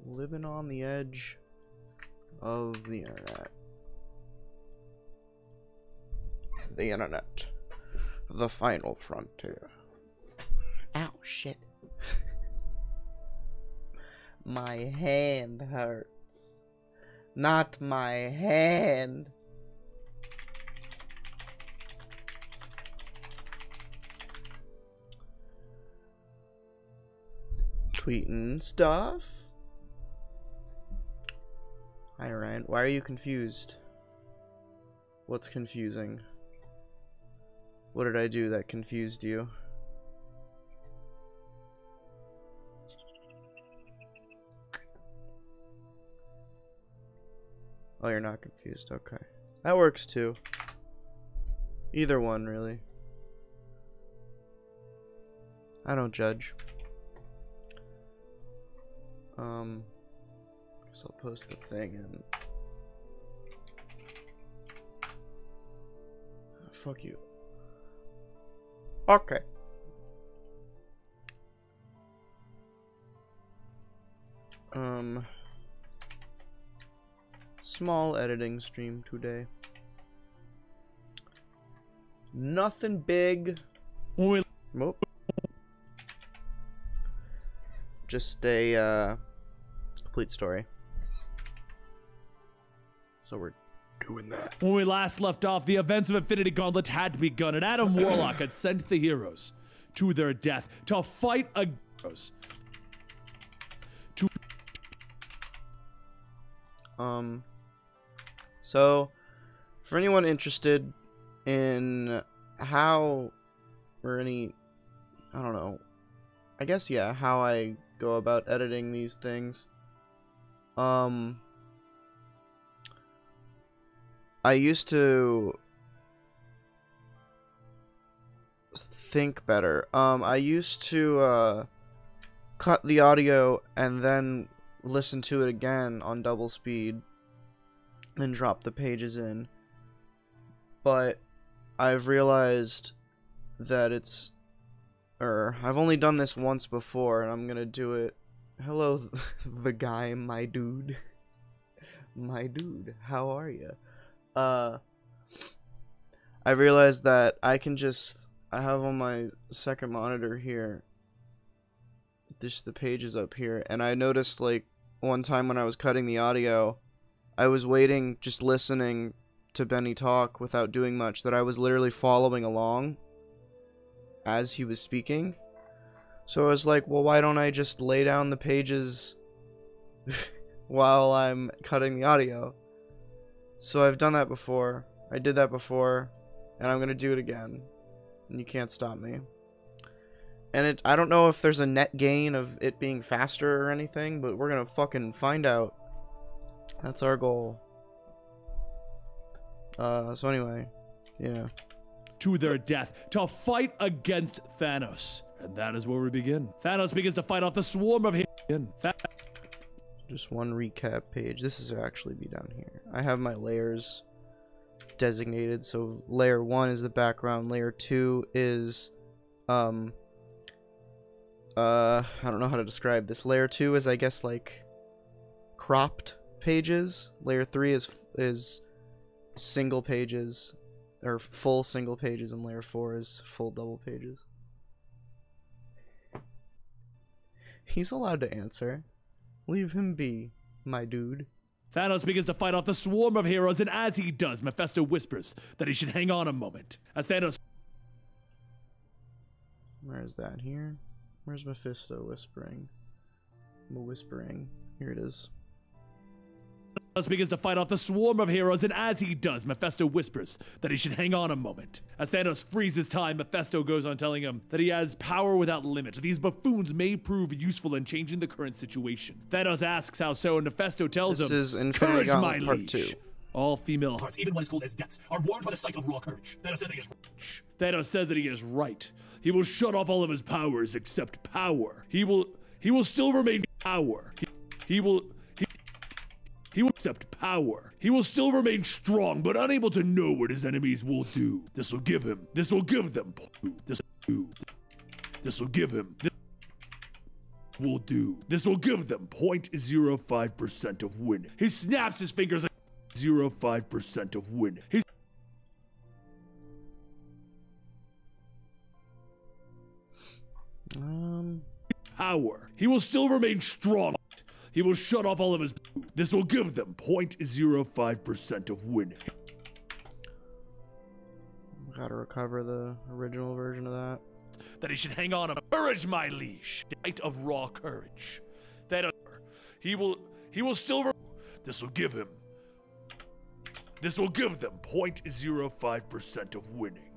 Living on the edge of the internet. The internet. The final frontier. Ow, shit. My hand hurts. Not my hand. Tweeting stuff. Hi, Ryan. Why are you confused? What's confusing? What did I do that confused you? Oh, you're not confused. Okay. That works too. Either one, really. I don't judge. Guess I'll post the thing and... Oh, fuck you. Okay. Small editing stream today. Nothing big. Nope. Just a complete story. So we're doing that. When we last left off, the events of Infinity Gauntlet had begun, and Adam Warlock had sent the heroes to their death to fight against So for anyone interested in how or any, I don't know, I guess, yeah, how I go about editing these things, I used to think better. I used to cut the audio and then listen to it again on double speed and drop the pages in. But I've realized that it's, I've only done this once before, and I'm gonna do it. Hello, the guy, my dude. My dude, how are you? I realized that I can just, I have on my second monitor here, just the pages up here, and I noticed, like, one time when I was cutting the audio, I was waiting, just listening to Benny talk without doing much, that I was literally following along as he was speaking. So I was like, well, why don't I just lay down the pages while I'm cutting the audio? So I've done that before. I did that before, and I'm gonna do it again. And you can't stop me. And I don't know if there's a net gain of it being faster or anything, but we're gonna fucking find out. That's our goal. So anyway, yeah. To their death to fight against Thanos. And that is where we begin. Thanos begins to fight off the swarm of him. Just one recap page. This is actually be down here. I have my layers designated. So layer 1 is the background. Layer 2 is I don't know how to describe this. Layer 2 is, I guess, like cropped pages. Layer 3 is single pages, or full single pages, and layer 4 is full double pages. He's allowed to answer. Leave him be, my dude. Thanos begins to fight off the swarm of heroes, and as he does, Mephisto whispers that he should hang on a moment. As Thanos... Where's that here? Where's Mephisto whispering? Whispering. Here it is. Thanos begins to fight off the swarm of heroes, and as he does, Mephisto whispers that he should hang on a moment. As Thanos freezes time, Mephisto goes on telling him that he has power without limit. These buffoons may prove useful in changing the current situation. Thanos asks how so, and Mephisto tells him, This is Infinity Gauntlet Part 2. All female hearts, even when it's cold as deaths, are warmed by the sight of raw courage. Thanos says that he is right. He will shut off all of his powers except power. He will still remain power. He will accept power. He will still remain strong, but unable to know what his enemies will do. This will give them. This will give them. This will give him. will do. This will give them 0.05% of win. He snaps his fingers. 0.05% of win. Power. He will still remain strong. He will shut off all of his. This will give them 0.05% of win. Gotta recover the original version of that. That he should hang on to courage, my liege. Night of raw courage. That he will still. This will give him. This will give them 0.05% of winning.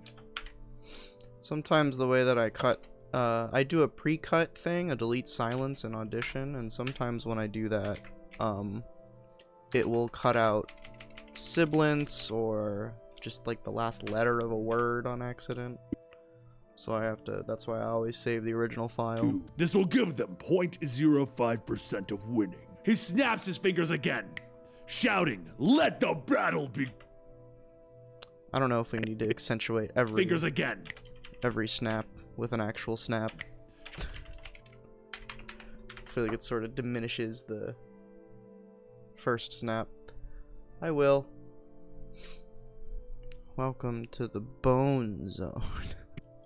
Sometimes the way that I cut, I do a pre-cut thing, a delete silence in Audition, and sometimes when I do that, it will cut out sibilants or just like the last letter of a word on accident. So I have to, that's why I always save the original file. This will give them 0.05% of winning. He snaps his fingers again, shouting, "Let the battle be." I don't know if we need to accentuate every snap with an actual snap. I feel like it sort of diminishes the first snap. I will. Welcome to the Bone Zone.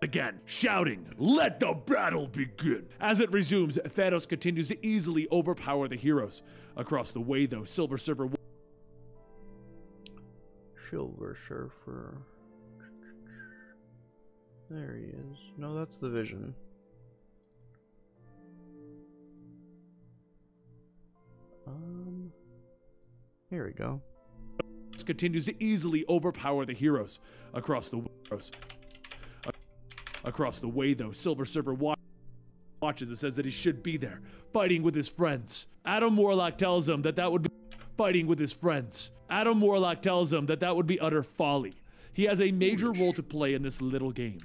Again, shouting, "Let the battle begin." As it resumes, Thanos continues to easily overpower the heroes. Across the way, though, Silver Surfer There he is. No, that's the Vision. Here we go. Continues to easily overpower the heroes. Across the way, though, Silver Surfer watches and says that he should be there, fighting with his friends. Adam Warlock tells him that would be fighting with his friends. Adam Warlock tells him that would be utter folly. He has a major role to play in this little game.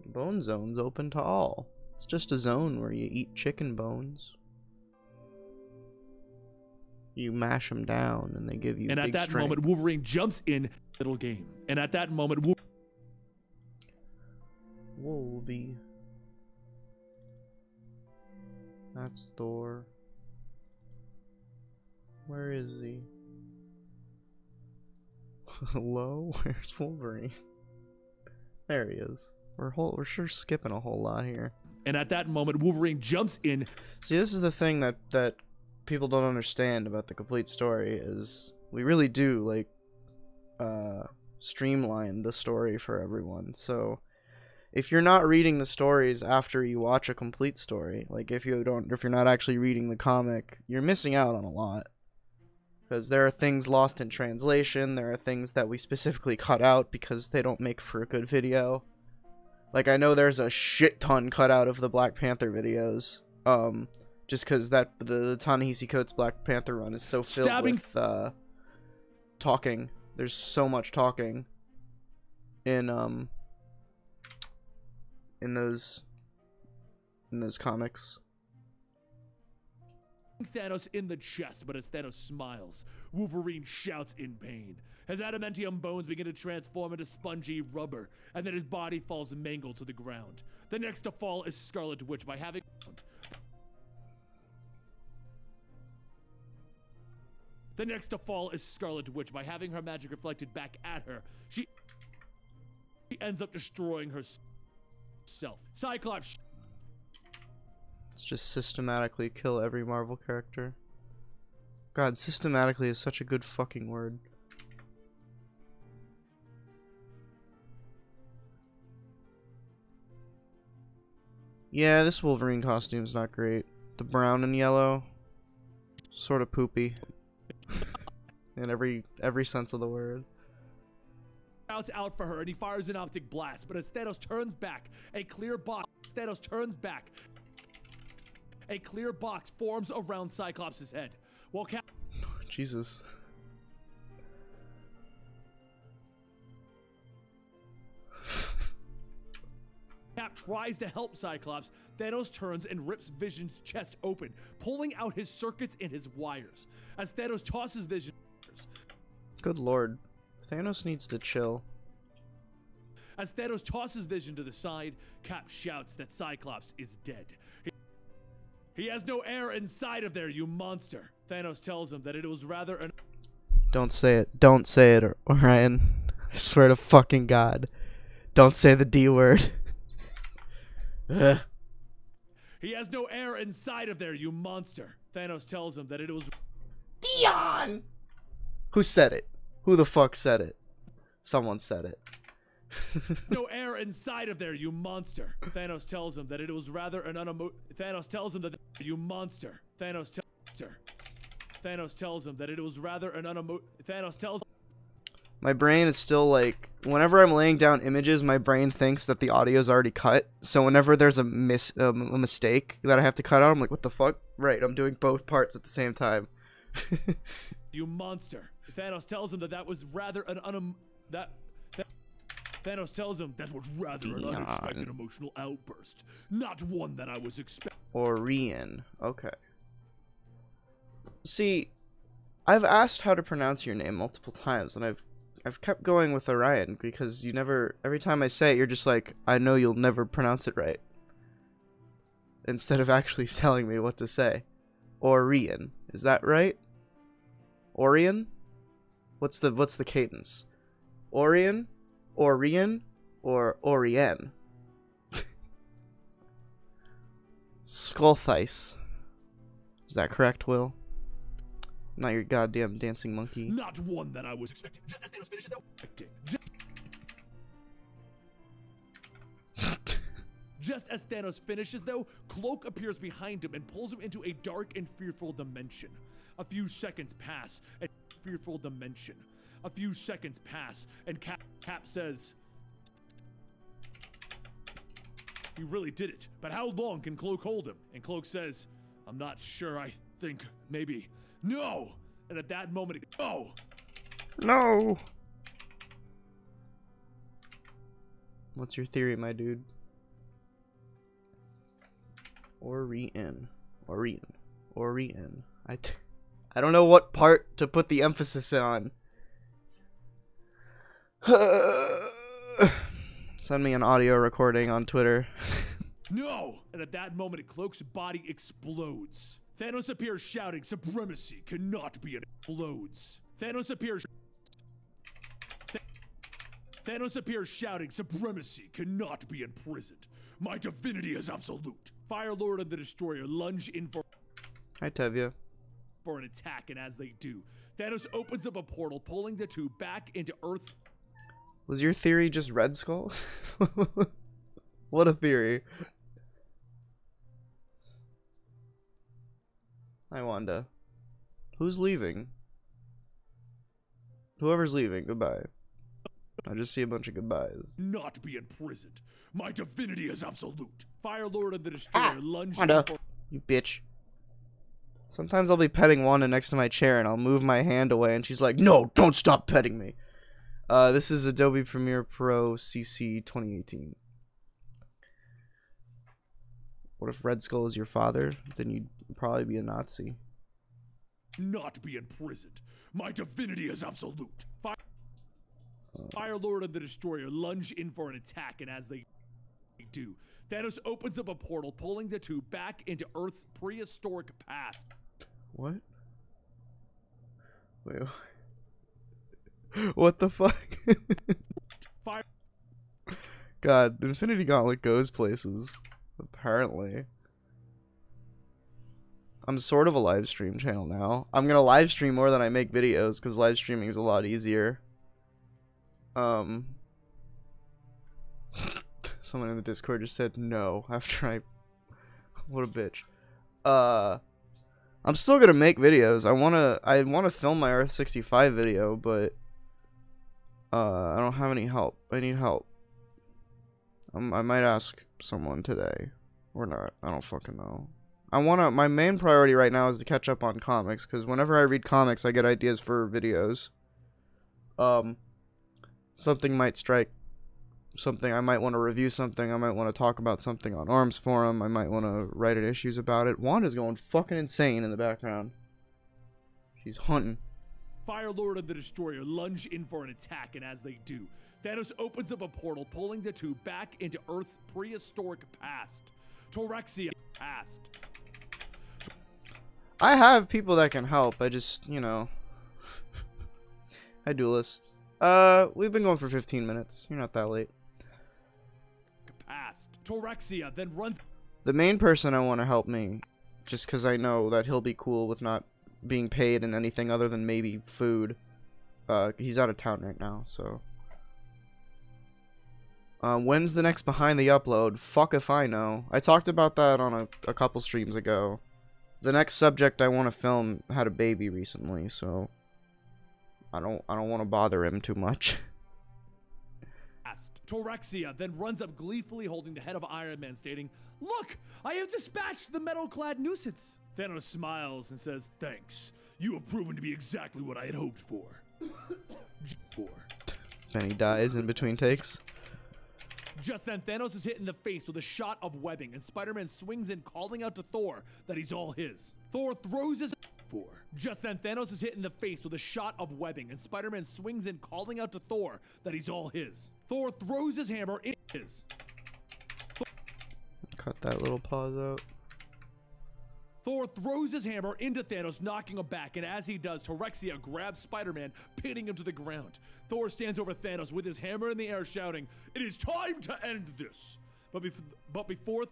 Bone Zone's open to all. It's just a zone where you eat chicken bones. You mash them down and they give you big strength. And at that moment, Wolverine jumps in little game. And at that moment, Wolvie. That's Thor. Where is he? Hello? Where's Wolverine? There he is. We're sure skipping a whole lot here. And at that moment, Wolverine jumps in. See, this is the thing that people don't understand about the complete story is we really do like streamline the story for everyone. So if you're not reading the stories after you watch a complete story, like if you're not actually reading the comic, you're missing out on a lot. Because there are things lost in translation, there are things that we specifically cut out because they don't make for a good video. Like, I know there's a shit ton cut out of the Black Panther videos, just because the Ta-Nehisi Coates Black Panther run is so filled with talking. There's so much talking in those comics. Thanos in the chest, but as Thanos smiles, Wolverine shouts in pain. His adamantium bones begin to transform into spongy rubber, and then his body falls mangled to the ground. The next to fall is Scarlet Witch by having her magic reflected back at her. She ends up destroying herself. Cyclops. Let's just systematically kill every Marvel character. God, systematically is such a good fucking word. Yeah, this Wolverine costume's not great. The brown and yellow, sort of poopy. In every sense of the word. Shouts out for her and he fires an optic blast, but as Thanos turns back, a clear box forms around Cyclops' head. While Jesus. Cap tries to help Cyclops, Thanos turns and rips Vision's chest open, pulling out his circuits and his wires. As Thanos tosses Vision... Good lord. Thanos needs to chill. As Thanos tosses Vision to the side, Cap shouts that Cyclops is dead. He has no air inside of there, you monster. Thanos tells him that it was rather an... Don't say it. Don't say it, Orion. I swear to fucking God. Don't say the D word. Ugh. He has no air inside of there, you monster. Thanos tells him that it was... Dion! Who said it? Who the fuck said it? Someone said it. No air inside of there, you monster. Thanos tells him that it was rather an Thanos tells him that you monster. Thanos tells him that it was rather an Thanos tells. My brain is still like, whenever I'm laying down images, my brain thinks that the audio is already cut. So whenever there's a mistake that I have to cut out, I'm like, what the fuck? Right, I'm doing both parts at the same time. You monster. Thanos tells him that that was rather an Thanos tells him that was rather an unexpected emotional outburst, not one that I was expecting. Orion. Okay. See, I've asked how to pronounce your name multiple times, and I've kept going with Orion because you never. Every time I say it, you're just like, I know you'll never pronounce it right. Instead of actually telling me what to say. Orion. Is that right? Orion? What's the cadence? Orion? Orion? Or Orion? Skullthice. Is that correct, Will? Not your goddamn dancing monkey. Not one that I was expecting. Just as Thanos finishes though. Just as Thanos finishes though, Cloak appears behind him and pulls him into a dark and fearful dimension. A few seconds pass, and fearful dimension. A few seconds pass, and Cap says, "You really did it, but how long can Cloak hold him?" And Cloak says, "I'm not sure, I think, maybe." No! And at that moment, no! No! What's your theory, my dude? Orion. I don't know what part to put the emphasis on. Send me an audio recording on Twitter. No! And at that moment, Cloak's body explodes. Thanos appears shouting, "Supremacy cannot be an..." Explodes. Thanos appears shouting, "Supremacy cannot be imprisoned. My divinity is absolute." Firelord and the Destroyer lunge in for Hi, Tevya. an attack, and as they do, Thanos opens up a portal, pulling the two back into Earth's... Was your theory just Red Skull? What a theory. Hi, Wanda. Who's leaving? Whoever's leaving, goodbye. I just see a bunch of goodbyes. Not be imprisoned. My divinity is absolute. Firelord and the Destroyer lunge Wanda, in for... you bitch. Sometimes I'll be petting Wanda next to my chair and I'll move my hand away and she's like, "No, don't stop petting me." This is Adobe Premiere Pro CC 2018. What if Red Skull is your father? Then you'd probably be a Nazi. Not be imprisoned. My divinity is absolute. Firelord and the Destroyer lunge in for an attack, and as they do, Thanos opens up a portal, pulling the two back into Earth's prehistoric past. What? Wait. What the fuck? Fire. God, Infinity Gauntlet goes places. Apparently. I'm sort of a live stream channel now. I'm gonna live stream more than I make videos because live streaming is a lot easier. Someone in the Discord just said no after I... What a bitch. I'm still gonna make videos. I wanna film my Earth 65 video, but I don't have any help. I need help. I might ask someone today. Or not. I don't fucking know. My main priority right now is to catch up on comics, because whenever I read comics, I get ideas for videos. Something might strike. Something, I might want to review something. I might want to talk about something on Arms Forum. I might want to write in issues about it. Wanda's going fucking insane in the background. She's hunting. Firelord and the Destroyer lunge in for an attack, and as they do, Thanos opens up a portal, pulling the two back into Earth's prehistoric past. Torexia past. I have people that can help. I just, you know. Hi, Duelist. We've been going for 15 minutes. You're not that late. Past. Torexia then runs. The main person I want to help me, just because I know that he'll be cool with not being paid in anything other than maybe food. He's out of town right now, so. When's the next behind the upload? Fuck if I know. I talked about that on a couple streams ago. The next subject I want to film had a baby recently, so I don't want to bother him too much. Torexia then runs up gleefully holding the head of Iron Man, stating, "Look, I have dispatched the metal-clad nuisance." Thanos smiles and says, "Thanks. You have proven to be exactly what I had hoped for." Then he dies in between takes. Just then, Thanos is hit in the face with a shot of webbing, and Spider-Man swings in, calling out to Thor that he's all his. Thor throws his... Just then, Thanos is hit in the face with a shot of webbing, and Spider-Man swings in, calling out to Thor that he's all his. Thor throws his hammer in his. Cut that little pause out. Thor throws his hammer into Thanos, knocking him back, and as he does, Torexia grabs Spider-Man, pinning him to the ground. Thor stands over Thanos with his hammer in the air, shouting, "It is time to end this!" But before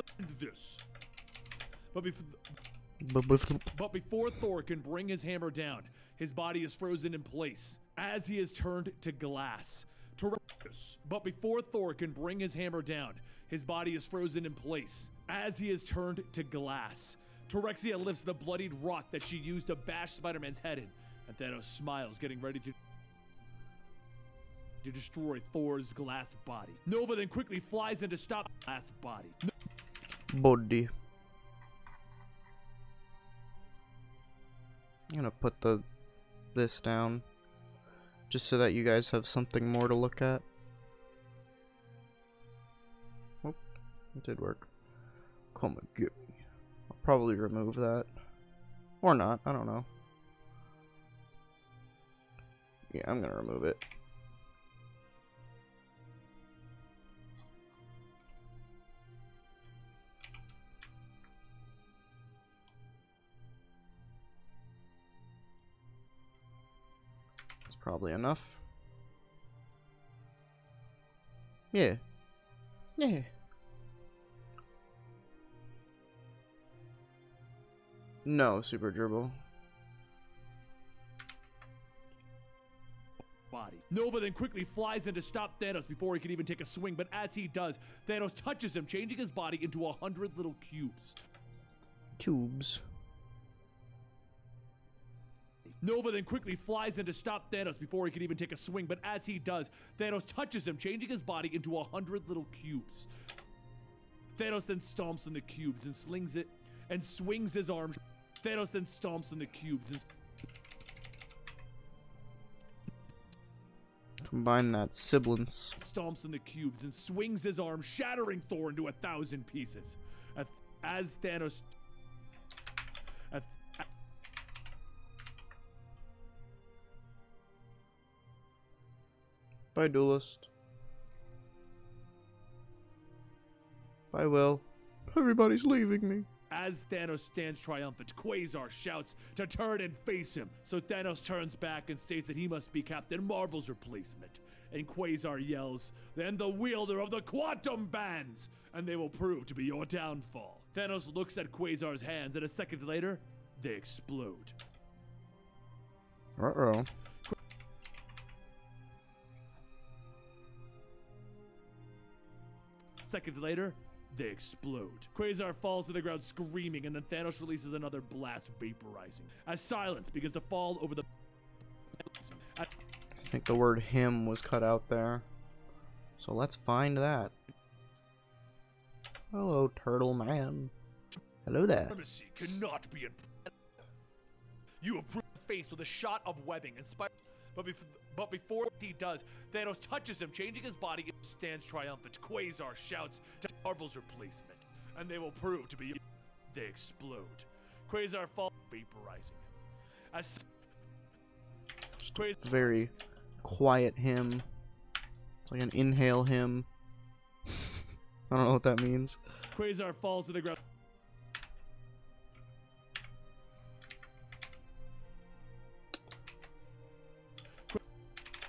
Thor can bring his hammer down, his body is frozen in place, as he is turned to glass. But before Thor can bring his hammer down, his body is frozen in place, as he is turned to glass. Torexia lifts the bloodied rock that she used to bash Spider-Man's head in, and Thanos smiles, getting ready to destroy Thor's glass body. Nova then quickly flies in to stop the glass body. Body. I'm gonna put this down, just so that you guys have something more to look at. Oh, it did work. Come and get me. I'll probably remove that. Or not, I don't know. Yeah, I'm gonna remove it. That's probably enough. Yeah. Yeah. No, Super Dribble. Body. Nova then quickly flies in to stop Thanos before he can even take a swing, but as he does, Thanos touches him, changing his body into 100 little cubes. Cubes. Nova then quickly flies in to stop Thanos before he can even take a swing, but as he does, Thanos touches him, changing his body into 100 little cubes. Thanos then stomps on the cubes and slings it and swings his arm. Thanos then stomps on the cubes and Combine that sibilance. stomps on the cubes and swings his arm, shattering Thor into 1,000 pieces. As Thanos... Bye, Duelist. Bye, Will. Everybody's leaving me. As Thanos stands triumphant, Quasar shouts to turn and face him. So Thanos turns back and states that he must be Captain Marvel's replacement. And Quasar yells, "Then the wielder of the quantum bands, and they will prove to be your downfall." Thanos looks at Quasar's hands, and a second later, they explode. Uh-oh. Second later, they explode. Quasar falls to the ground screaming, and then Thanos releases another blast, vaporizing. As silence begins to fall over the... I think the word him was cut out there. So let's find that. Hello, Turtle Man. Hello there. Supremacy cannot be in... You have bruised the face with a shot of webbing, and but before he does, Thanos touches him, changing his body and stands triumphant. Quasar shouts to Marvel's replacement, and they will prove to be... They explode. Quasar falls, vaporizing him. As... Very quiet hymn. It's like an inhale hymn. I don't know what that means. Quasar falls to the ground.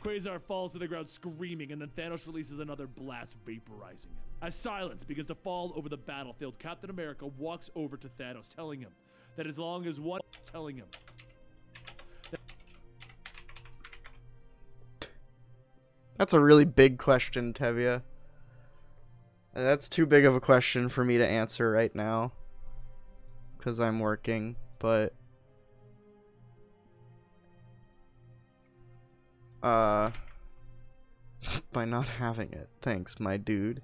Quasar falls to the ground screaming, and then Thanos releases another blast, vaporizing him. As silence begins to fall over the battlefield, Captain America walks over to Thanos, telling him that as long as one... That's a really big question, Tevia. And that's too big of a question for me to answer right now. Because I'm working, but... by not having it. Thanks, my dude.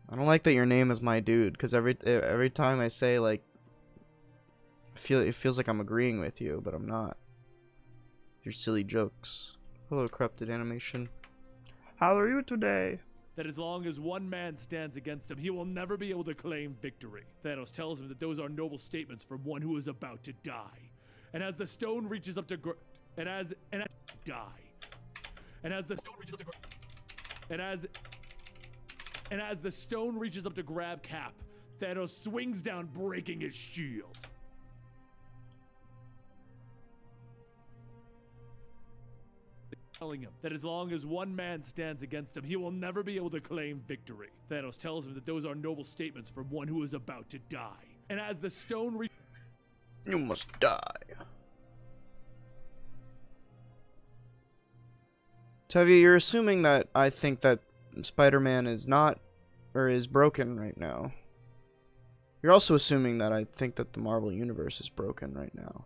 I don't like that your name is my dude, because every time I say, like... it feels like I'm agreeing with you, but I'm not. Your silly jokes. Hello, corrupted animation. How are you today? That as long as one man stands against him, he will never be able to claim victory. Thanos tells him that those are noble statements from one who is about to die. And as the stone reaches up to as the stone reaches up to grab Cap, Thanos swings down, breaking his shield. Telling him that as long as one man stands against him, he will never be able to claim victory. Thanos tells him that those are noble statements from one who is about to die. And as the stone you must die. Tevye, you're assuming that I think that Spider-Man is not, or is broken right now. You're also assuming that I think that the Marvel Universe is broken right now.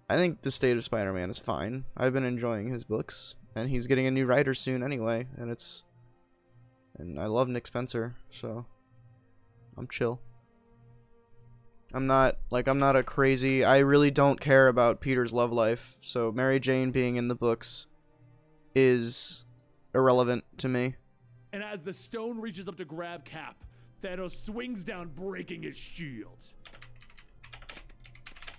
I think the state of Spider-Man is fine. I've been enjoying his books, and he's getting a new writer soon anyway, and I love Nick Spencer, so I'm chill. I'm not a crazy, I really don't care about Peter's love life, so Mary Jane being in the books is irrelevant to me. And as the stone reaches up to grab Cap, Thanos swings down, breaking his shield.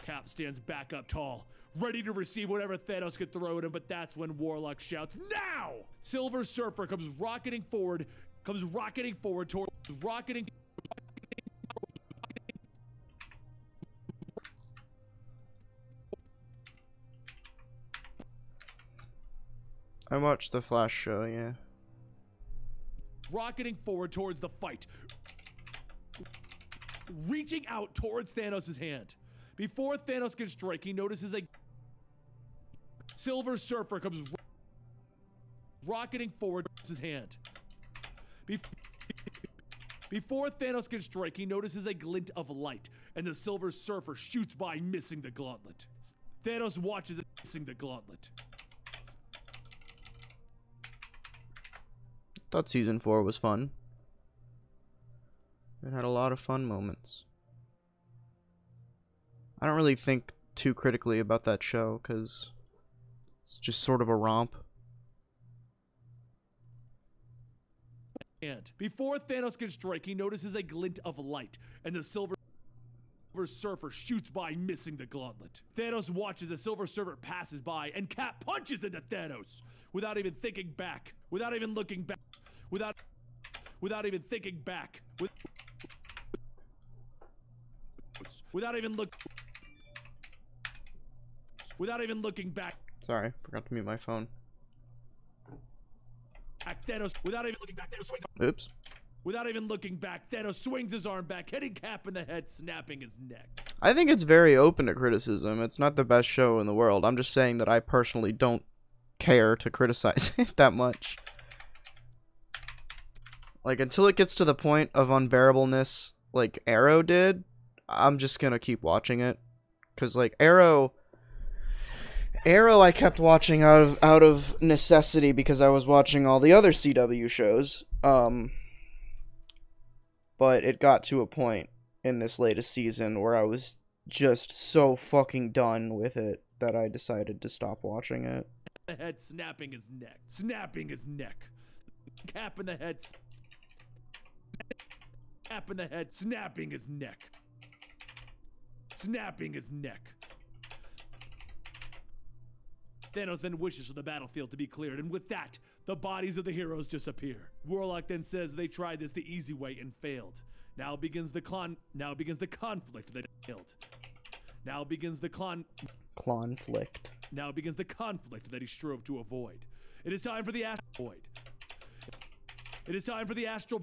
Cap stands back up tall, ready to receive whatever Thanos could throw at him, but that's when Warlock shouts, "Now!" Silver Surfer comes rocketing forward towards I watched the Flash show, yeah. Rocketing forward towards the fight, reaching out towards Thanos' hand. Before Thanos can strike, he notices a Silver Surfer comes rocketing forward towards his hand. Before Thanos can strike, he notices a glint of light, and the Silver Surfer shoots by, missing the gauntlet. Thanos watches it, missing the gauntlet. Thought season 4 was fun. It had a lot of fun moments. I don't really think too critically about that show, because it's just sort of a romp. And before Thanos can strike, he notices a glint of light, and the Silver Surfer shoots by, missing the gauntlet. Thanos watches the Silver Surfer passes by, and Cap punches into Thanos without even thinking back, without even looking back, without even thinking back, without even looking back. Sorry, forgot to mute my phone. Thanos, without even looking back, Thanos swings. Oops. Without even looking back, Thanos swings his arm back, hitting Cap in the head, snapping his neck. I think it's very open to criticism. It's not the best show in the world. I'm just saying that I personally don't care to criticize it that much. Like, until it gets to the point of unbearableness like Arrow did, I'm just gonna keep watching it. Because, like, Arrow I kept watching out of necessity because I was watching all the other CW shows. But it got to a point in this latest season where I was just so fucking done with it that I decided to stop watching it. The head snapping his neck. Snapping his neck. Cap in the head. Cap in the head. Snapping his neck. Snapping his neck. Thanos then wishes for the battlefield to be cleared, and with that, the bodies of the heroes disappear. Warlock then says they tried this the easy way and failed. Now begins the conflict that failed. Now begins the Conflict. Now begins the conflict that he strove to avoid. It is time for the void. It is time for the astral.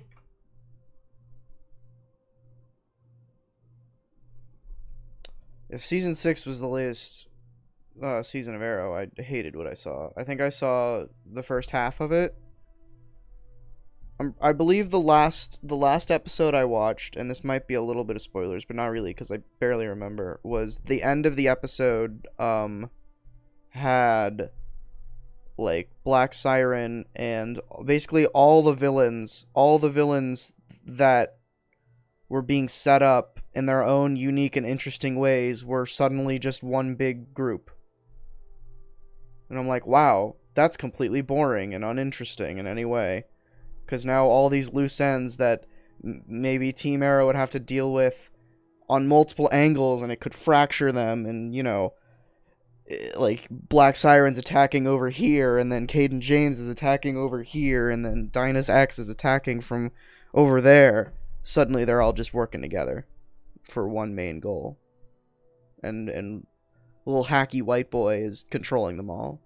If season 6 was the latest season of Arrow, I hated what I saw. I think I saw the first half of it. I believe the last episode I watched, and this might be a little bit of spoilers, but not really because I barely remember, was the end of the episode had like Black Siren and basically all the villains that were being set up in their own unique and interesting ways were suddenly just one big group. And I'm like, wow, that's completely boring and uninteresting in any way. Because now all these loose ends that maybe Team Arrow would have to deal with on multiple angles, and it could fracture them, and, you know, like, Black Siren's attacking over here, and then Caden James is attacking over here, and then Dyna's X is attacking from over there. Suddenly they're all just working together for one main goal. And little hacky white boy is controlling them all.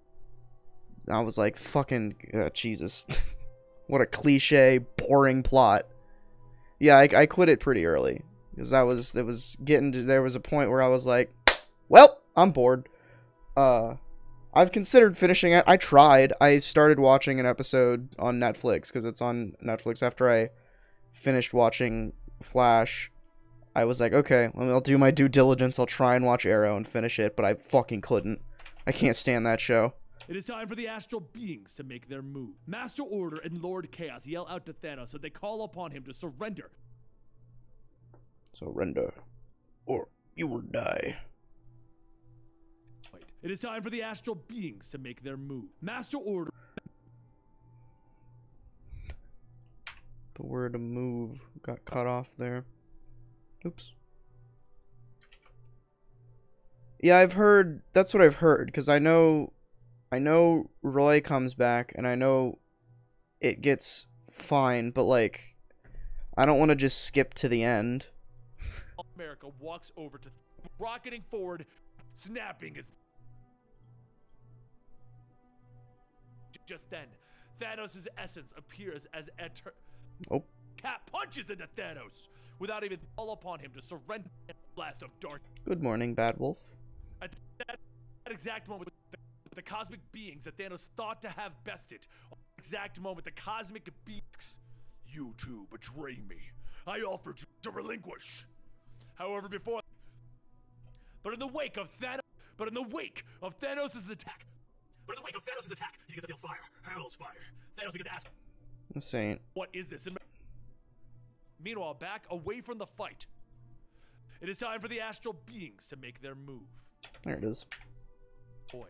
I was like, fucking, Jesus. What a cliche, boring plot. Yeah, I quit it pretty early. Because there was a point where I was like, well, I'm bored. I've considered finishing it. I tried. I started watching an episode on Netflix, because it's on Netflix after I finished watching Flash. I was like, okay, well, I'll do my due diligence. I'll try and watch Arrow and finish it, but I fucking couldn't. I can't stand that show. It is time for the astral beings to make their move. Master Order and Lord Chaos yell out to Thanos that they call upon him to surrender. Surrender, or you will die. It is time for the astral beings to make their move. Master Order. The word move got cut off there. Oops. Yeah, I've heard, that's what I've heard, because I know Roy comes back, and I know it gets fine, but, like, I don't want to just skip to the end. America walks over to rocketing forward, snapping his. Just then, Thanos' essence appears as Oh. Cap punches into Thanos without even call upon him to surrender a blast of dark. Good morning, Bad Wolf. At that exact moment, the cosmic beings that Thanos thought to have bested, exact moment, the cosmic beings, you two betrayed me. I offered you to relinquish. However, but in the wake of Thanos' attack, he begins to feel fire, hell's fire. Thanos begins to ask, Insane. what is this? Meanwhile, back away from the fight, it is time for the astral beings to make their move. There it is. Void.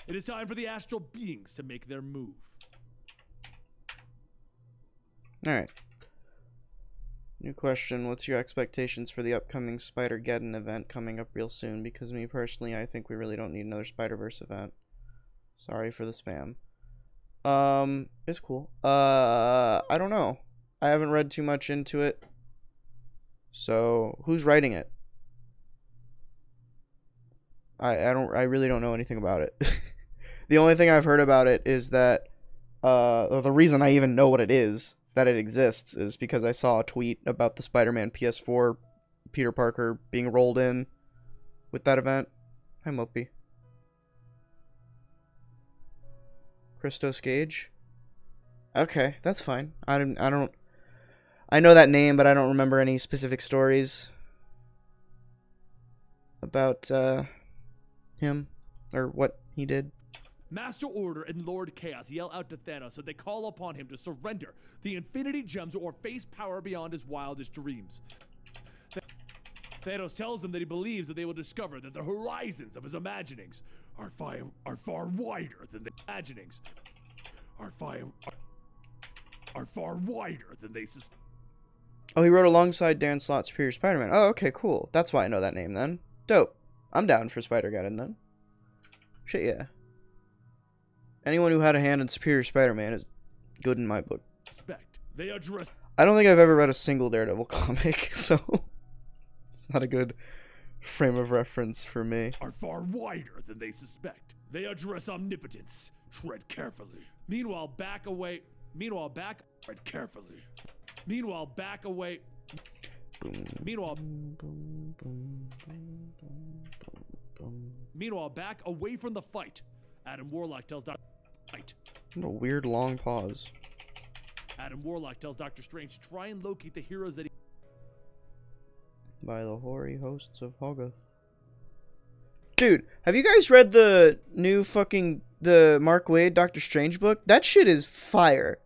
It is time for the astral beings to make their move. Alright. New question. What's your expectations for the upcoming Spider-Geddon event coming up real soon? Because me personally, I think we really don't need another Spider-Verse event. Sorry for the spam. It's cool. I don't know. I haven't read too much into it. So, who's writing it? I really don't know anything about it. The only thing I've heard about it is that the reason I even know what it is, that it exists, is because I saw a tweet about the Spider-Man PS4 Peter Parker being rolled in with that event. Hi, Mopey. Christos Gage. Okay, that's fine. I know that name, but I don't remember any specific stories about him or what he did. Master Order and Lord Chaos yell out to Thanos that they call upon him to surrender the Infinity Gems or face power beyond his wildest dreams. Thanos tells them that he believes that they will discover that the horizons of his imaginings are far wider than the imaginings are far wider than they suspect. Oh, he wrote alongside Dan Slott's Superior Spider-Man. Oh, okay, cool. That's why I know that name then. Dope. I'm down for Spider-Geddon then. Shit, yeah. Anyone who had a hand in Superior Spider-Man is good in my book. They address. I don't think I've ever read a single Daredevil comic, so it's not a good frame of reference for me. Are far wider than they suspect. They address omnipotence. Tread carefully. Meanwhile, back away. Tread carefully. Meanwhile, back away. Meanwhile, back away from the fight. Adam Warlock tells Dr. Fight. A weird long pause. Adam Warlock tells Doctor Strange to try and locate the heroes that he... By the hoary hosts of Hoggoth. Dude, have you guys read the new the Mark Waid Doctor Strange book? That shit is fire.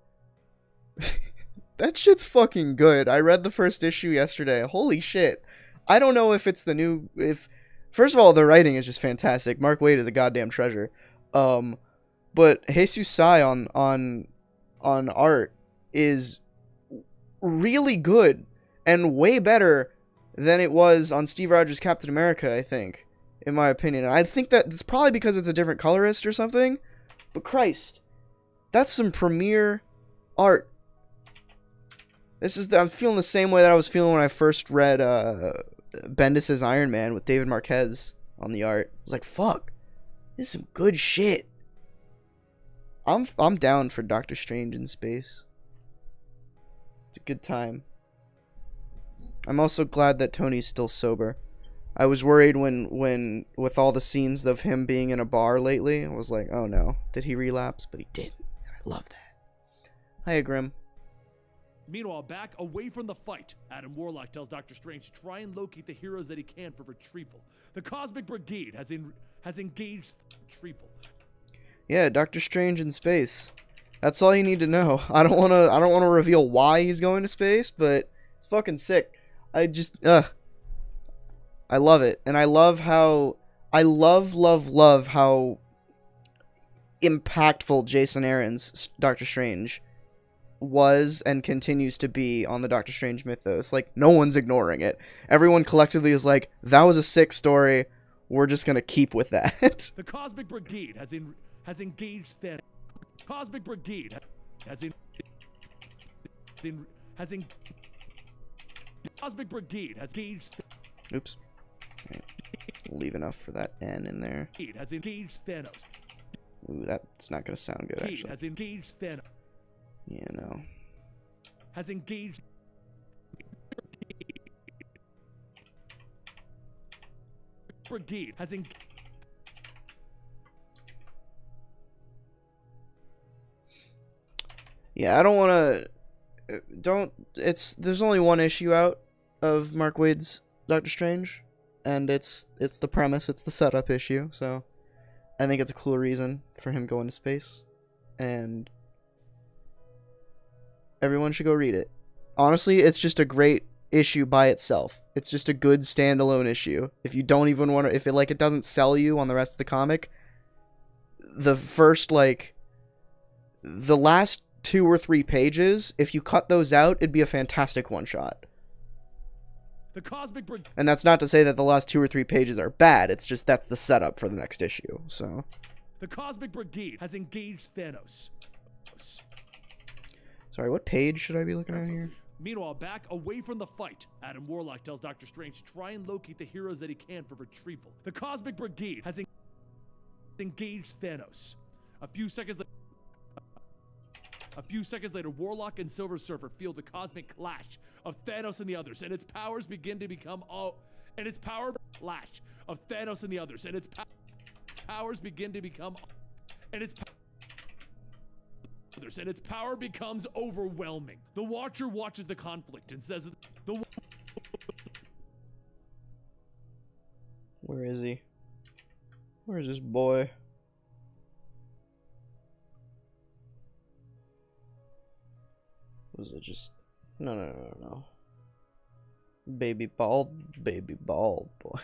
That shit's fucking good. I read the first issue yesterday. Holy shit. I don't know if it's the new... First of all, the writing is just fantastic. Mark Waid is a goddamn treasure. But Jesus Sai on art is really good and way better than it was on Steve Rogers' Captain America, I think, in my opinion. And I think that it's probably because it's a different colorist or something. But Christ, that's some premier art. I'm feeling the same way that I was feeling when I first read Bendis' Iron Man with David Marquez on the art. I was like, fuck, this is some good shit. I'm down for Doctor Strange in space. It's a good time. I'm also glad that Tony's still sober. I was worried when with all the scenes of him being in a bar lately, I was like, oh no, did he relapse? But he didn't. I love that. Hiya, Grim. Meanwhile, back away from the fight, Adam Warlock tells Doctor Strange to try and locate the heroes that he can for retrieval. The Cosmic Brigade has engaged retrieval. Yeah, Doctor Strange in space. That's all you need to know. I don't wanna reveal why he's going to space, but it's fucking sick. I love it. And I love how love how impactful Jason Aaron's Doctor Strange was and continues to be on the Doctor Strange mythos. Like, no one's ignoring it. Everyone collectively is like, that was a sick story. We're just gonna keep with that. The Cosmic Brigade has engaged them. Cosmic Brigade Cosmic Brigade has engaged. Oops. Right. Leave enough for that N in there. Has engaged Thanos. Ooh, that's not gonna sound good, actually. Has engaged Thanos. Yeah, no. Has engaged. Brigade has engaged. Yeah, I don't want to... There's only one issue out of Mark Waid's Doctor Strange, and it's the premise, it's the setup issue, so I think it's a cool reason for him going to space, and everyone should go read it. Honestly, it's just a great issue by itself. It's just a good standalone issue. If you don't even want to... If it doesn't sell you on the rest of the comic, the last 2 or 3 pages, if you cut those out, it'd be a fantastic one-shot. The Cosmic Brigade. And that's not to say that the last 2 or 3 pages are bad. It's just that's the setup for the next issue. So the Cosmic Brigade has engaged Thanos. Sorry, what page should I be looking at here? Meanwhile, back away from the fight, Adam Warlock tells Doctor Strange to try and locate the heroes that he can for retrieval. The Cosmic Brigade has engaged Thanos. A few seconds later, Warlock and Silver Surfer feel the cosmic clash of Thanos and the others, and its powers begin to become and its power becomes overwhelming. The Watcher watches the conflict and says Where is he? Where is this boy? Was it just... No. Baby bald boy.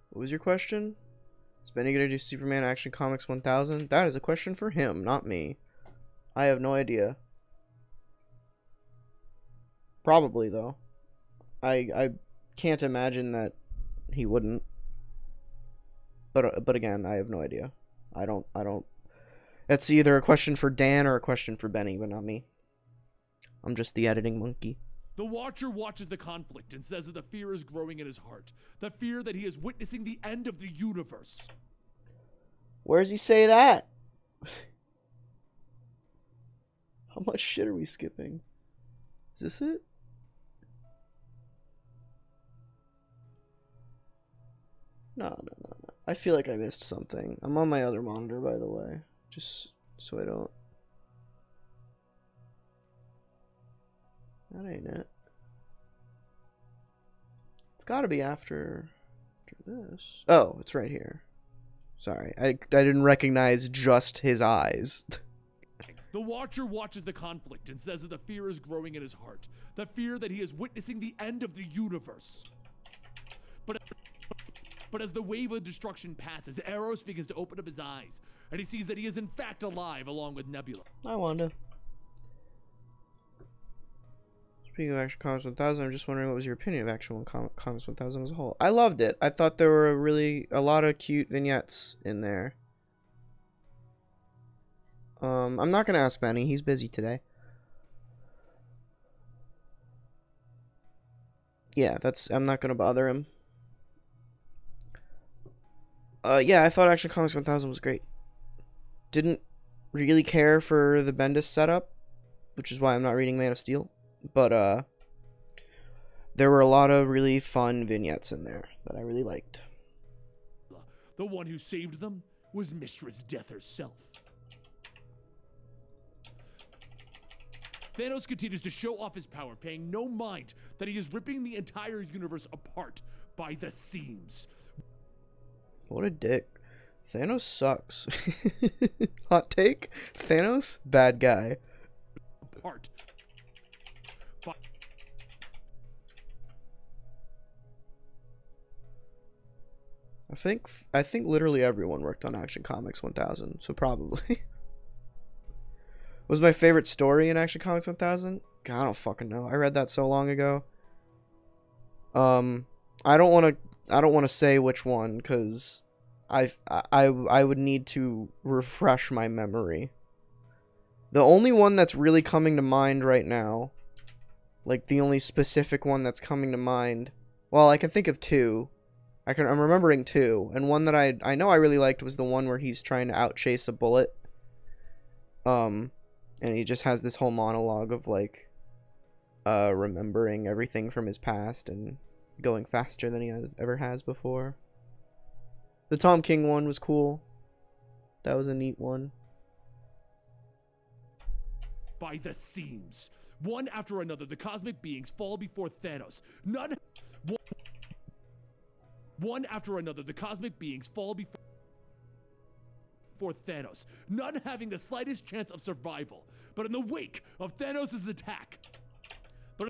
What was your question? Is Benny gonna do Superman Action Comics 1000? That is a question for him, not me. I have no idea. Probably, though. I can't imagine that he wouldn't. But again, I have no idea. I don't... That's either a question for Dan or a question for Benny, but not me. I'm just the editing monkey. The Watcher watches the conflict and says that the fear is growing in his heart. The fear that he is witnessing the end of the universe. Where does he say that? How much shit are we skipping? Is this it? No. I feel like I missed something. I'm on my other monitor, by the way. Just so I don't... That ain't it. It's gotta be after this. Oh, it's right here. Sorry, I didn't recognize just his eyes. The Watcher watches the conflict and says that the fear is growing in his heart. The fear that he is witnessing the end of the universe. But as the wave of destruction passes, Eros begins to open up his eyes, and he sees that he is in fact alive along with Nebula. Hi, Wanda. Speaking of Action Comics 1000, I'm just wondering what was your opinion of Action Comics 1000 as a whole? I loved it. I thought there were a lot of cute vignettes in there. I'm not gonna ask Benny. He's busy today. Yeah, I'm not gonna bother him. Yeah, I thought Action Comics 1000 was great. Didn't really care for the Bendis setup, which is why I'm not reading Man of Steel. But, there were a lot of really fun vignettes in there that I really liked. The one who saved them was Mistress Death herself. Thanos continues to show off his power, paying no mind that he is ripping the entire universe apart by the seams. What a dick. Thanos sucks. Hot take? Thanos? Bad guy. Apart. I think literally everyone worked on Action Comics 1000, so probably. Was my favorite story in Action Comics 1000? God, I don't fucking know. I read that so long ago. I don't want to say which one cuz I would need to refresh my memory. The only one that's really coming to mind right now, like the only specific one that's coming to mind, well, I can think of two. I'm remembering two, and one that I know I really liked was the one where he's trying to outchase a bullet. And he just has this whole monologue of like remembering everything from his past and going faster than he ever has before. The Tom King one was cool. That was a neat one. By the seams. One after another, the cosmic beings fall before Thanos. One after another, the cosmic beings fall before Thanos, none having the slightest chance of survival. But in the wake of Thanos' attack, but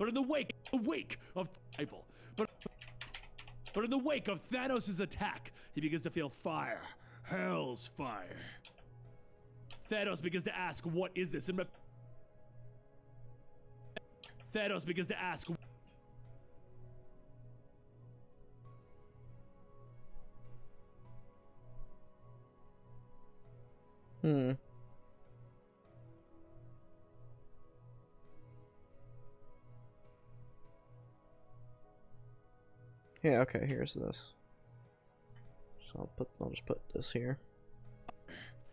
in the wake of survival, but in the wake of Thanos' attack, he begins to feel fire, hell's fire. Thanos begins to ask, "What is this?" And Thanos begins to ask. Yeah, okay, here's this. So I'll just put this here.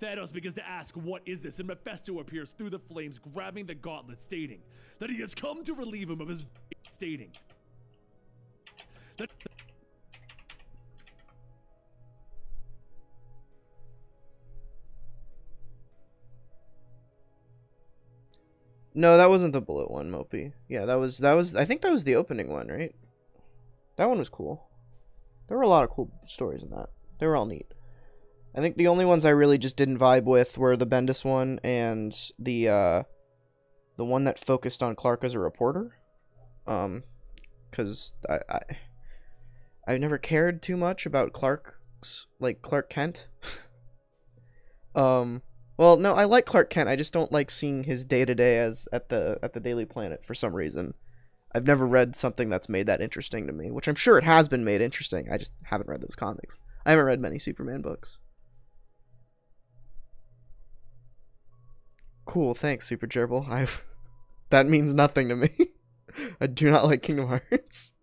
Thanos begins to ask, "What is this?" And Mephisto appears through the flames, grabbing the gauntlet, stating that he has come to relieve him of his stating that No, that wasn't the bullet one, Mopey. Yeah, that was I think that was the opening one, right? That one was cool. There were a lot of cool stories in that. They were all neat. I think the only ones I really just didn't vibe with were the Bendis one and the one that focused on Clark as a reporter. Cuz I never cared too much about Clark Kent. Well, no, I like Clark Kent. I just don't like seeing his day-to-day as at the Daily Planet for some reason. I've never read something that's made that interesting to me, which I'm sure it has been made interesting. I just haven't read those comics. I haven't read many Superman books. Cool, thanks, Super Gerbil. That means nothing to me. I do not like Kingdom Hearts.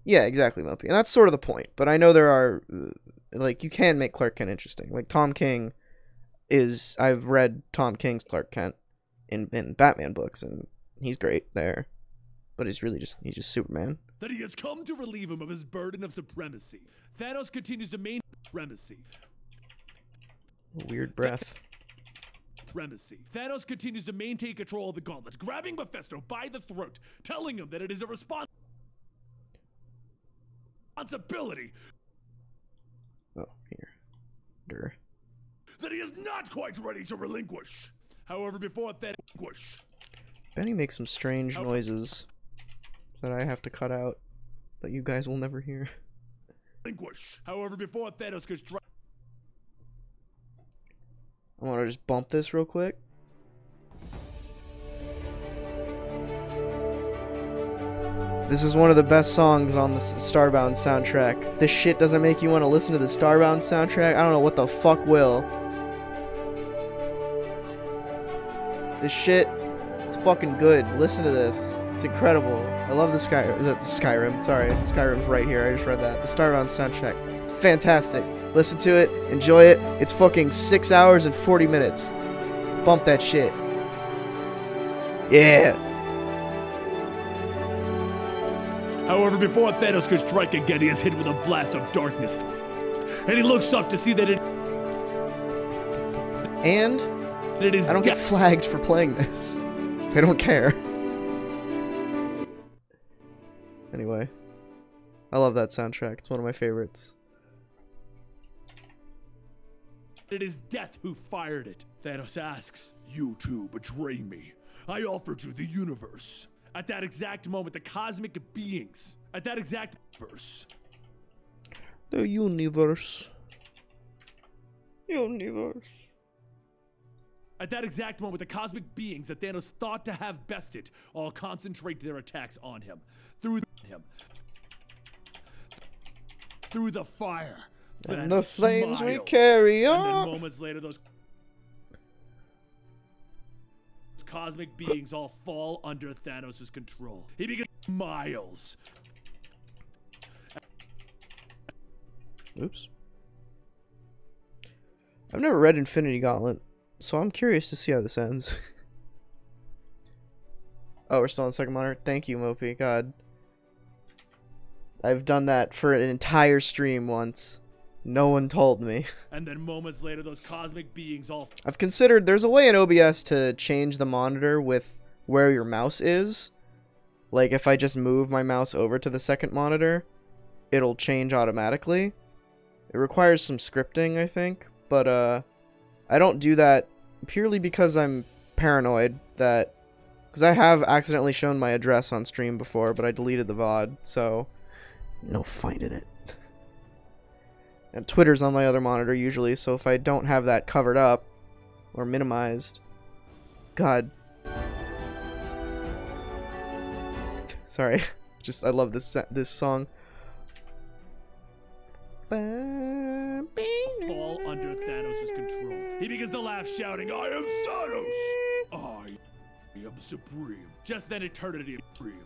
Yeah, exactly, Mopey. And that's sort of the point. But I know there are, like, you can make Clark Kent interesting. Like, Tom King is, I've read Tom King's Clark Kent in Batman books, and he's great there. But he's just Superman. That he has come to relieve him of his burden of supremacy. Thanos continues to maintain supremacy. Weird breath. Thanos continues to maintain control of the gauntlet, grabbing Mephisto by the throat, telling him that it is a responsibility. Oh, here. Durr. That he is not quite ready to relinquish. However, before Thanos... Benny makes some strange noises that I have to cut out, that you guys will never hear. However, before Thanos could strike... I want to just bump this real quick. This is one of the best songs on the Starbound soundtrack. If this shit doesn't make you want to listen to the Starbound soundtrack, I don't know what the fuck will. This shit is fucking good. Listen to this. It's incredible. I love the Skyrim. Sorry, Skyrim's right here. I just read that. The Starbound soundtrack. It's fantastic. Listen to it. Enjoy it. It's fucking 6 hours and 40 minutes. Bump that shit. Yeah. However, before Thanos could strike again, he is hit with a blast of darkness. And he looks up to see that it is I don't get flagged for playing this. I don't care. Anyway. I love that soundtrack. It's one of my favorites. It is death who fired it. Thanos asks, "You two betrayed me. I offered you the universe." At that exact moment, the cosmic beings. At that exact verse. The universe. At that exact moment, the cosmic beings that Thanos thought to have bested all concentrate their attacks on him. Through the fire. And Thanos the flames smiles. we carry And on. then moments later, those cosmic beings all fall under Thanos' control. He begins miles. Oops. I've never read Infinity Gauntlet, so I'm curious to see how this ends. Oh, we're still on second monitor? Thank you, Mopey. God. I've done that for an entire stream once. No one told me. And then moments later, those cosmic beings all... I've considered there's a way in OBS to change the monitor with where your mouse is. Like if I just move my mouse over to the second monitor, it'll change automatically. It requires some scripting, I think, but I don't do that purely because I'm paranoid that... Because I have accidentally shown my address on stream before, but I deleted the VOD, so no finding it. And Twitter's on my other monitor usually, so if I don't have that covered up or minimized, God. Sorry, just I love this song. fall under Thanos' control. He begins to laugh, shouting, "I am Thanos! I am supreme." Just then, eternity supreme.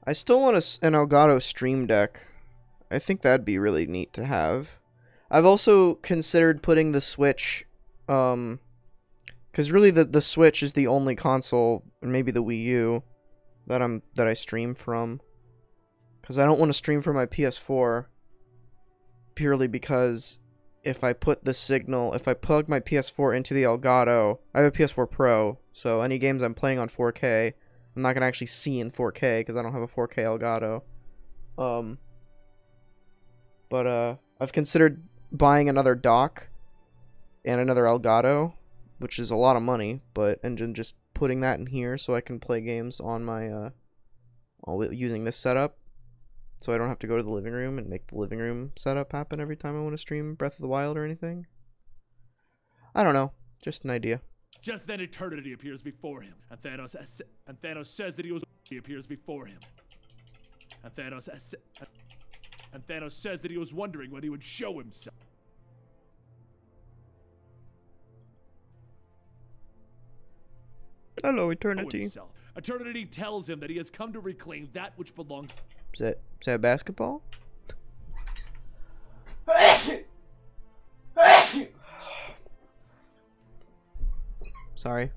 I still want an Elgato Stream Deck. I think that'd be really neat to have. I've also considered putting the Switch, because really the Switch is the only console, and maybe the Wii U, that I stream from. Because I don't want to stream from my PS4, purely because if I put the signal, if I plug my PS4 into the Elgato, I have a PS4 Pro, so any games I'm playing on 4K, I'm not going to actually see in 4K because I don't have a 4K Elgato. But I've considered buying another dock and another Elgato, which is a lot of money, and then just putting that in here so I can play games on my using this setup. So I don't have to go to the living room and make the living room setup happen every time I want to stream Breath of the Wild or anything. I don't know. Just an idea. Just then, eternity appears before him, and Thanos says that he appears before him, and Thanos And Thanos says that he was wondering when he would show himself. Hello, Eternity. Himself. Eternity tells him that he has come to reclaim that which belongs. Is that basketball? Sorry.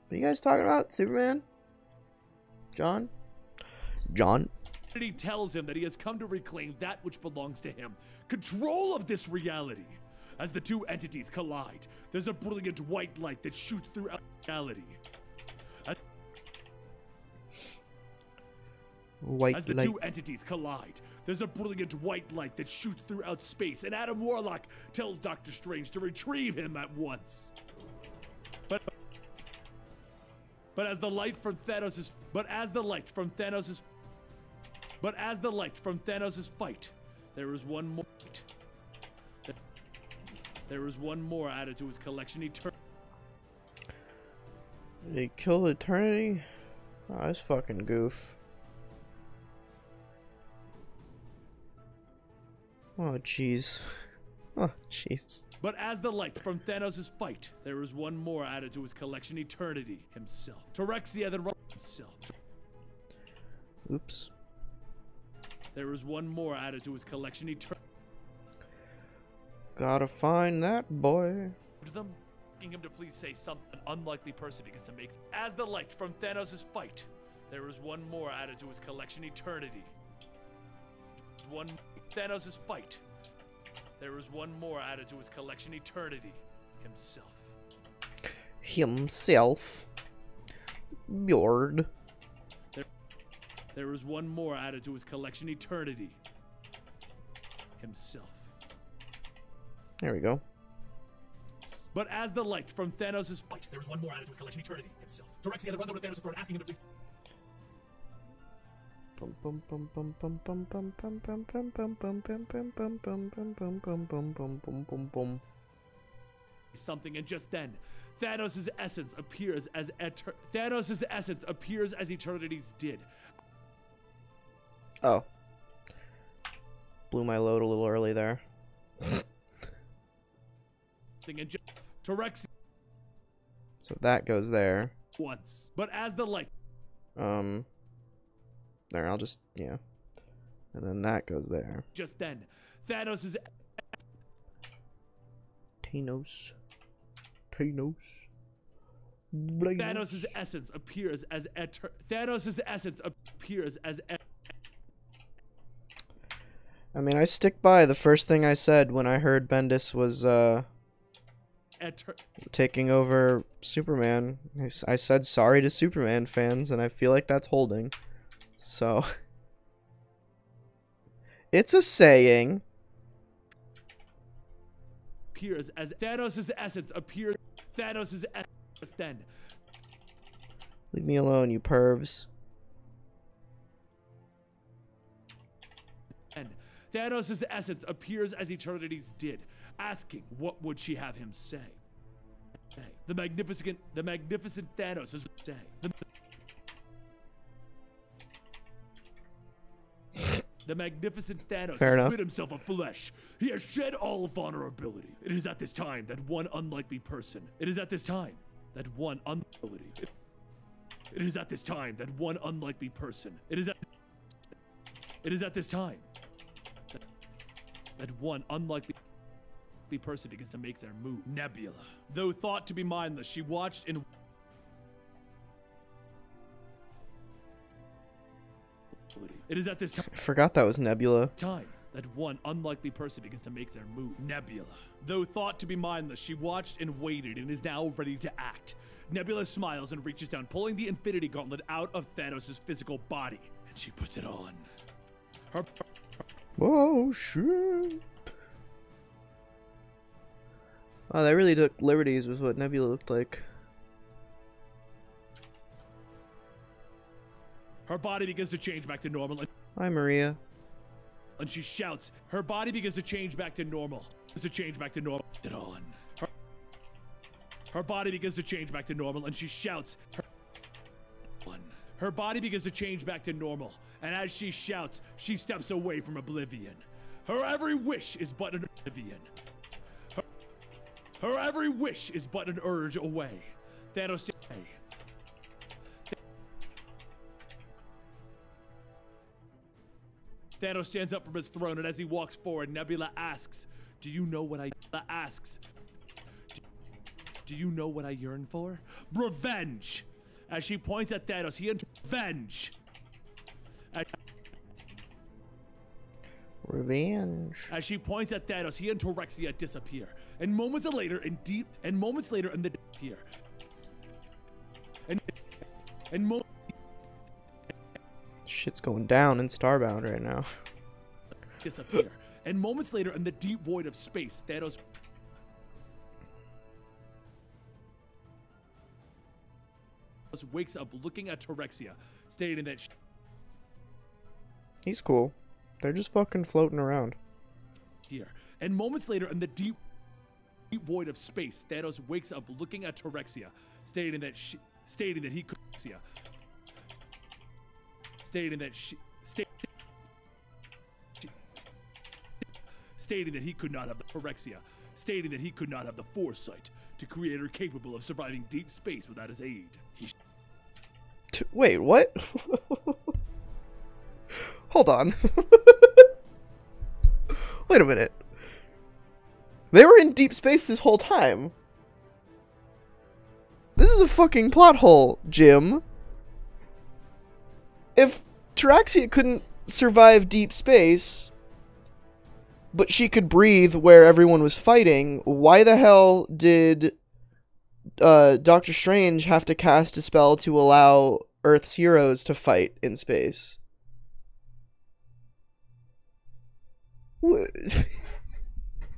What are you guys talking about? Superman? John? John? Eternity tells him that he has come to reclaim that which belongs to him. Control of this reality. As the two entities collide, there's a brilliant white light that shoots throughout reality. As the two entities collide, there's a brilliant white light that shoots throughout space, and Adam Warlock tells Doctor Strange to retrieve him at once. But as the light from Thanos' fight, there is one more. There is one more added to his collection. Did he kill Eternity? Oh, that's fucking goof. Oh, jeez. Oh, jeez. But as the light from Thanos' fight, there is one more added to his collection. Eternity himself. Terexia the himself. Oops. There is one more added to his collection. Eternity. Gotta find that boy. Them, asking him to please say something. An unlikely person begins to make. As the light from Thanos' fight, there is one more added to his collection. Eternity. One Thanos' fight. There is one more added to his collection. Eternity himself. Himself. Bjord. There is one more added to his collection. Eternity himself. There we go. But as the light from Thanos' fight, there is one more added to his collection. Eternity himself. Terexia that runs over to Thanos' throne, asking him to please. Something, and just then, Thanos' essence appears as Eternity's did. Oh. Blew my load a little early there. And Terexia. So that goes there. Once, but as the light. There, I'll just, yeah. And then that goes there. Just then, Thanos' essence appears as I mean, I stick by the first thing I said when I heard Bendis was taking over Superman. I said sorry to Superman fans, and I feel like that's holding. So it's a saying. Appears as Thanos' essence appears. Thanos' essence then. Leave me alone, you pervs. And Thanos' essence appears as Eternity's did, asking what would she have him say. The magnificent Thanos is say. The magnificent Thanos has rid himself of flesh. He has shed all vulnerability. It is at this time that one unlikely person. It is at this time that one unlikely. It is at this time that one unlikely person. It is at this time that one unlikely person begins to make their move. Nebula. Though thought to be mindless, she watched in. It is at this time. I forgot that was Nebula. Time that one unlikely person begins to make their move. Nebula. Though thought to be mindless, she watched and waited and is now ready to act. Nebula smiles and reaches down, pulling the Infinity Gauntlet out of Thanos' physical body, and she puts it on. Whoa, shit. Oh, they really took liberties with what Nebula looked like. Her body begins to change back to normal. Hi, Maria. And she shouts. Her body begins to change back to normal. It on. Her body begins to change back to normal, and she shouts. Her body begins to change back to normal, and as she shouts, she steps away from oblivion. Her every wish is but an oblivion. Her every wish is but an urge away. Thanos away. Thanos stands up from his throne, and as he walks forward, Nebula asks, "Do you know what I Do you know what I yearn for? Revenge!" As she points at Thanos, revenge. Revenge. As she points at Thanos, he and Torexia disappear. And moments later, in the disappear. Shit's going down in Starbound right now. Disappear. And moments later, in the deep void of space, Thanos wakes up looking at Torexia, stating that He's cool. They're just fucking floating around. here. And moments later, in the deep void of space, Thanos wakes up looking at Torexia, stating that he could not have the Torexia, stating that he could not have the foresight to create her capable of surviving deep space without his aid. Wait, what? Hold on. Wait a minute. They were in deep space this whole time. This is a fucking plot hole, Jim. If Taraxia couldn't survive deep space, but she could breathe where everyone was fighting, why the hell did Doctor Strange have to cast a spell to allow Earth's heroes to fight in space?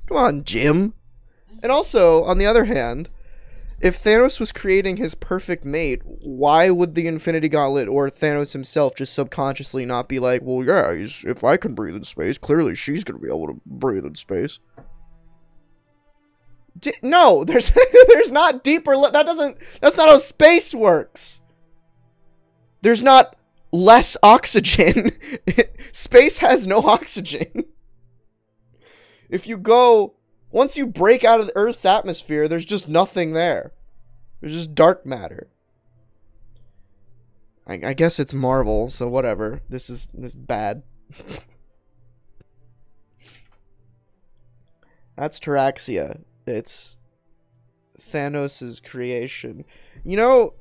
Come on, Jim. And also, on the other hand, if Thanos was creating his perfect mate, why would the Infinity Gauntlet or Thanos himself just subconsciously not be like, well, yeah, if I can breathe in space, clearly she's gonna be able to breathe in space. No, there's not deeper. That's not how space works. There's not less oxygen. Space has no oxygen. Once you break out of the Earth's atmosphere, there's just nothing there. There's just dark matter. I guess it's Marvel, so whatever. This is bad. That's Taraxia. It's Thanos' creation. You know,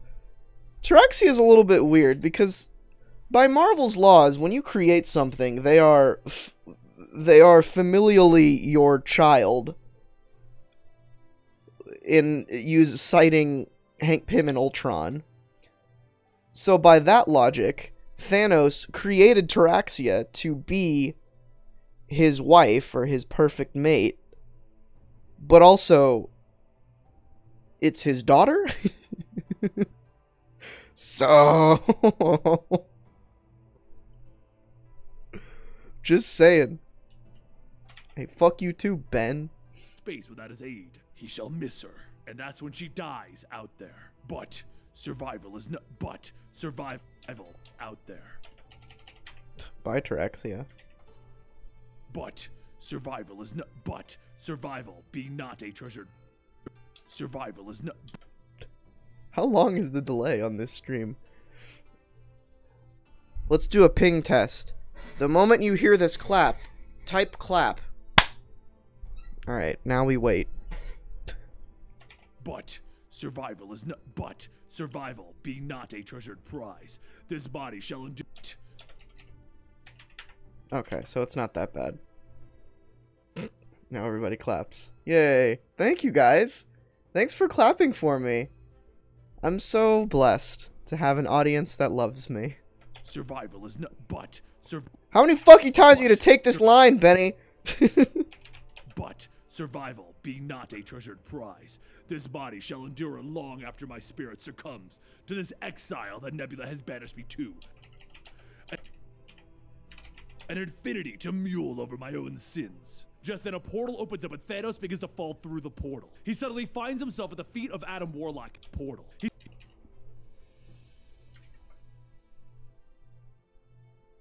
Taraxia is a little bit weird because by Marvel's laws, when you create something, they are familially your child. Citing Hank Pym and Ultron. So by that logic, Thanos created Taraxia to be his wife or his perfect mate. But also, it's his daughter? So... just saying. Hey, fuck you too, Ben. Space without his aid. He shall miss her, and that's when she dies out there. But survival is not. But survival out there. Bye, Taraxia. But survival is not. But survival be not a treasured. Survival is not. How long is the delay on this stream? Let's do a ping test. The moment you hear this clap, type clap. Alright, now we wait. But survival is not. But survival be not a treasured prize. This body shall endure. Okay, so it's not that bad. Now everybody claps. Yay. Thank you, guys. Thanks for clapping for me. I'm so blessed to have an audience that loves me. Survival is not. But how many fucking times are you gonna take this line, Benny? But survival be not a treasured prize. This body shall endure long after my spirit succumbs to this exile that Nebula has banished me to. An infinity to mule over my own sins. Just then a portal opens up and Thanos begins to fall through the portal. He suddenly finds himself at the feet of Adam Warlock. Portal.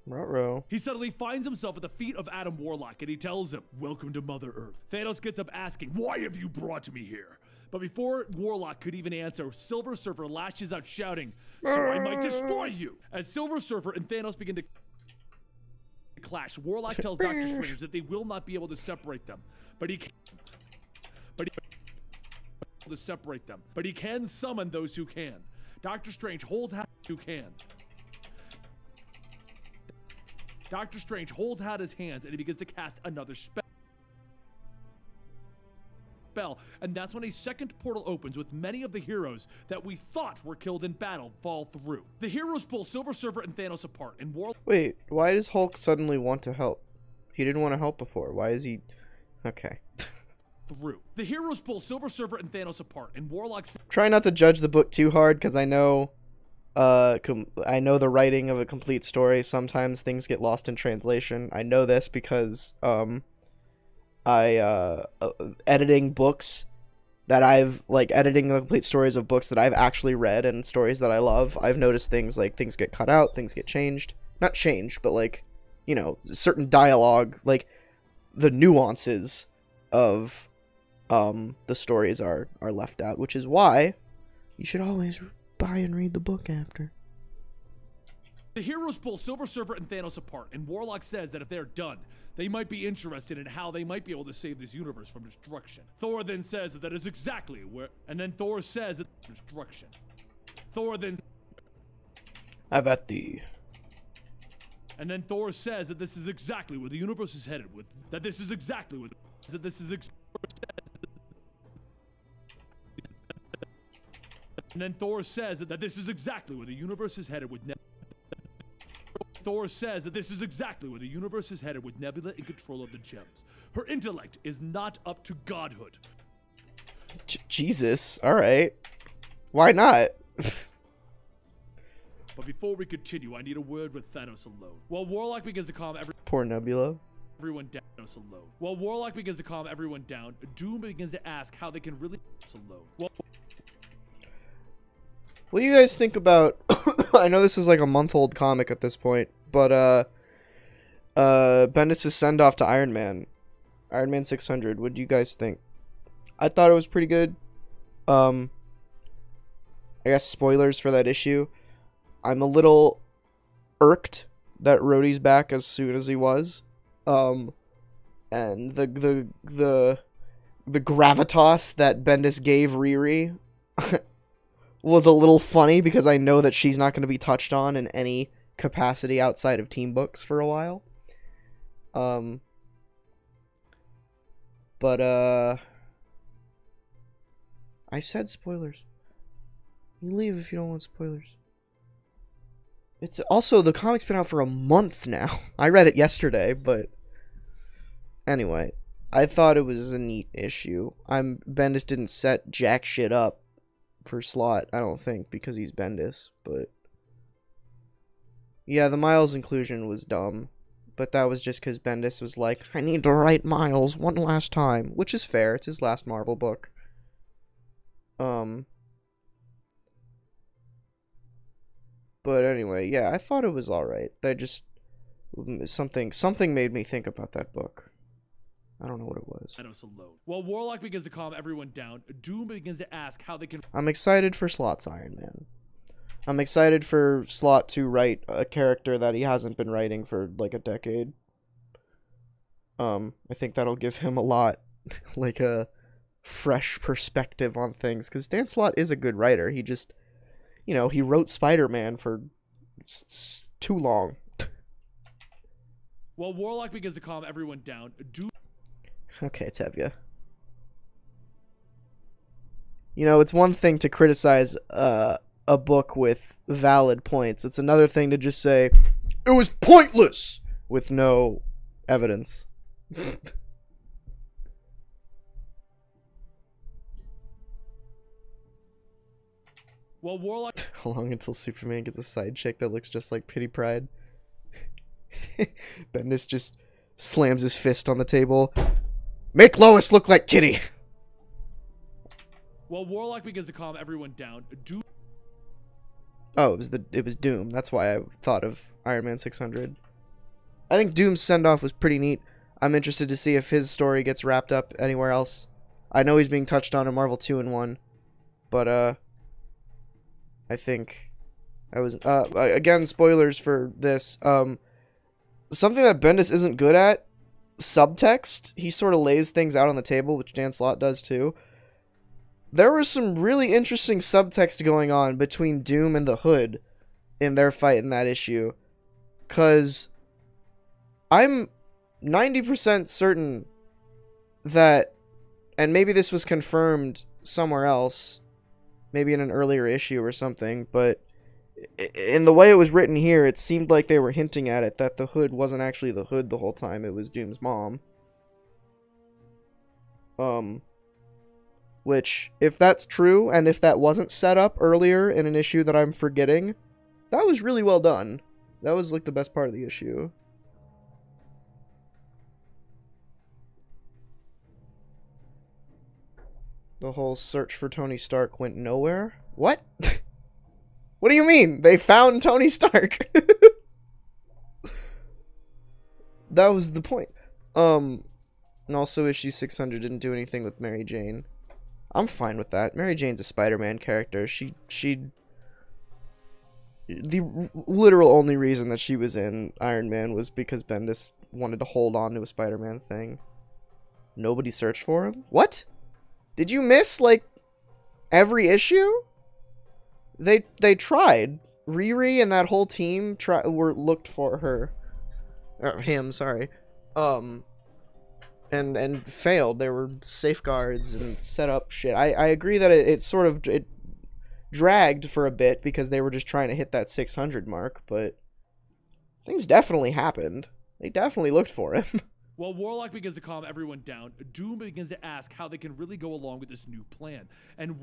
Ruh-roh. He suddenly finds himself at the feet of Adam Warlock and he tells him, "Welcome to Mother Earth." Thanos gets up asking, "Why have you brought me here?" But before Warlock could even answer, Silver Surfer lashes out shouting, "So I might destroy you!" As Silver Surfer and Thanos begin to clash, Warlock tells Doctor Strange that they will not be able to separate them. But he can summon those who can. Doctor Strange holds out who can. Doctor Strange holds out his hands and he begins to cast another spell. And that's when a second portal opens with many of the heroes that we thought were killed in battle fall through. The heroes pull Silver Surfer and Thanos apart, and Warlock... Wait, why does Hulk suddenly want to help? He didn't want to help before. Why is he... Okay. through. The heroes pull Silver Surfer and Thanos apart, and Warlock... Try not to judge the book too hard, because I know... I know the writing of a complete story. Sometimes things get lost in translation. I know this because, editing books that editing the complete stories of books that I've actually read and stories that I love, I've noticed things like things get cut out, things get changed. Not changed, but like, you know, certain dialogue, like the nuances of the stories are left out, which is why you should always buy and read the book after. The heroes pull Silver Surfer and Thanos apart, and Warlock says that if they're done, they might be interested in how they might be able to save this universe from destruction. Thor then says that is exactly where... And then Thor says that destruction. Thor then... Have at thee. And then Thor says that this is exactly where the universe is headed with... That this is exactly where... That this is... And then Thor says that this is exactly where the universe is headed with... Thor says that this is exactly where the universe is headed with Nebula in control of the gems. Her intellect is not up to godhood. Jesus, alright. Why not? But before we continue, I need a word with Thanos alone. While Warlock begins to calm Poor Nebula. everyone down, Thanos alone. While Warlock begins to calm everyone down, Doom begins to ask how they can really alone. What do you guys think about... I know this is like a month-old comic at this point, but, Bendis' send-off to Iron Man. Iron Man 600. What do you guys think? I thought it was pretty good. I guess spoilers for that issue. I'm a little irked that Rhodey's back as soon as he was. And the gravitas that Bendis gave Riri was a little funny because I know that she's not going to be touched on in any capacity outside of team books for a while. But I said spoilers. You leave if you don't want spoilers. It's also, the comic's been out for a month now. I read it yesterday, but anyway, I thought it was a neat issue. Bendis didn't set jack shit up for Slott, I don't think, because he's Bendis, but yeah, the Miles inclusion was dumb, but that was just because Bendis was like, I need to write Miles one last time, which is fair. It's his last Marvel book. But anyway, yeah, I thought it was alright. They just... Something made me think about that book. I don't know what it was. Thanos alone. While Warlock begins to calm everyone down, Doom begins to ask how they can... I'm excited for Slott's Iron Man. I'm excited for Slott to write a character that he hasn't been writing for, like, a decade. I think that'll give him a lot, like, a fresh perspective on things, because Dan Slott is a good writer. He just... You know, he wrote Spider-Man for too long. While Warlock begins to calm everyone down, Doom... Okay, Tevye. You know, it's one thing to criticize a book with valid points. It's another thing to just say, it was pointless! With no evidence. While Warlock... How long until Superman gets a side chick that looks just like Pitty Pride? Bendis just slams his fist on the table. Make Lois look like Kitty. While Warlock begins to calm everyone down, Doom. Oh, it was Doom. That's why I thought of Iron Man 600. I think Doom's send-off was pretty neat. I'm interested to see if his story gets wrapped up anywhere else. I know he's being touched on in Marvel 2-in-1, but I think I was again, spoilers for this. Something that Bendis isn't good at, subtext. He sort of lays things out on the table, which Dan Slott does too. There was some really interesting subtext going on between Doom and the Hood in their fight in that issue. 'Cause I'm 90% certain that, and maybe this was confirmed somewhere else, maybe in an earlier issue or something, but in the way it was written here, it seemed like they were hinting at it, that the Hood wasn't actually the Hood the whole time, it was Doom's mom. Which, if that's true, and if that wasn't set up earlier in an issue that I'm forgetting, that was really well done. That was, like, the best part of the issue. The whole search for Tony Stark went nowhere? What? What do you mean? They found Tony Stark! That was the point. And also issue 600 didn't do anything with Mary Jane. I'm fine with that. Mary Jane's a Spider-Man character. The literal only reason that she was in Iron Man was because Bendis wanted to hold on to a Spider-Man thing. Nobody searched for him? What? Did you miss, like, every issue? They tried. Riri and that whole team looked for her. Him, sorry. And failed. There were safeguards and set up shit. I agree that it dragged for a bit because they were just trying to hit that 600 mark, but things definitely happened. They definitely looked for him. While Warlock begins to calm everyone down, Doom begins to ask how they can really go along with this new plan. And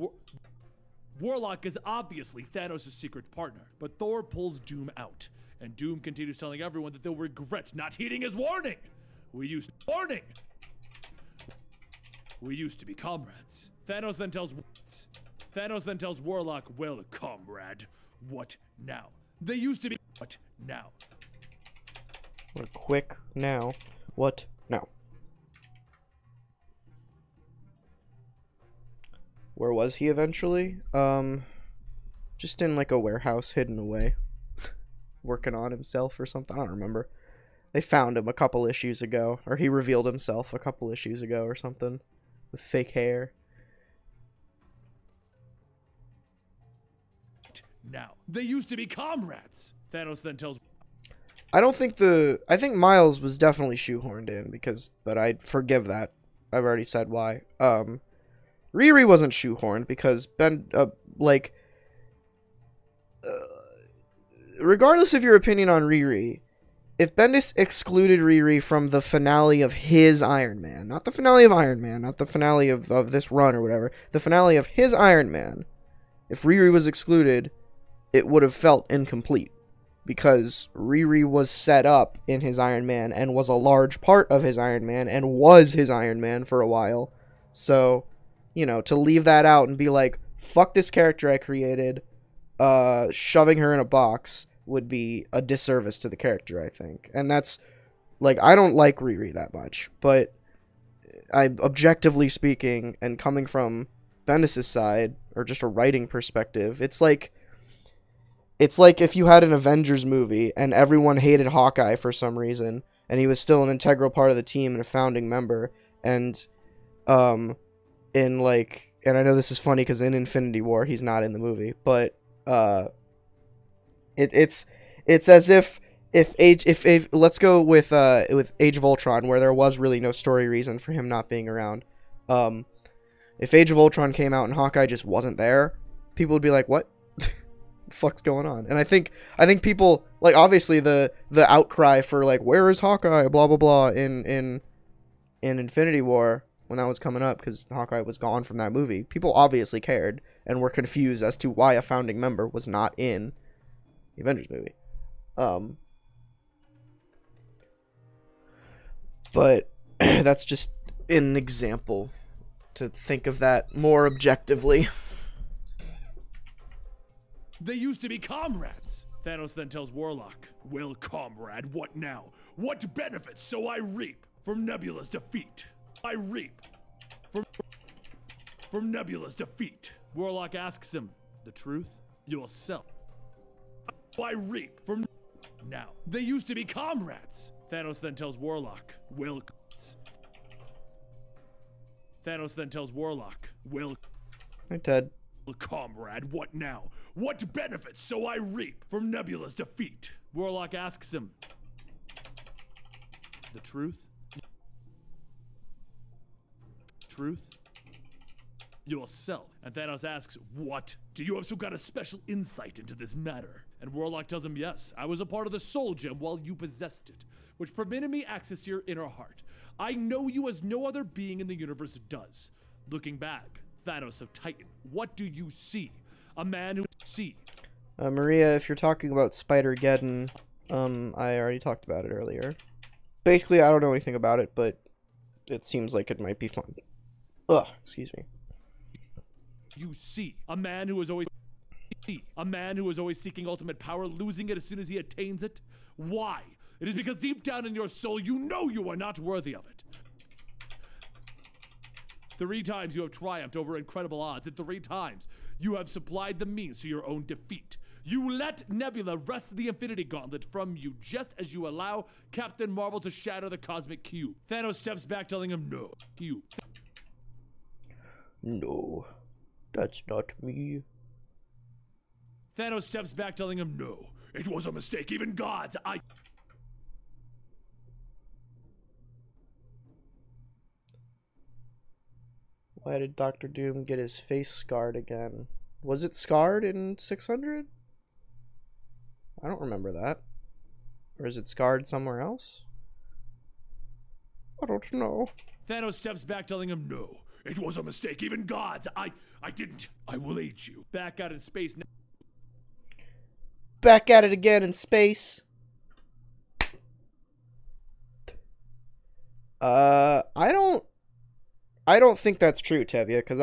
Warlock is obviously Thanos' secret partner, but Thor pulls Doom out. And Doom continues telling everyone that they'll regret not heeding his warning. We used to be comrades. Thanos then tells Warlock, well, comrade, what now? They used to be, what now? We're quick now. What now? Where was he eventually? Just in like a warehouse hidden away. Working on himself or something. I don't remember. They found him a couple issues ago. Or he revealed himself a couple issues ago or something. With fake hair. Now, they used to be comrades. Thanos then tells... I think Miles was definitely shoehorned in but I'd forgive that. I've already said why. Riri wasn't shoehorned because regardless of your opinion on Riri, if Bendis excluded Riri from the finale of his Iron Man, not the finale of Iron Man, not the finale of this run or whatever, the finale of his Iron Man, if Riri was excluded, it would have felt incomplete. Because Riri was set up in his Iron Man and was a large part of his Iron Man and was his Iron Man for a while. So, you know, to leave that out and be like, fuck this character I created, shoving her in a box would be a disservice to the character, I think. And that's, like, I don't like Riri that much, but objectively speaking, and coming from Bendis' side, or just a writing perspective, it's like if you had an Avengers movie and everyone hated Hawkeye for some reason, and he was still an integral part of the team and a founding member, and and I know this is funny because in Infinity War he's not in the movie, but it's as if let's go with Age of Ultron, where there was really no story reason for him not being around. If Age of Ultron came out and Hawkeye just wasn't there, people would be like, what? Fuck's going on? And I think people, like, obviously the outcry for, like, where is Hawkeye, blah blah blah, in Infinity War when that was coming up, because Hawkeye was gone from that movie, people obviously cared and were confused as to why a founding member was not in the Avengers movie. But that's just an example to think of that more objectively. They used to be comrades. Thanos then tells Warlock, well, comrade, what now? What benefits so I reap from Nebula's defeat? I reap from Nebula's defeat. Warlock asks him, the truth? Yourself. I reap from now. They used to be comrades. Thanos then tells Warlock, well, Thanos then tells Warlock, well, Hi, Ted. comrade, what now? What benefits so I reap from Nebula's defeat? Warlock asks him, the truth? Truth? Yourself. And Thanos asks, what? Do you have some kind of special insight into this matter? And Warlock tells him, yes, I was a part of the Soul Gem while you possessed it, which permitted me access to your inner heart. I know you as no other being in the universe does. Looking back, Thanos of Titan, what do you see? A man who see. Maria, if you're talking about Spider-Geddon, I already talked about it earlier. Basically, I don't know anything about it, but it seems like it might be fun. Ugh, excuse me. You see a man who is always seeking ultimate power, losing it as soon as he attains it. Why? It is because deep down in your soul, you know you are not worthy of it. 3 times you have triumphed over incredible odds, and 3 times you have supplied the means to your own defeat. You let Nebula wrest the Infinity Gauntlet from you just as you allow Captain Marvel to shatter the Cosmic Cube. Thanos steps back, telling him, no, you. No, that's not me. Thanos steps back, telling him, no, it was a mistake. Even gods, Why did Doctor Doom get his face scarred again? Was it scarred in 600? I don't remember that. Or is it scarred somewhere else? I don't know. Thanos steps back, telling him, no, it was a mistake. Even gods, I didn't. I will aid you. Back out in space. Back at it again in space. I don't think that's true, Tevia, because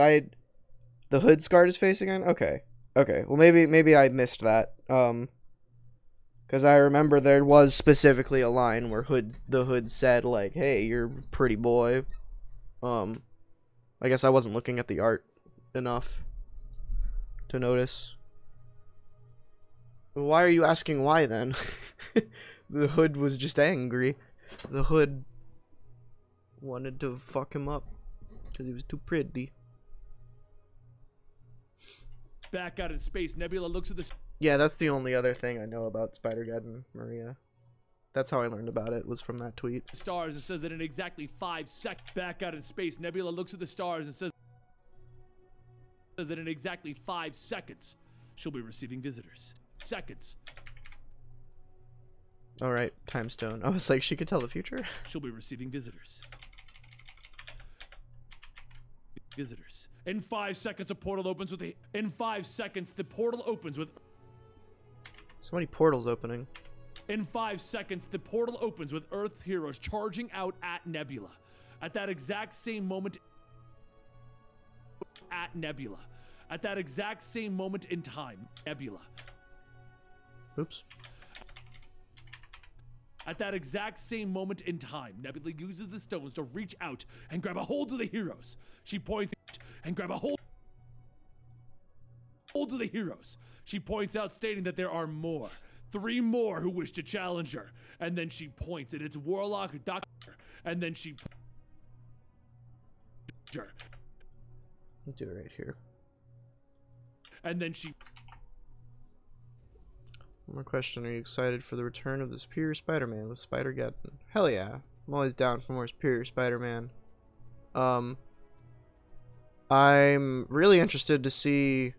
the Hood scarred his face again? Okay. Okay. Well, maybe I missed that. Because I remember there was specifically a line where the Hood said, like, hey, you're a pretty boy. I guess I wasn't looking at the art enough to notice. Why are you asking why, then? The Hood was just angry. The Hood wanted to fuck him up. Because he was too pretty. Back out in space, Nebula looks at the... Yeah, that's the only other thing I know about Spider-Geddon, Maria. That's how I learned about it, was from that tweet. Stars and says that in exactly 5 seconds. Back out in space, Nebula looks at the stars and says that in exactly 5 seconds, she'll be receiving visitors. Seconds. Alright, Time Stone. I was like, she could tell the future? She'll be receiving visitors. Visitors. In 5 seconds, a portal opens with In 5 seconds, the portal opens with... So many portals opening. In 5 seconds, the portal opens with Earth's heroes charging out at Nebula. At that exact same moment... At Nebula. At that exact same moment in time, Nebula. Oops. At that exact same moment in time, Nebula uses the stones to reach out and grab a hold of the heroes. She points out and grab a hold of the heroes. She points out, stating that there are more. 3 more who wish to challenge her. And then she points, and it's Warlock, Doctor. And then she... I'll do it right here. And then she... One more question. Are you excited for the return of the Superior Spider-Man with Spider-Geddon? Hell yeah. I'm always down for more Superior Spider-Man. I'm really interested to see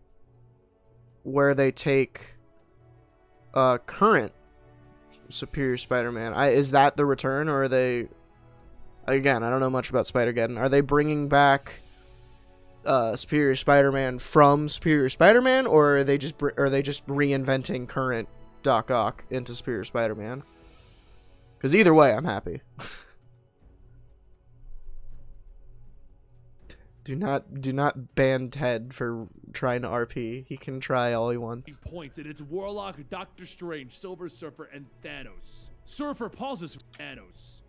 where they take current Superior Spider-Man. Is that the return, or are they... Again, I don't know much about Spider-Geddon. Are they bringing back Superior Spider-Man from Superior Spider-Man, or are they just reinventing current Doc Ock into Superior Spider-Man? Because either way, I'm happy. Do not ban Ted for trying to RP. He can try all he wants. Points, and it's Warlock, Doctor Strange, Silver Surfer, and Thanos. Surfer pauses for Thanos.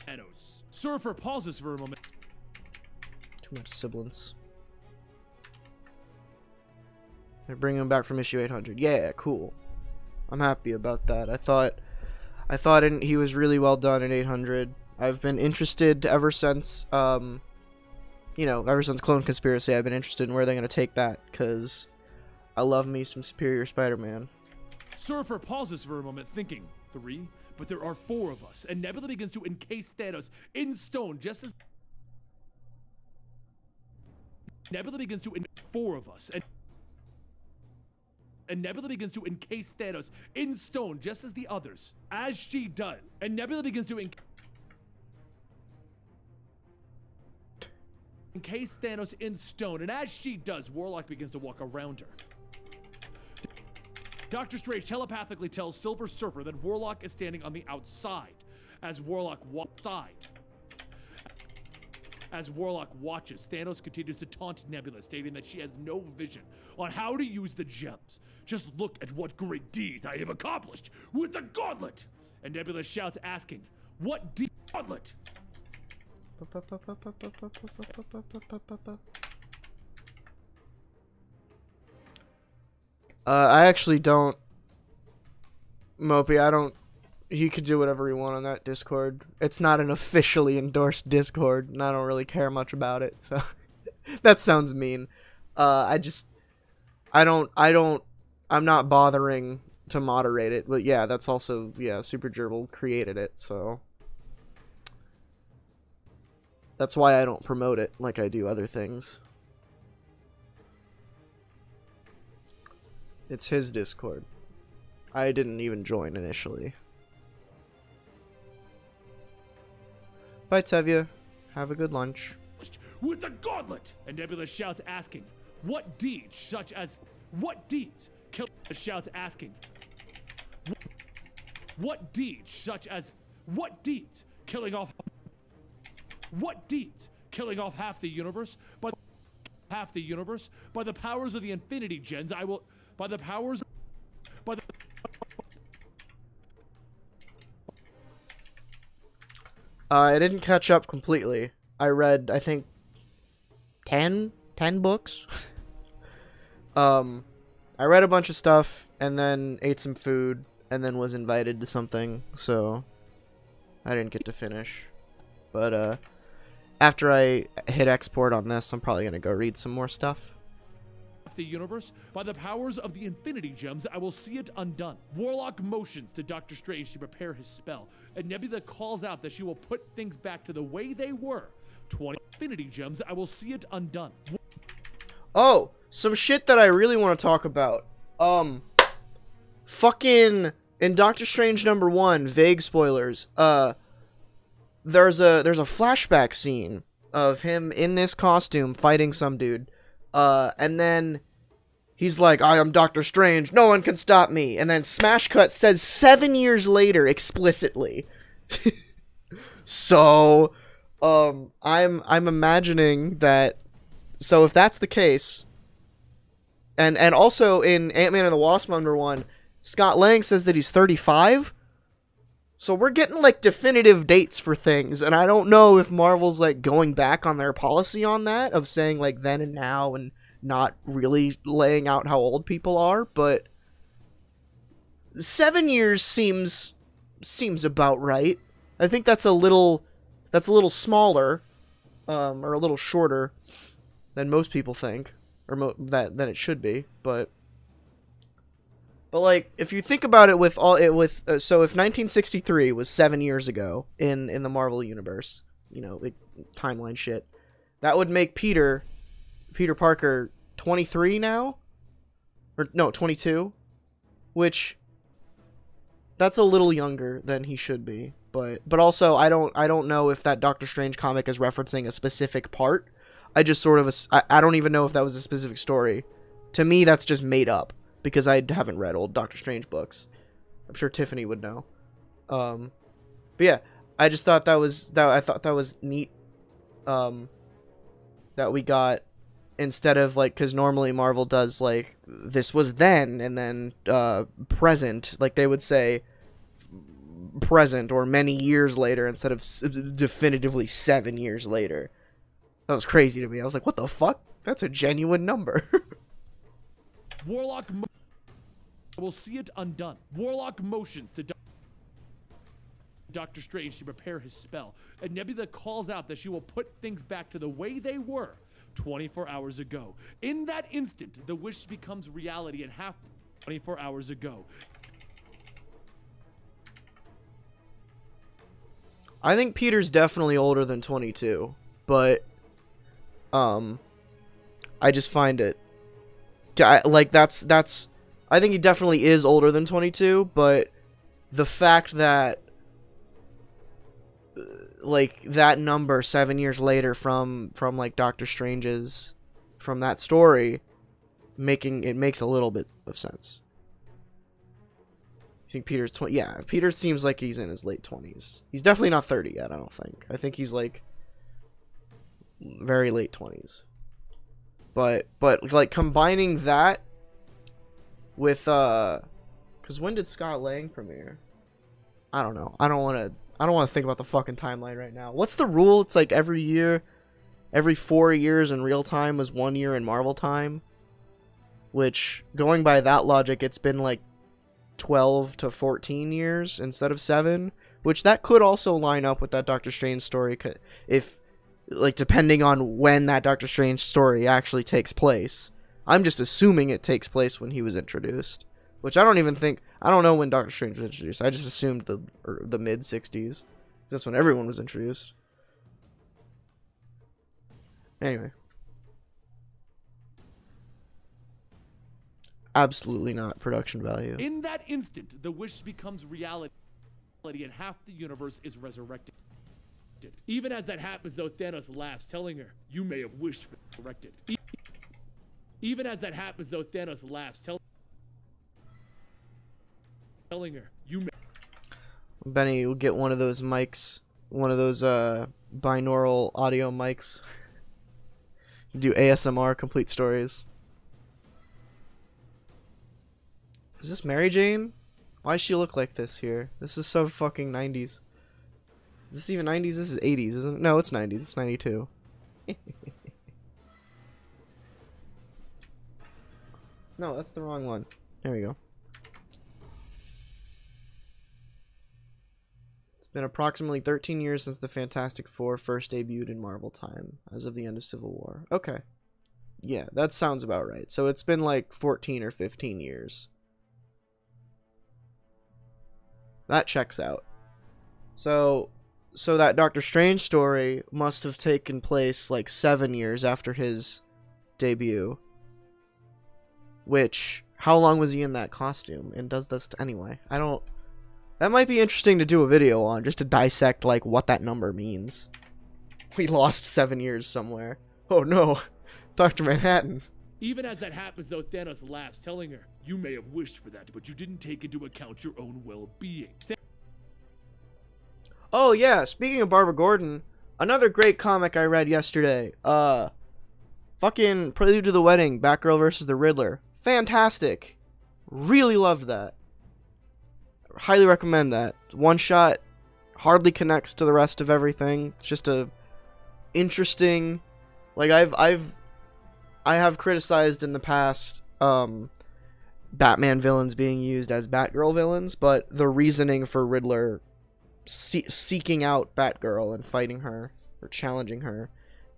Thanos. Surfer pauses for a moment. Too much sibilance. They're bringing him back from issue 800. Yeah, cool. I'm happy about that. I thought he was really well done in 800. I've been interested ever since, ever since Clone Conspiracy. I've been interested in where they're going to take that, because I love me some Superior Spider-Man. Surfer pauses for a moment, thinking, 3? But there are 4 of us, and Nebula begins to encase Thanos in stone, just as... Nebula begins to 4 of us, and Nebula begins to encase Thanos in stone, just as the others. As she does, and Nebula begins to encase Thanos in stone, and as she does, Warlock begins to walk around her. Doctor Strange telepathically tells Silver Surfer that Warlock is standing on the outside. As Warlock watches, Thanos continues to taunt Nebula, stating that she has no vision on how to use the gems. Just look at what great deeds I have accomplished with the gauntlet! And Nebula shouts, asking, what gauntlet? I actually don't. Mopey, I don't. He could do whatever he wants on that Discord. It's not an officially endorsed Discord, and I don't really care much about it, so. That sounds mean. I'm not bothering to moderate it, but yeah, that's also, yeah, Super Gerbil created it, so. That's why I don't promote it like I do other things. It's his Discord. I didn't even join initially. Bye, Tevye. Have a good lunch. With the gauntlet! And Nebula shouts, asking, what deeds, such as... What deeds? Shouts, asking, what deeds, such as... What deeds? Killing off... What deeds? Killing off half the universe? By the powers of the Infinity Gems, I will... By the powers... By the... I didn't catch up completely. I read, I think, 10 books? I read a bunch of stuff, and then ate some food, and then was invited to something, so I didn't get to finish. But, after I hit export on this, I'm probably gonna go read some more stuff. The universe, by the powers of the Infinity Gems, I will see it undone. Warlock motions to Doctor Strange to prepare his spell, and Nebula calls out that she will put things back to the way they were. 20 Infinity Gems, I will see it undone. Oh, some shit that I really want to talk about. Fucking in Doctor Strange #1, vague spoilers. There's a flashback scene of him in this costume fighting some dude. And then he's like, I am Doctor Strange, no one can stop me. And then Smash Cut says 7 years later explicitly. So, I'm imagining that, so if that's the case, and also in Ant-Man and the Wasp #1, Scott Lang says that he's 35. So we're getting, like, definitive dates for things, and I don't know if Marvel's, like, going back on their policy on that, of saying, like, then and now, and not really laying out how old people are, but 7 years seems about right. I think that's a little smaller, or a little shorter than most people think, or than it should be, but like, if you think about it so if 1963 was 7 years ago in the Marvel universe, you know, like, timeline shit, that would make Peter Parker 23 now, or no, 22, which that's a little younger than he should be, but also I don't know if that Doctor Strange comic is referencing a specific part. I just sort of I don't even know if that was a specific story. To me, that's just made up, because I haven't read old Doctor Strange books. I'm sure Tiffany would know. But yeah, I just thought I thought that was neat that we got, instead of like, because normally Marvel does like this was then and then present, like they would say present or many years later instead of definitively 7 years later. That was crazy to me. I was like, what the fuck? That's a genuine number. Warlock will see it undone. Warlock motions to Doctor Strange to prepare his spell, and Nebula calls out that she will put things back to the way they were 24 hours ago. In that instant, the wish becomes reality, and 24 hours ago. I think Peter's definitely older than 22, but I just find it like that's I think he definitely is older than 22, but the fact that like that number 7 years later from like Doctor Strange's, from that story, makes a little bit of sense. I think Peter's 20. Yeah, Peter seems like he's in his late 20s. He's definitely not 30 yet, I don't think. I think he's like very late 20s. But like combining that with cuz when did Scott Lang premiere? I don't know. I don't want to think about the fucking timeline right now. What's the rule? It's like every 4 years in real time was 1 year in Marvel time. Which, going by that logic, it's been like 12 to 14 years instead of 7. Which that could also line up with that Doctor Strange story, if, like, depending on when that Doctor Strange story actually takes place. I'm just assuming it takes place when he was introduced. Which I don't know when Doctor Strange was introduced. I just assumed the mid-60s. That's when everyone was introduced. Anyway. Absolutely not production value. In that instant, the wish becomes reality, and half the universe is resurrected. Even as that happens, though, Thanos laughs, telling her, "You may have wished for resurrected." Even as that happens, though, Thanos laughs, telling her, "You may." Benny will get one of those mics, one of those binaural audio mics. Do ASMR complete stories. Is this Mary Jane? Why does she look like this here? This is so fucking 90s. Is this even 90s? This is 80s, isn't it? No, it's 90s. It's 92. No, that's the wrong one. There we go. It's been approximately 13 years since the Fantastic Four first debuted in Marvel time, as of the end of Civil War. Okay. Yeah, that sounds about right. So it's been like 14 or 15 years. That checks out. So that Doctor Strange story must have taken place like 7 years after his debut. Which, how long was he in that costume? And does this anyway? That might be interesting to do a video on, just to dissect like what that number means. We lost 7 years somewhere. Oh no, Dr. Manhattan. Even as that happens, though, Thanos laughs, telling her, "You may have wished for that, but you didn't take into account your own well-being." Oh yeah, speaking of Barbara Gordon, another great comic I read yesterday. Fucking Prelude to the Wedding, Batgirl versus the Riddler. Fantastic. Really loved that. Highly recommend that. One shot, hardly connects to the rest of everything. It's just a interesting, like I have criticized in the past Batman villains being used as Batgirl villains, but the reasoning for Riddler seeking out Batgirl and fighting her or challenging her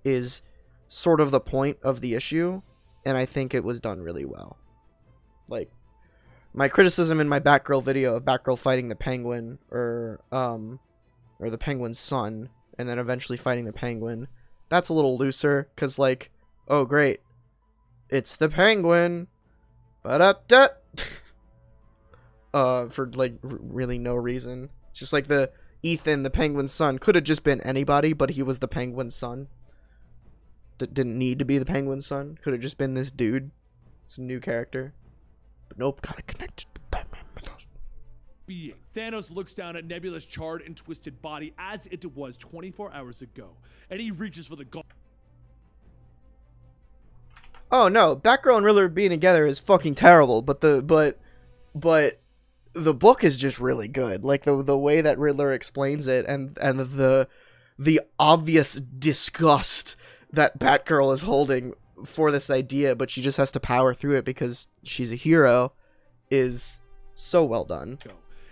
is sort of the point of the issue, and I think it was done really well. Like, my criticism in my Batgirl video of Batgirl fighting the Penguin, or the Penguin's son, and then eventually fighting the Penguin, that's a little looser, because, like, oh great, it's the Penguin, ba-da-da, for, like, really no reason. It's just like the Ethan, the Penguin's son, could have just been anybody, but he was the Penguin's son. Didn't need to be the Penguin's son. Could have just been this dude. Some new character. But nope, gotta connect to Batman mythos. being. Thanos looks down at Nebula's charred and twisted body as it was 24 hours ago, and he reaches for the gauntlet. Oh no, Batgirl and Riddler being together is fucking terrible, but the book is just really good. Like the way that Riddler explains it and the obvious disgust that Batgirl is holding for this idea, but she just has to power through it because she's a hero, is so well done.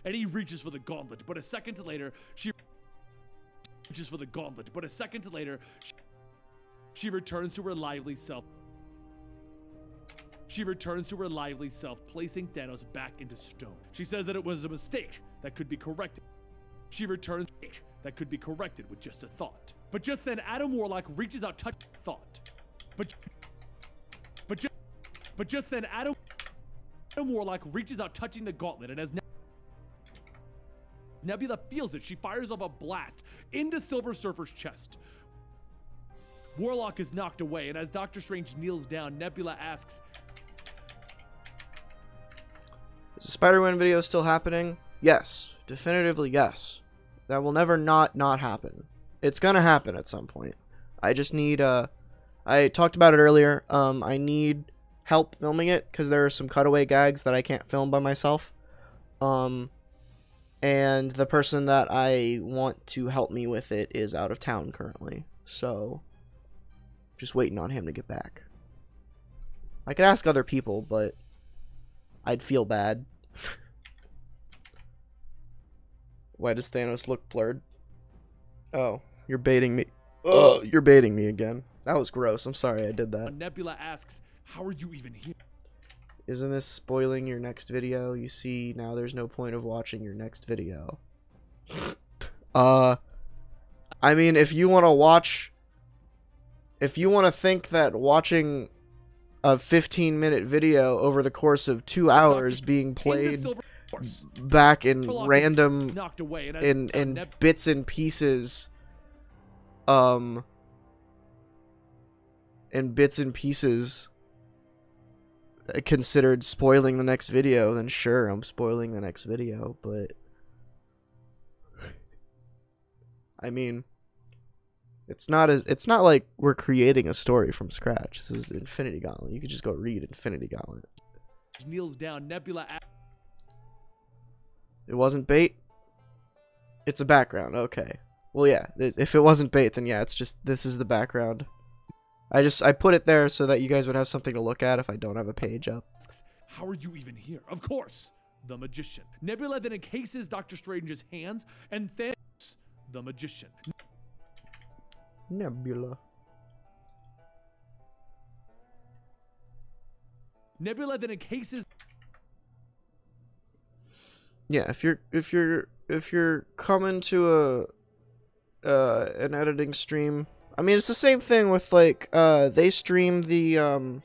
And he reaches for the gauntlet, but a second later, she reaches for the gauntlet, but a second later, she returns to her lively self. She returns to her lively self, placing Thanos back into stone. She says that it was a mistake that could be corrected. She returns that could be corrected with just a thought. But just then, Adam Warlock reaches out, touching thought. But just then, Adam Warlock reaches out, touching the gauntlet, and as Nebula feels it, she fires off a blast into Silver Surfer's chest. Warlock is knocked away, and as Doctor Strange kneels down, Nebula asks, Is the Spider-Man video still happening? Yes. Definitively yes. That will never not happen. It's gonna happen at some point. I just need, I talked about it earlier, I need help filming it, because there are some cutaway gags that I can't film by myself. And the person that I want to help me with it is out of town currently. So, just waiting on him to get back. I could ask other people, but I'd feel bad. Why does Thanos look blurred? Oh, you're baiting me. Oh, you're baiting me again. That was gross. I'm sorry I did that. Nebula asks, how are you even here? Isn't this spoiling your next video? You see, now there's no point of watching your next video. I mean, if you want to watch... If you want to think that watching a 15-minute video over the course of 2 hours being played back in random... in bits and pieces... in bits and pieces... considered spoiling the next video, then sure, I'm spoiling the next video, but I mean, it's not like we're creating a story from scratch. This is Infinity Gauntlet. You could just go read Infinity Gauntlet. Kneels down. Nebula. It wasn't bait. It's a background. Okay. Well, yeah. If it wasn't bait, then yeah, it's just this is the background. I put it there so that you guys would have something to look at if I don't have a page up. How are you even here? Of course, the magician. Nebula then encases Doctor Strange's hands, and Thanos, the magician. Nebula. Nebula then encases. Yeah, if you're coming to an editing stream. I mean, it's the same thing with, like, they stream the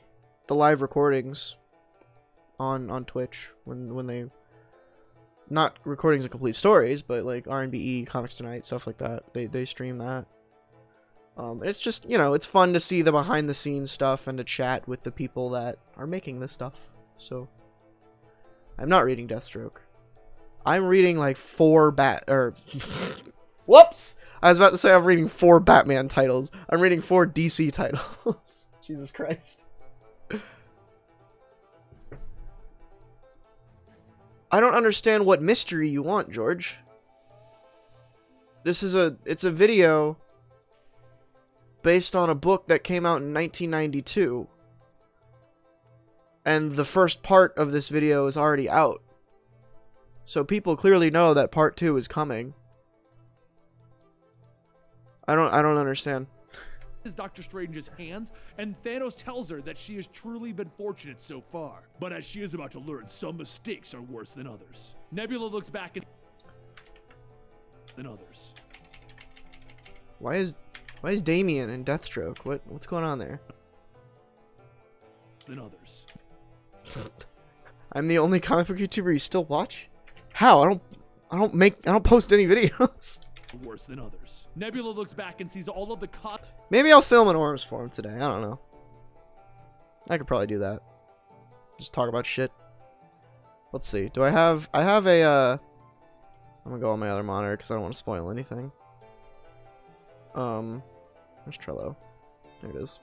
live recordings on Twitch when they... Not recordings of complete stories, but, like, R&BE, Comics Tonight, stuff like that. They stream that. It's just, you know, it's fun to see the behind-the-scenes stuff and to chat with the people that are making this stuff. So, I'm not reading Deathstroke. I'm reading, like, 4 Whoops! I was about to say I'm reading 4 Batman titles. I'm reading 4 DC titles. Jesus Christ. I don't understand what mystery you want, George. It's a video based on a book that came out in 1992. And the first part of this video is already out. So people clearly know that part 2 is coming. I don't understand. Is Doctor Strange's hands, and Thanos tells her that she has truly been fortunate so far. But as she is about to learn, some mistakes are worse than others. Nebula looks back and than others. Why is Damian in Deathstroke? What's going on there? Than others. I'm the only comic book YouTuber you still watch? How? I don't post any videos. Worse than others. Nebula looks back and sees all of the Maybe I'll film an Orms form today. I don't know. I could probably do that. Just talk about shit. Let's see. Do I have a I'm gonna go on my other monitor because I don't want to spoil anything. Where's Trello? There it is.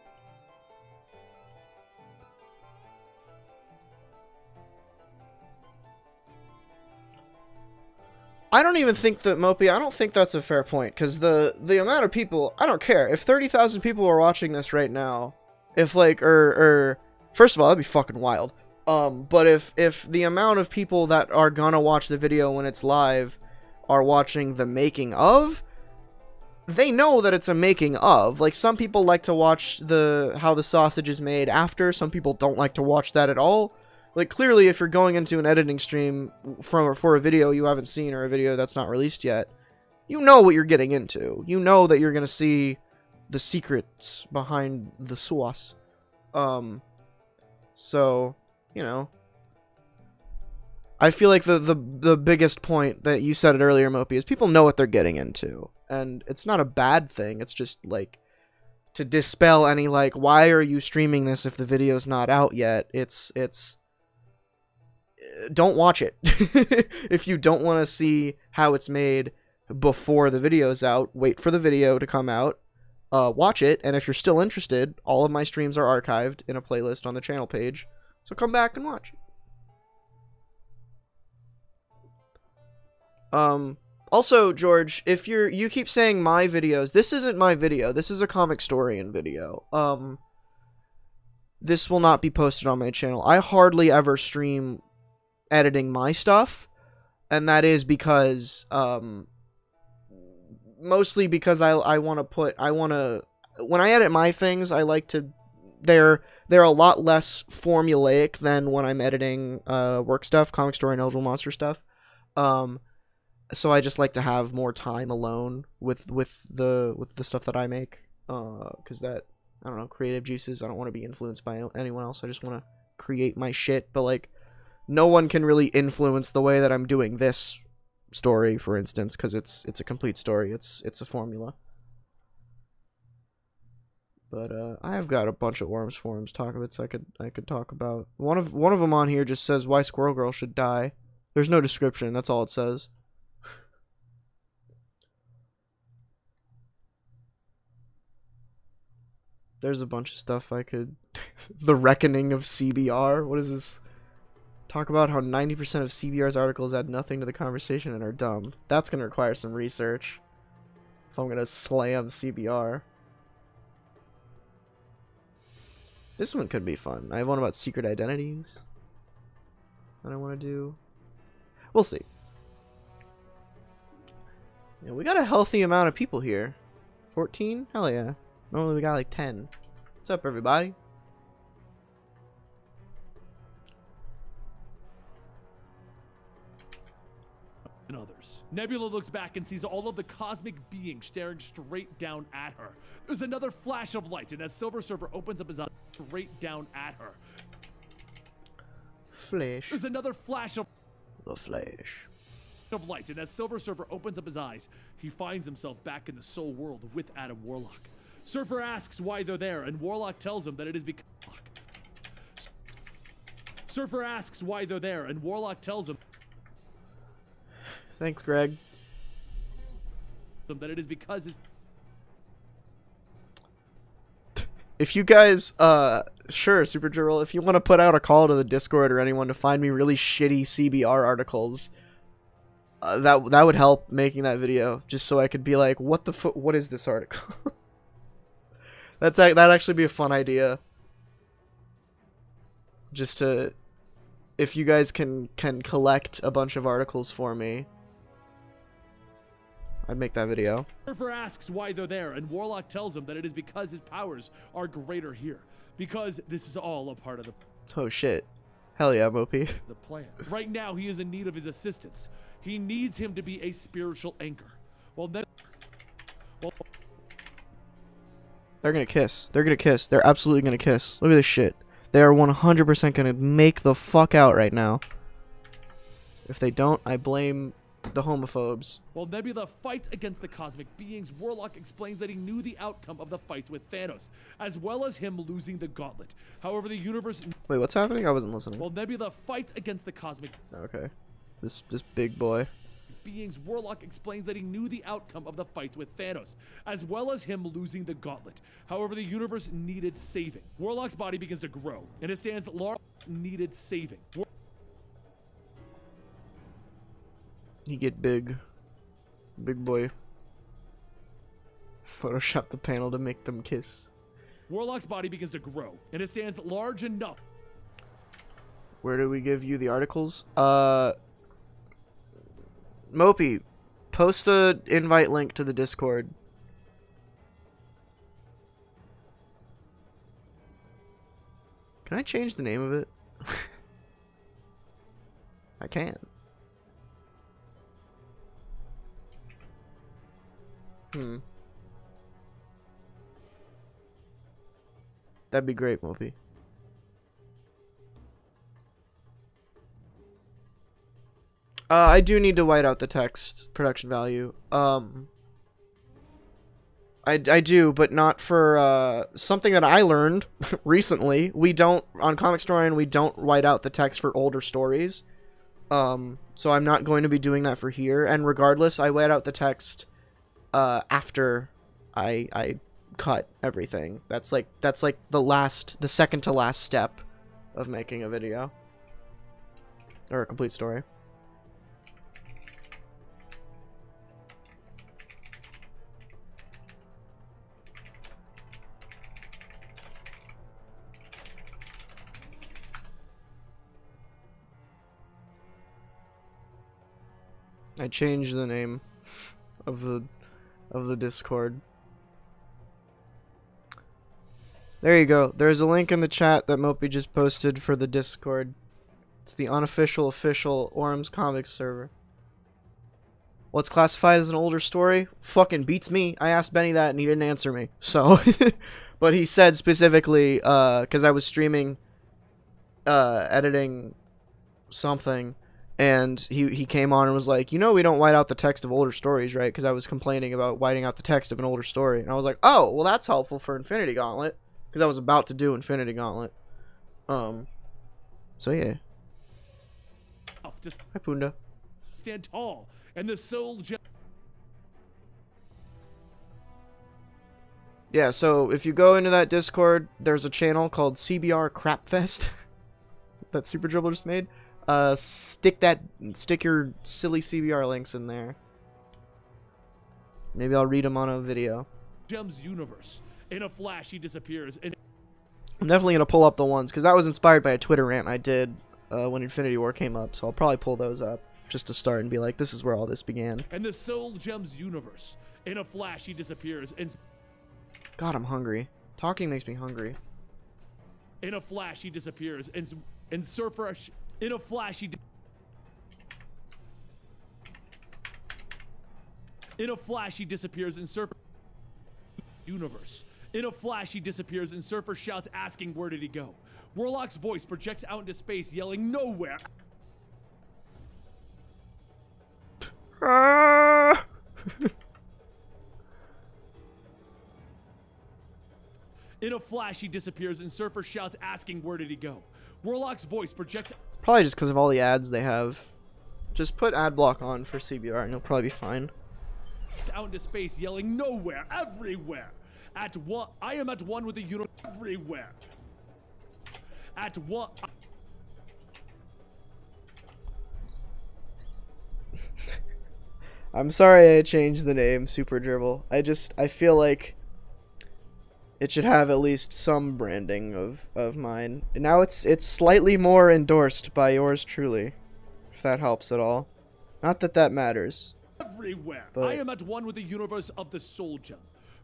I don't even think that, Mopey, I don't think that's a fair point, because the amount of people, I don't care. If 30,000 people are watching this right now, if, like, first of all, that'd be fucking wild. But if the amount of people that are gonna watch the video when it's live are watching the making of, they know that it's a making of. Like, some people like to watch how the sausage is made after, some people don't like to watch that at all. Like, clearly, if you're going into an editing stream for a video you haven't seen or a video that's not released yet, you know what you're getting into. You know that you're gonna see the secrets behind the sauce. So, you know, I feel like the biggest point that you said it earlier, Mopey, is people know what they're getting into, and it's not a bad thing. It's just like to dispel any like, why are you streaming this if the video's not out yet? It's don't watch it. If you don't want to see how it's made before the video's out, wait for the video to come out, watch it, and if you're still interested, all of my streams are archived in a playlist on the channel page, so come back and watch. Also, George, if you keep saying my videos, this isn't my video, this is a Comic Storian video. This will not be posted on my channel. I hardly ever stream editing my stuff, and that is because mostly because I want to when I edit my things, I like to they're a lot less formulaic than when I'm editing work stuff, Comic Story and Eligible Monster stuff. So I just like to have more time alone with the stuff that I make, because that, I don't know, creative juices. I don't want to be influenced by anyone else. I just want to create my shit, but like no one can really influence the way that I'm doing this story, for instance, because it's a complete story. It's a formula. But I have got a bunch of Worms forums talk I could talk about. One of them on here just says why Squirrel Girl should die. There's no description. That's all it says. There's a bunch of stuff I could. The Reckoning of CBR. What is this? Talk about how 90% of CBR's articles add nothing to the conversation and are dumb. That's going to require some research if I'm going to slam CBR. This one could be fun. I have one about secret identities that I want to do. We'll see. Yeah, we got a healthy amount of people here. 14? Hell yeah. Normally we got like 10. What's up, everybody? And others. Nebula looks back and sees all of the cosmic beings staring straight down at her. There's another flash of light, and as Silver Surfer opens up his eyes, straight down at her. Flash. There's another flash of light, and as Silver Surfer opens up his eyes, he finds himself back in the Soul World with Adam Warlock. Surfer asks why they're there, and Warlock tells him that it is because... Surfer asks why they're there, and Warlock tells him... Thanks, Greg. ...that it is because... If you guys, sure, Super Jurl, if you want to put out a call to the Discord or anyone to find me really shitty CBR articles, that would help making that video, just so I could be like, what is this article? That'd actually be a fun idea. Just to, if you guys can collect a bunch of articles for me, I'd make that video. Surfer asks why they're there, and Warlock tells him that it is because his powers are greater here. Because this is all a part of the... Oh shit. Hell yeah, Mopey. ...the plan. Right now, he is in need of his assistance. He needs him to be a spiritual anchor. They're gonna kiss. They're gonna kiss. They're absolutely gonna kiss. Look at this shit. They are 100% gonna make the fuck out right now. If they don't, I blame the homophobes. While Nebula fights against the cosmic beings, Warlock explains that he knew the outcome of the fights with Thanos, as well as him losing the gauntlet. However, the universe... Wait, what's happening? I wasn't listening. While Nebula fights against the cosmic... Okay. This big boy. beings, Warlock explains that he knew the outcome of the fights with Thanos, as well as him losing the gauntlet. However, the universe needed saving. Warlock's body begins to grow, and it stands large. Needed saving. He get big. Big boy. Photoshop the panel to make them kiss. Warlock's body begins to grow, and it stands large enough. Where do we give you the articles? Mopey, post a invite link to the Discord. Can I change the name of it? I can. That'd be great, Mopey. I do need to white out the text production value. I do, but not for something that I learned recently. We don't, on Comicstorian, we don't white out the text for older stories. So I'm not going to be doing that for here. And regardless, I white out the text after I cut everything. That's like the second to last step of making a video or a complete story. I changed the name of the Discord. There you go. There's a link in the chat that Mopey just posted for the Discord. It's the unofficial official Orum's Comics server. What's classified as an older story? Fucking beats me. I asked Benny that and he didn't answer me. So, but he said specifically, because I was streaming, editing something. And he came on and was like, you know, we don't white out the text of older stories, right? Because I was complaining about whiting out the text of an older story. And I was like, oh, well, that's helpful for Infinity Gauntlet. Because I was about to do Infinity Gauntlet. So, yeah. Just hi, Punda. stand tall. And the soul... Yeah, so if you go into that Discord, there's a channel called CBR Crapfest. That Super Dribble just made. Stick your silly CBR links in there. Maybe I'll read them on a video. Gems universe. In a flash, he disappears. And I'm definitely gonna pull up the ones because that was inspired by a Twitter rant I did when Infinity War came up. So I'll probably pull those up just to start and be like, this is where all this began. And the Soul Gems universe. In a flash, he disappears. And God, I'm hungry. Talking makes me hungry. in a flash, he disappears. And Surfer. In a flash, in a flash, he disappears in Surfer universe. In a flash, he disappears and Surfer shouts, asking where did he go. Warlock's voice projects out into space, yelling nowhere. In a flash, he disappears and Surfer shouts, asking where did he go. Warlock's voice projects... It's probably just because of all the ads they have. Just put ad block on for CBR and you'll probably be fine. Out into space, yelling nowhere, everywhere. I am at one with the universe everywhere. At one... I'm sorry I changed the name, Super Dribble. I feel like it should have at least some branding of mine. And now it's slightly more endorsed by yours truly, if that helps at all. Not that that matters. Everywhere. But I am at one with the universe of the Soul Gem.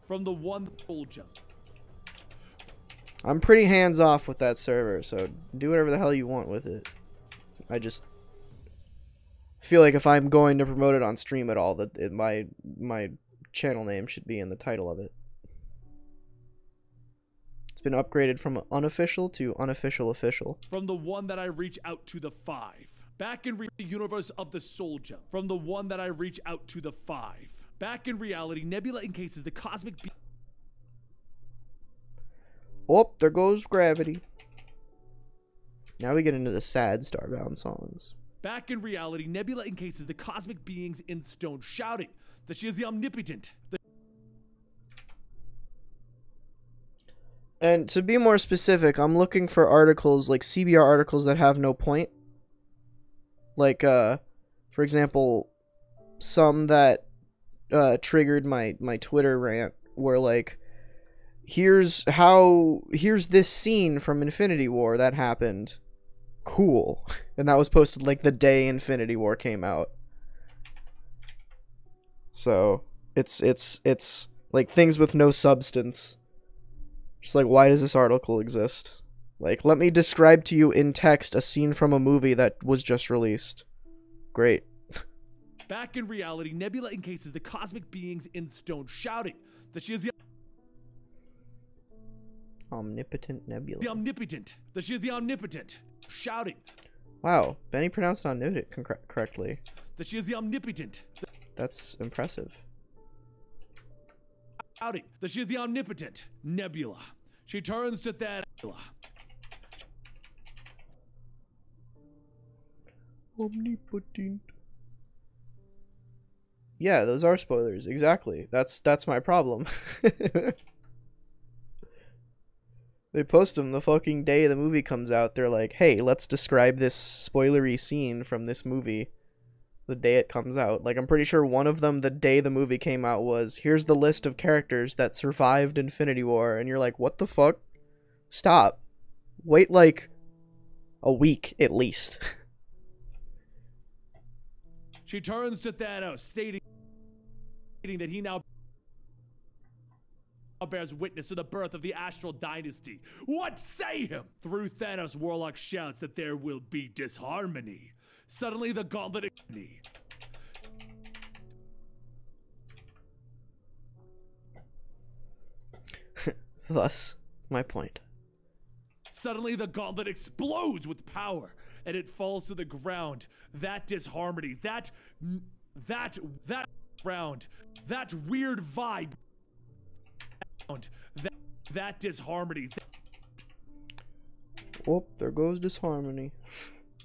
From the one Soul Gem. I'm pretty hands off with that server, so do whatever the hell you want with it. I just feel like if I'm going to promote it on stream at all, that my channel name should be in the title of it. It's been upgraded from unofficial to unofficial official. From the one that I reach out to the 5. Back in the universe of the Soul Gem. From the one that I reach out to the 5. Back in reality, Nebula encases the cosmic being. Oh, there goes gravity. Now we get into the sad Starbound songs. Back in reality, Nebula encases the cosmic beings in stone, shouting that she is the omnipotent. And to be more specific, I'm looking for articles, like CBR articles that have no point. Like, for example, some that triggered my Twitter rant were like, here's this scene from Infinity War that happened. Cool. And that was posted like the day Infinity War came out. So, it's like things with no substance. Just like, why does this article exist? Like, let me describe to you in text a scene from a movie that was just released. Great. Back in reality, Nebula encases the cosmic beings in stone, shouting that she is the Omnipotent Nebula. omnipotent. That she is the omnipotent. Shouting Wow, Benny pronounced omnipotent correctly. that she is the omnipotent. That's impressive. Shouting that she is the omnipotent. Nebula. She turns to Thanos. Omnipotent. Yeah, those are spoilers. Exactly. That's my problem. They post them the fucking day the movie comes out. They're like, hey, let's describe this spoilery scene from this movie the day it comes out. Like, I'm pretty sure one of them the day the movie came out was, here's the list of characters that survived Infinity War. And you're like, what the fuck? Stop. Wait like a week at least. She turns to Thanos, stating that he now bears witness to the birth of the Astral Dynasty. What say him? Through Thanos, Warlock shouts that there will be disharmony. Suddenly, the gauntlet. Thus, my point. Suddenly, the gauntlet explodes with power, and it falls to the ground. That disharmony, that round, that weird vibe, that disharmony. Oh, there goes disharmony.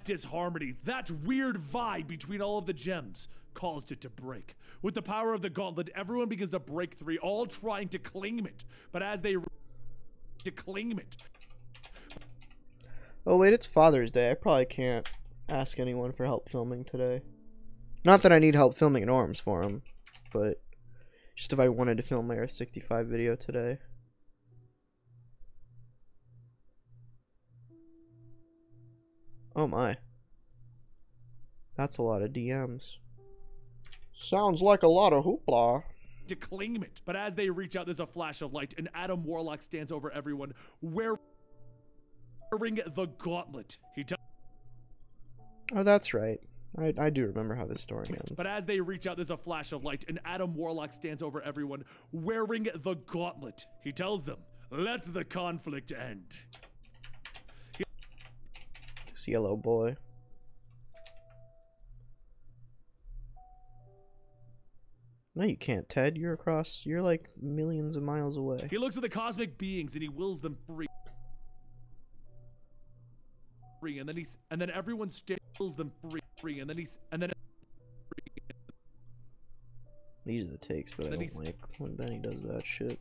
Disharmony, that weird vibe between all of the gems caused it to break. With the power of the gauntlet, everyone begins to break free, all trying to claim it. But as they claim it. Oh wait, it's Father's Day. I probably can't ask anyone for help filming today. Not that I need help filming Norms for him, but just if I wanted to film my Earth 65 video today. Oh my. That's a lot of DMs. Sounds like a lot of hoopla. To claim it. But as they reach out, there's a flash of light, and Adam Warlock stands over everyone, wearing the gauntlet. Oh, that's right. I do remember how this story ends. But as they reach out, there's a flash of light, and Adam Warlock stands over everyone, wearing the gauntlet. He tells them, let the conflict end. This yellow boy. No, you can't, Ted. You're like millions of miles away. He looks at the cosmic beings and he wills them free. And then everyone wills them free. And then These are the takes that I don't like when Benny does that shit.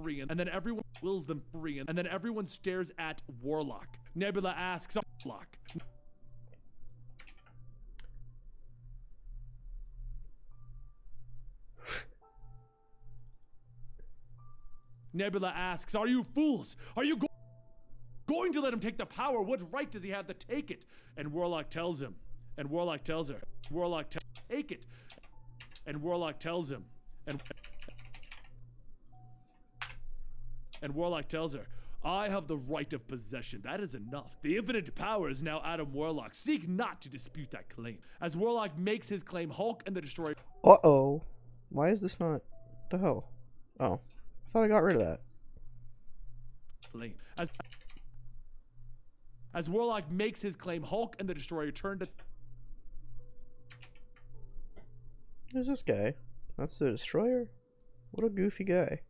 Free, and then everyone wills them free, and then everyone stares at Warlock. Nebula asks Warlock. Nebula asks, are you fools? Are you going to let him take the power? What right does he have to take it? And Warlock tells him. And Warlock tells her. Take it. And Warlock tells him. And Warlock tells her, I have the right of possession. That is enough. The infinite power is now Adam Warlock. Seek not to dispute that claim. As Warlock makes his claim, Hulk and the Destroyer... Uh-oh. Why is this not... the hell? Oh. I thought I got rid of that. Claim. As Warlock makes his claim, Hulk and the Destroyer turn to... Who's this guy? That's the Destroyer? What a goofy guy.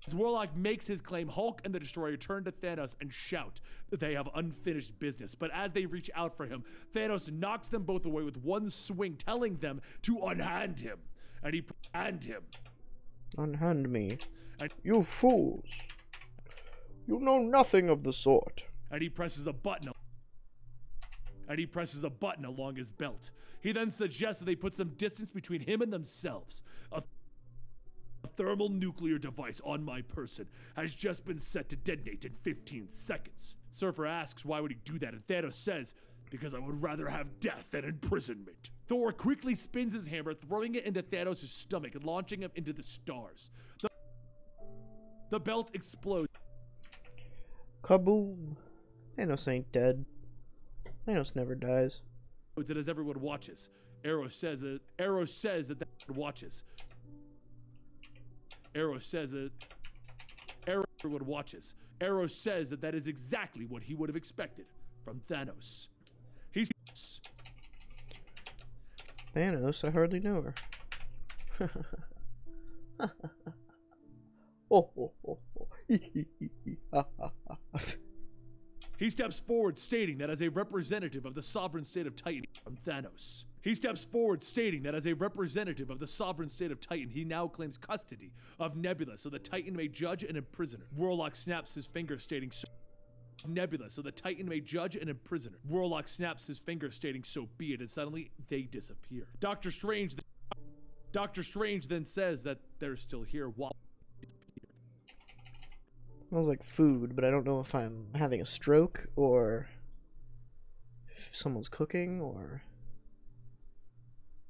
As Warlock makes his claim, Hulk and the Destroyer turn to Thanos and shout that they have unfinished business. But as they reach out for him, Thanos knocks them both away with one swing, telling them to unhand him. And he unhand him. Unhand me. And, You fools. You know nothing of the sort. and he presses a button. Along his belt. He then suggests that they put some distance between him and themselves. A thermal nuclear device on my person has just been set to detonate in 15 seconds. Surfer asks why would he do that, and Thanos says, because I would rather have death than imprisonment. Thor quickly spins his hammer, throwing it into Thanos' stomach and launching him into the stars. The belt explodes. Kaboom. Thanos ain't dead. Thanos never dies. And as everyone watches, Arrow says that that is exactly what he would have expected from Thanos. Thanos, I hardly know her. Oh. He steps forward stating that as a representative of the sovereign state of Titan from Thanos. He now claims custody of Nebula so the Titan may judge and imprison her. Warlock snaps his finger stating so be it, and suddenly they disappear. Doctor Strange then says that they're still here while Smells like food, but I don't know if I'm having a stroke or if someone's cooking, or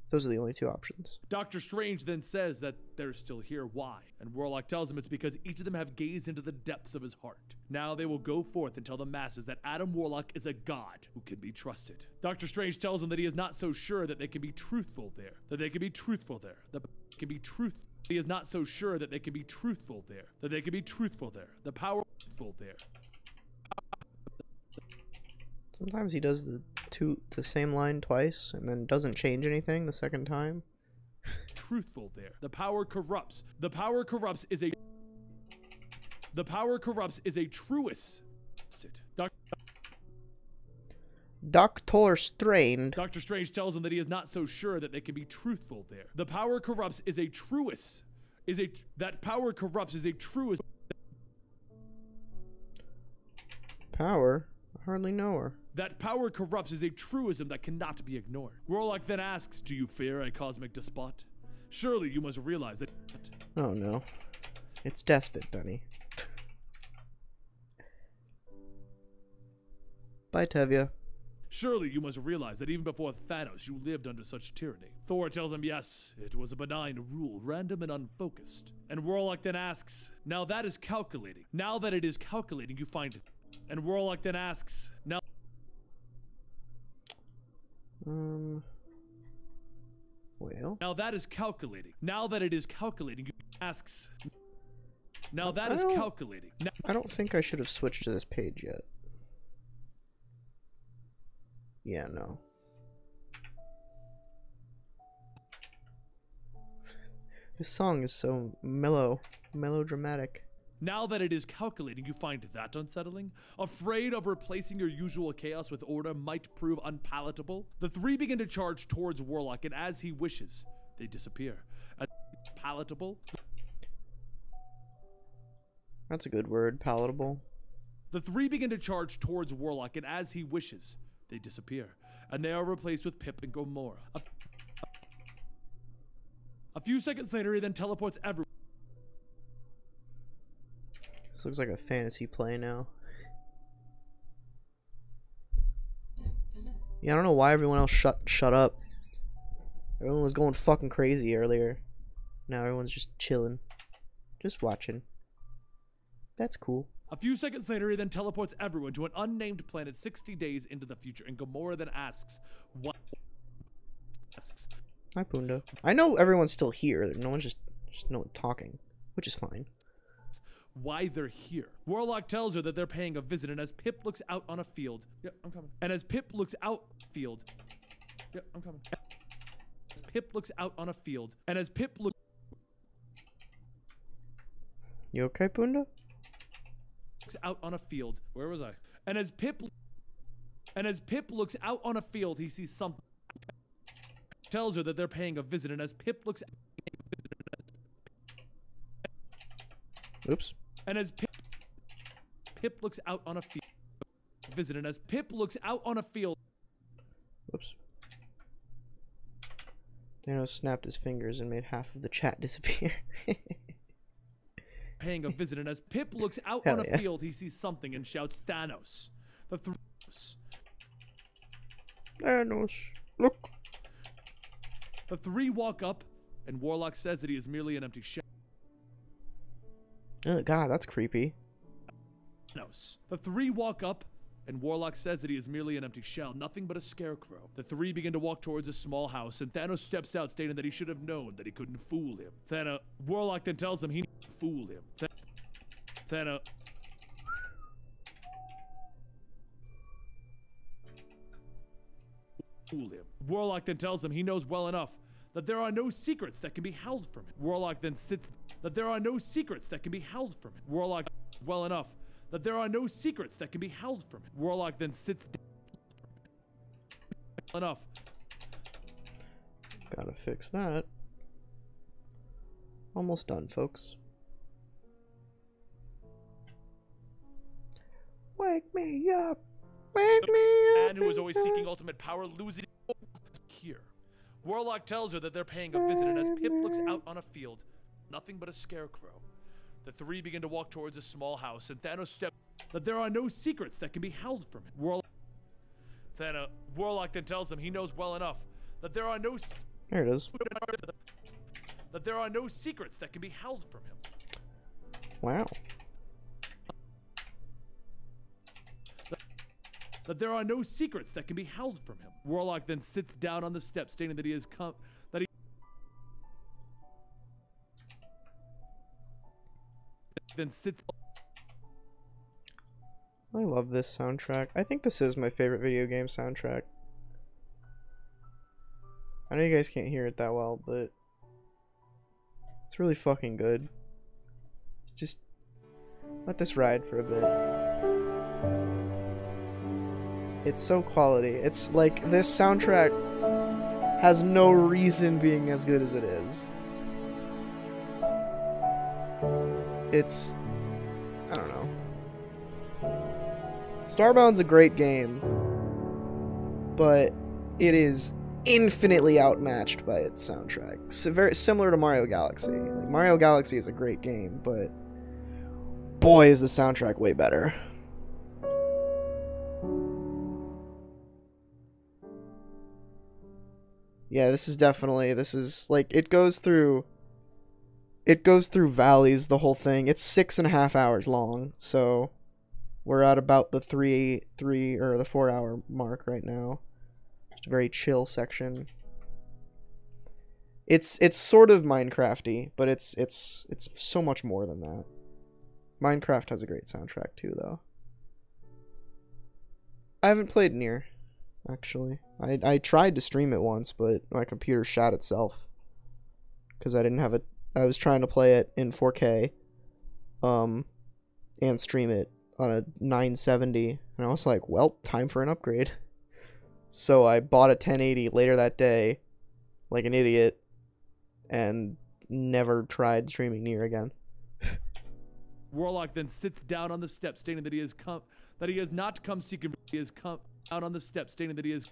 those are the only two options. Doctor Strange then says that they're still here. Why? And Warlock tells him it's because each of them have gazed into the depths of his heart. Now they will go forth and tell the masses that Adam Warlock is a god who can be trusted. Doctor Strange tells him that he is not so sure that they can be truthful there. He is not so sure that they can be truthful there. The powerful there. Sometimes he does the same line twice and then doesn't change anything the second time. Truthful there. The power corrupts. The power corrupts is a truest. Doctor Strange. Doctor Strange tells him that he is not so sure that they can be truthful there. The power corrupts is a truest. Power? I hardly know her. That power corrupts is a truism that cannot be ignored. Warlock then asks, do you fear a cosmic despot? Surely you must realize that... Oh no. It's Despot, Benny. Bye, Tevye. Surely you must realize that even before Thanos, you lived under such tyranny. Thor tells him yes, it was a benign rule, random and unfocused. And Warlock then asks, now that is calculating. Now that it is calculating, you find it. And Warlock then asks, now... Well... Now that is calculating. Now that it is calculating, you asks... Now that is calculating. I don't think I should have switched to this page yet. Yeah, no. This song is so melodramatic. Now that it is calculating, you find that unsettling? Afraid of replacing your usual chaos with order might prove unpalatable? The three begin to charge towards Warlock, and as he wishes, they disappear. Palatable? That's a good word, palatable. The three begin to charge towards Warlock, and as he wishes, they disappear, and they are replaced with Pip and Gamora. A few seconds later, he then teleports everyone. This looks like a fantasy play now. Yeah, I don't know why everyone else shut up. Everyone was going fucking crazy earlier. Now everyone's just chilling. Just watching. That's cool. A few seconds later, he then teleports everyone to an unnamed planet 60 days into the future, and Gamora then asks, what? Hi, Punda. I know everyone's still here. No one's just no one talking, which is fine. Why they're here. Warlock tells her that they're paying a visit, and as Pip looks out on a field, yep, I'm coming. And as Pip looks out field, yep, I'm coming. As Pip looks out on a field, and as Pip looks You okay, Punda? Looks out on a field. Where was I? And as Pip looks out on a field, he sees something. Tells her that they're paying a visit, and as Pip looks Oops. and as Pip looks out on a field visit, and as Pip looks out on a field. Whoops. Thanos snapped his fingers and made half of the chat disappear. Paying a visit, and as Pip looks out Hell on a yeah. field, he sees something and shouts, "Thanos!" Thanos, look. The three walk up, and Warlock says that he is merely an empty shell. Oh God, that's creepy. Thanos. The three walk up, and Warlock says that he is merely an empty shell, nothing but a scarecrow. The three begin to walk towards a small house, and Thanos steps out, stating that he should have known that he couldn't fool him. Warlock then tells him he needs to fool him. Thanos. Fool him. Warlock then tells him he knows well enough that there are no secrets that can be held from him. Warlock then sits that there are no secrets that can be held from him. Warlock well enough that there are no secrets that can be held from him. Warlock then sits down enough. Gotta fix that. Almost done, folks. Wake me up! Wake me up! Man who is always seeking ultimate power loses here. Warlock tells her that they're paying a visit, and as Pip looks out on a field, nothing but a scarecrow. The three begin to walk towards a small house, and Thanos steps that there are no secrets that can be held from him. Warlock then tells him he knows well enough that there are no There it is. that there are no secrets that can be held from him. Wow. That there are no secrets that can be held from him. Warlock then sits down on the steps, stating that he has come that he then sits. I love this soundtrack. I think this is my favorite video game soundtrack. I know you guys can't hear it that well, but it's really fucking good. Just let this ride for a bit. It's so quality. It's like this soundtrack has no reason being as good as it is. It's, I don't know. Starbound's a great game, but it is infinitely outmatched by its soundtrack. So very similar to Mario Galaxy. Like, Mario Galaxy is a great game, but boy is the soundtrack way better. Yeah, this is like, it goes through valleys, the whole thing. It's 6.5 hours long, so we're at about the 4 hour mark right now. Just a very chill section. It's sort of Minecrafty, but it's so much more than that. Minecraft has a great soundtrack too, though. I haven't played Nier, actually. I tried to stream it once, but my computer shot itself because I didn't have it. I was trying to play it in 4K, and stream it on a 970, and I was like, well, time for an upgrade. So I bought a 1080 later that day, like an idiot, and never tried streaming Nier again. Warlock then sits down on the steps, stating that he has not come seeking. He has come out on the steps, stating that he has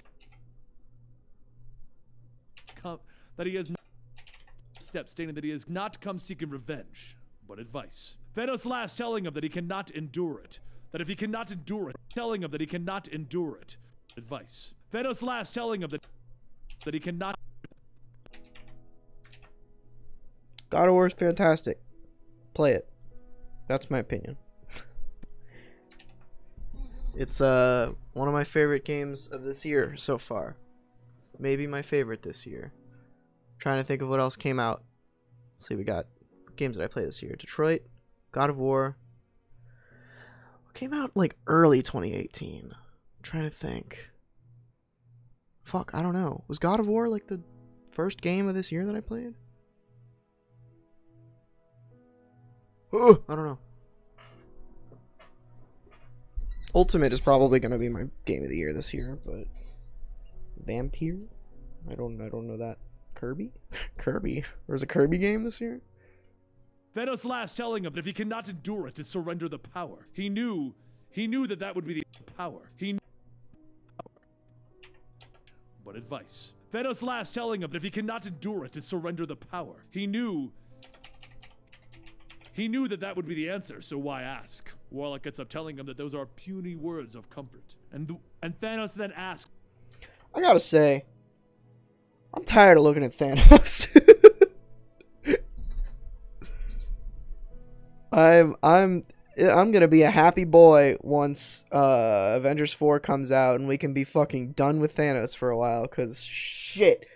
not come seeking revenge, but advice. Thanos laughs, telling him that he cannot endure it. That if he cannot endure it, telling him that he cannot endure it. Advice. Thanos laughs, telling him that he cannot. God of War is fantastic. Play it. That's my opinion. It's one of my favorite games of this year so far. Maybe my favorite this year. Trying to think of what else came out. Let's see, we got games that I played this year. Detroit, God of War. What came out like early 2018? I'm trying to think. Fuck, I don't know. Was God of War like the first game of this year that I played? I don't know. Ultimate is probably gonna be my game of the year this year, but Vampire? I don't know that. Kirby? Kirby. There's a Kirby game this year? Thanos last telling him that if he cannot endure it, to surrender the power. He knew that would be the power. But advice. Thanos last telling him that if he cannot endure it, to surrender the power. He knew that would be the answer, so why ask? Warlock gets up telling him that those are puny words of comfort. And Thanos then asks, I gotta say, I'm tired of looking at Thanos. I'm gonna be a happy boy once Avengers 4 comes out and we can be fucking done with Thanos for a while, cause shit,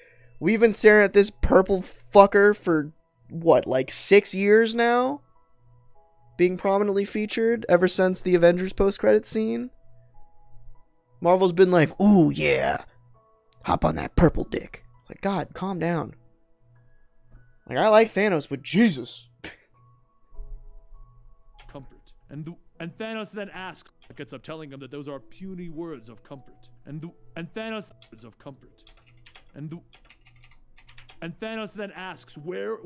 we've been staring at this purple fucker for what, like 6 years now? Being prominently featured ever since the Avengers post-credit scene. Marvel's been like, ooh yeah, hop on that purple dick. It's like, God, calm down. Like, I like Thanos, but Jesus. comfort. And Thanos then asks, gets up telling him that those are puny words of comfort. And Thanos words of comfort. And Thanos then asks, where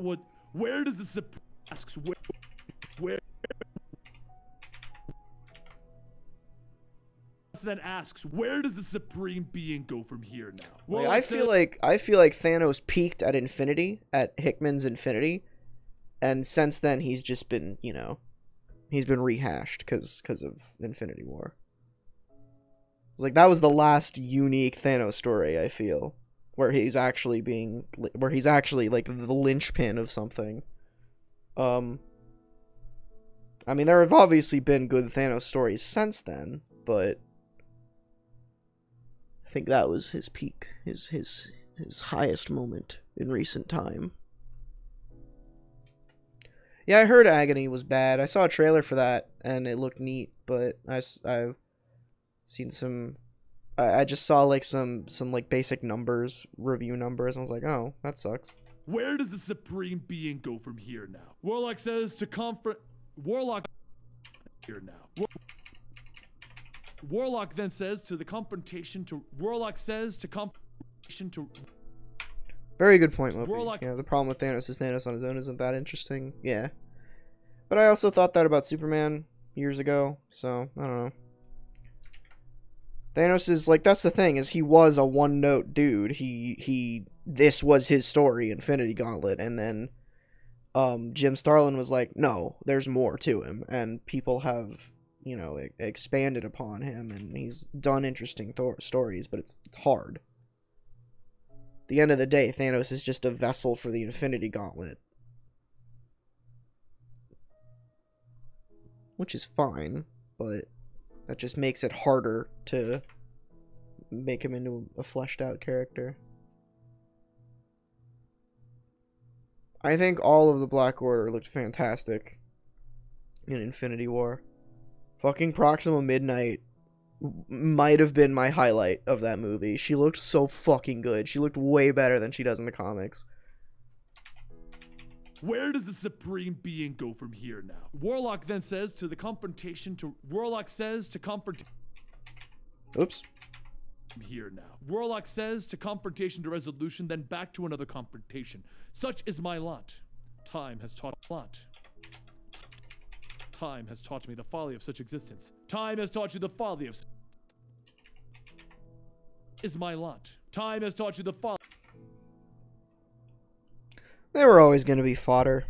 does the asks where then asks, where does the Supreme Being go from here now? Well, I feel like Thanos peaked at Infinity, at Hickman's Infinity, and since then he's just been, you know, he's been rehashed because of Infinity War. It's like that was the last unique Thanos story, I feel, where he's actually like the linchpin of something. I mean, there have obviously been good Thanos stories since then, but I think that was his peak, his highest moment in recent time. Yeah, I heard Agony was bad. I saw a trailer for that, and it looked neat, but I've seen some... I just saw, like, some like, basic numbers, review numbers, and I was like, oh, that sucks. Where does the Supreme Being go from here now? Warlock says to confront... Warlock... here now. Warlock then says to the confrontation to... Warlock says to confrontation to... Very good point, Moby. Warlock... Yeah, the problem with Thanos is Thanos on his own isn't that interesting. Yeah. But I also thought that about Superman years ago, so, I don't know. Thanos is, like, that's the thing, is he was a one-note dude. This was his story, Infinity Gauntlet, and then, Jim Starlin was like, no, there's more to him, and people have, you know, expanded upon him, and he's done interesting stories, but it's hard. At the end of the day, Thanos is just a vessel for the Infinity Gauntlet. Which is fine, but that just makes it harder to make him into a fleshed out character. I think all of the Black Order looked fantastic in Infinity War. Fucking Proxima Midnight might have been my highlight of that movie. She looked so fucking good. She looked way better than she does in the comics. Where does the Supreme Being go from here now? Warlock then says to the confrontation to... Warlock says to confront... Oops. Here now. Warlock says to confrontation to resolution, then back to another confrontation. Such is my lot. Time has taught a lot. Time has taught me the folly of such existence. Time has taught you the folly of... Is my lot. Time has taught you the folly... They were always going to be fodder.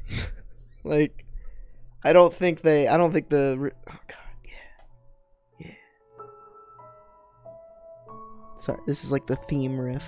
Like, I don't think the... Oh, God, yeah. Yeah. Sorry, this is like the theme riff.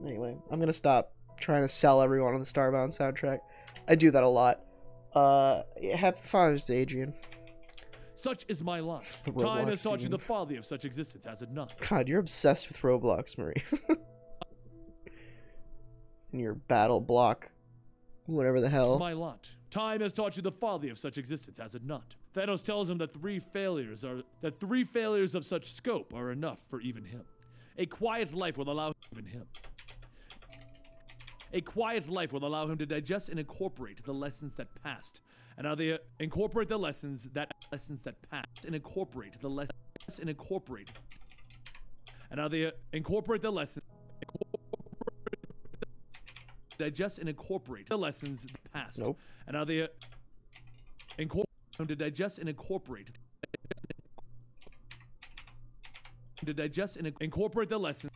Anyway, I'm gonna stop trying to sell everyone on the Starbound soundtrack. I do that a lot. Happy Father's Day, Adrian. Such is my lot. Time has taught you the folly of such existence, has it not? God, you're obsessed with Roblox, Marie. And your battle block Whatever the It's hell. my lot. Time has taught you the folly of such existence, has it not? Thanos tells him that three failures of such scope are enough for even him. A quiet life will allow even him. A quiet life will allow him to digest and incorporate the lessons that passed. And how they incorporate the lessons that passed and incorporate the lessons and incorporate. And how they incorporate the lessons. Digest and incorporate the lessons that passed. Nope. And how they incorporate to digest and incorporate. To digest and incorporate the lessons.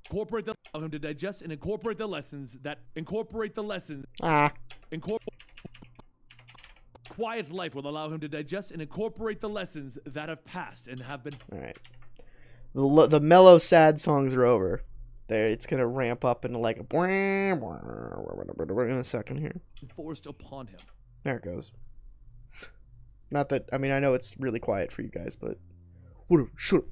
Incorporate the allow him to digest and incorporate the lessons that incorporate the lessons. Quiet life will allow him to digest and incorporate the lessons that have passed and have been. All right. The mellow, sad songs are over. There, it's gonna ramp up into like a in a second here. Forced upon him. There it goes. Not that, I mean, I know it's really quiet for you guys, but whatever. Shut up.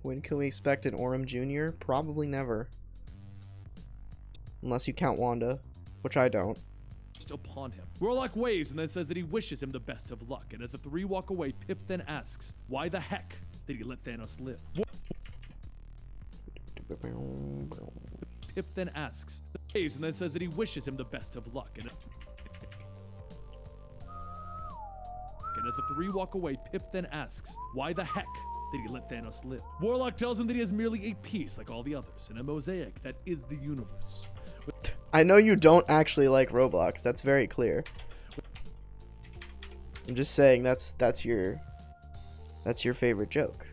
When can we expect an Orem Jr.? Probably never. Unless you count Wanda, which I don't. Upon him. Warlock waves and then says that he wishes him the best of luck. And as the three walk away, Pip then asks, why the heck did he let Thanos live? Pip then asks, waves and then says that he wishes him the best of luck. And as the three walk away, Pip then asks, why the heck did he let Thanos live? Warlock tells him that he is merely a piece like all the others in a mosaic that is the universe. I know you don't actually like Roblox. That's very clear. I'm just saying that's your favorite joke.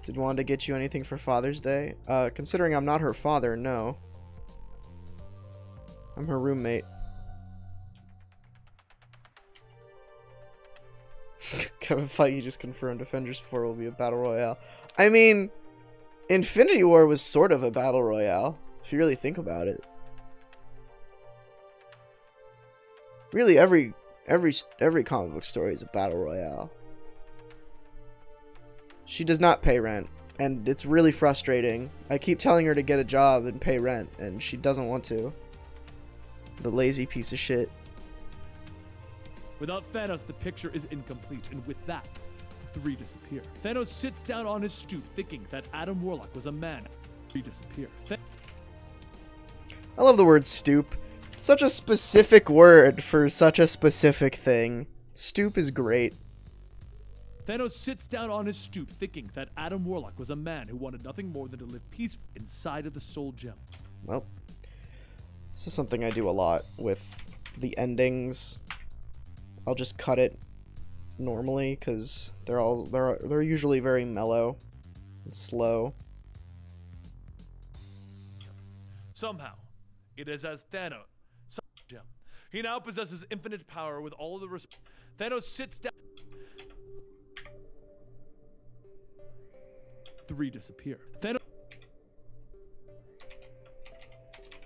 Did Wanda get you anything for Father's Day? Considering I'm not her father, no. I'm her roommate. Kevin Feige just confirmed Avengers 4 will be a battle royale. I mean, Infinity War was sort of a battle royale. If you really think about it. Really, every comic book story is a battle royale. She does not pay rent, and it's really frustrating. I keep telling her to get a job and pay rent, and she doesn't want to. The lazy piece of shit. Without Thanos, the picture is incomplete, and with that, the three disappear. Thanos sits down on his stoop, thinking that Adam Warlock was a man. Three disappear. I love the word stoop. Such a specific word for such a specific thing. Stoop is great. Thanos sits down on his stoop, thinking that Adam Warlock was a man who wanted nothing more than to live peacefully inside of the Soul Gem. Well, this is something I do a lot with the endings. I'll just cut it normally because they're usually very mellow and slow. Somehow, it is as Thanos. Gem. He now possesses infinite power with all of the Thanos sits down. Three disappear.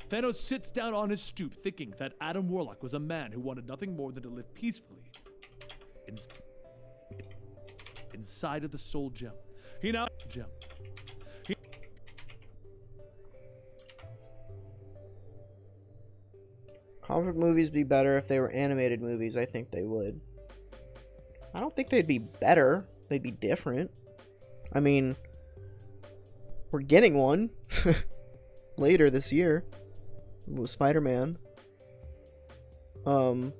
Thanos sits down on his stoop, thinking that Adam Warlock was a man who wanted nothing more than to live peacefully inside of the Soul Gem. He now gem. Comic movies be better if they were animated movies. I think they would. I don't think they'd be better. They'd be different. I mean, we're getting one later this year with Spider-Man. Yeah,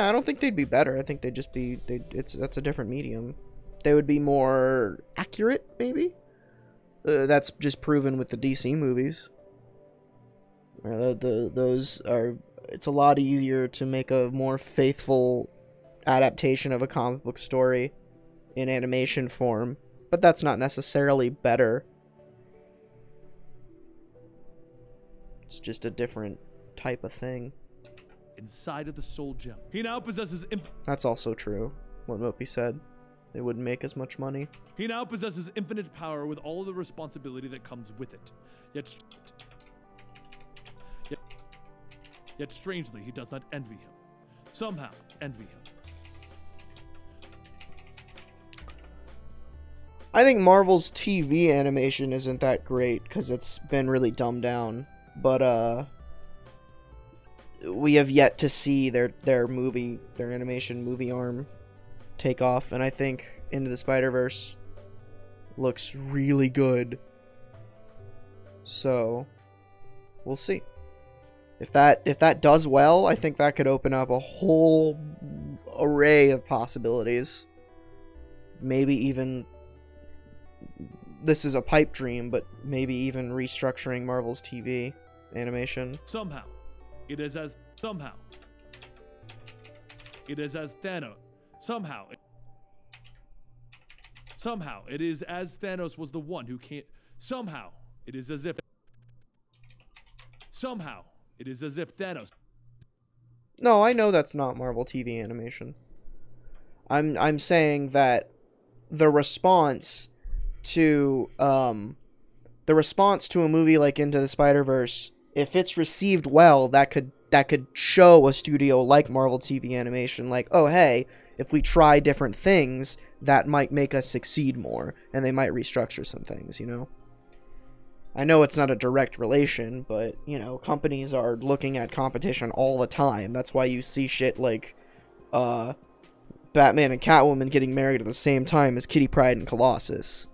I don't think they'd be better. I think they'd just be that's a different medium. They would be more accurate, maybe. That's just proven with the DC movies. Those are. It's a lot easier to make a more faithful adaptation of a comic book story in animation form, but that's not necessarily better. It's just a different type of thing. Inside of the Soul Gem. He now possesses That's also true, what Mopey said. They wouldn't make as much money. He now possesses infinite power with all of the responsibility that comes with it. Yet strangely, he does not envy him. somehow envy him. I think Marvel's TV animation isn't that great because it's been really dumbed down. But we have yet to see their animation movie arm take off, and I think Into the Spider-Verse looks really good. So we'll see. If that does well, I think that could open up a whole array of possibilities. Maybe even, this is a pipe dream, but maybe even restructuring Marvel's TV animation. Somehow, it is as Thanos. Somehow, it is as Thanos was the one who can't. Somehow, it is as if Thanos. No, I know that's not Marvel TV animation. I'm saying that the response to a movie like Into the Spider-Verse, if it's received well, that could show a studio like Marvel TV animation, like, oh hey, if we try different things, that might make us succeed more, and they might restructure some things, you know? I know it's not a direct relation, but, you know, companies are looking at competition all the time. That's why you see shit like, Batman and Catwoman getting married at the same time as Kitty Pryde and Colossus.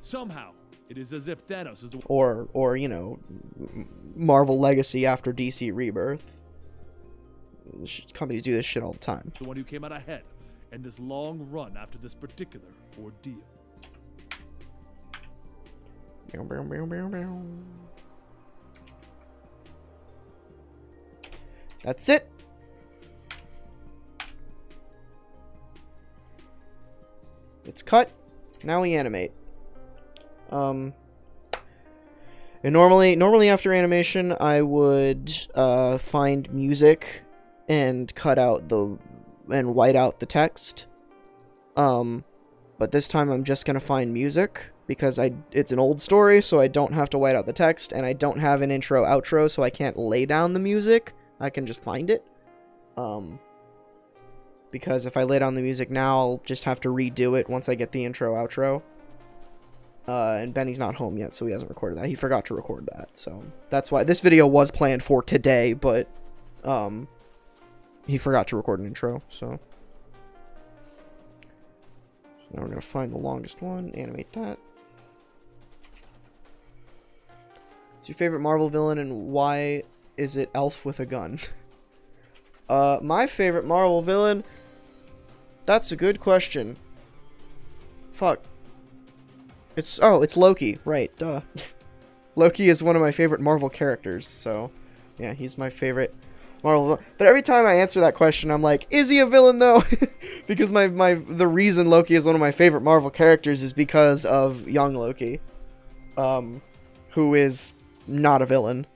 Somehow, it is as if Thanos is the or you know, Marvel Legacy after DC Rebirth. Companies do this shit all the time. one who came out ahead in this long run after this particular ordeal. That's it. It's cut. Now we animate. And normally after animation, I would find music and cut out and white out the text. But this time I'm just gonna find music because it's an old story, so I don't have to white out the text, and I don't have an intro outro, so I can't lay down the music. I can just find it. Because if I lay down the music now, I'll just have to redo it once I get the intro outro. And Benny's not home yet, so he hasn't recorded that. He forgot to record that, so that's why this video was planned for today, but he forgot to record an intro, so now we're gonna find the longest one, animate that. What's your favorite Marvel villain, and why is it Elf with a gun? My favorite Marvel villain? That's a good question. Fuck. It's Loki, right, duh. Loki is one of my favorite Marvel characters, so yeah, he's my favorite Marvel villain. But every time I answer that question, I'm like, is he a villain though? Because the reason Loki is one of my favorite Marvel characters is because of young Loki, who is not a villain.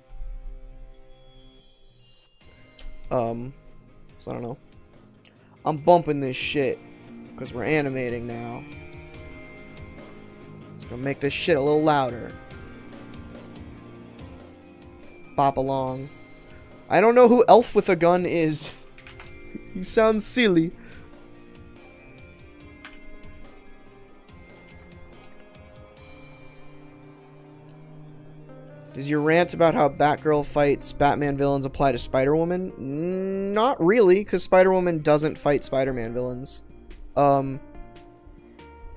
So I don't know. I'm bumping this shit because we're animating now. It's gonna make this shit a little louder. Bop along. I don't know who Elf with a Gun is. He sounds silly. Does your rant about how Batgirl fights Batman villains apply to Spider-Woman? Not really, because Spider-Woman doesn't fight Spider-Man villains.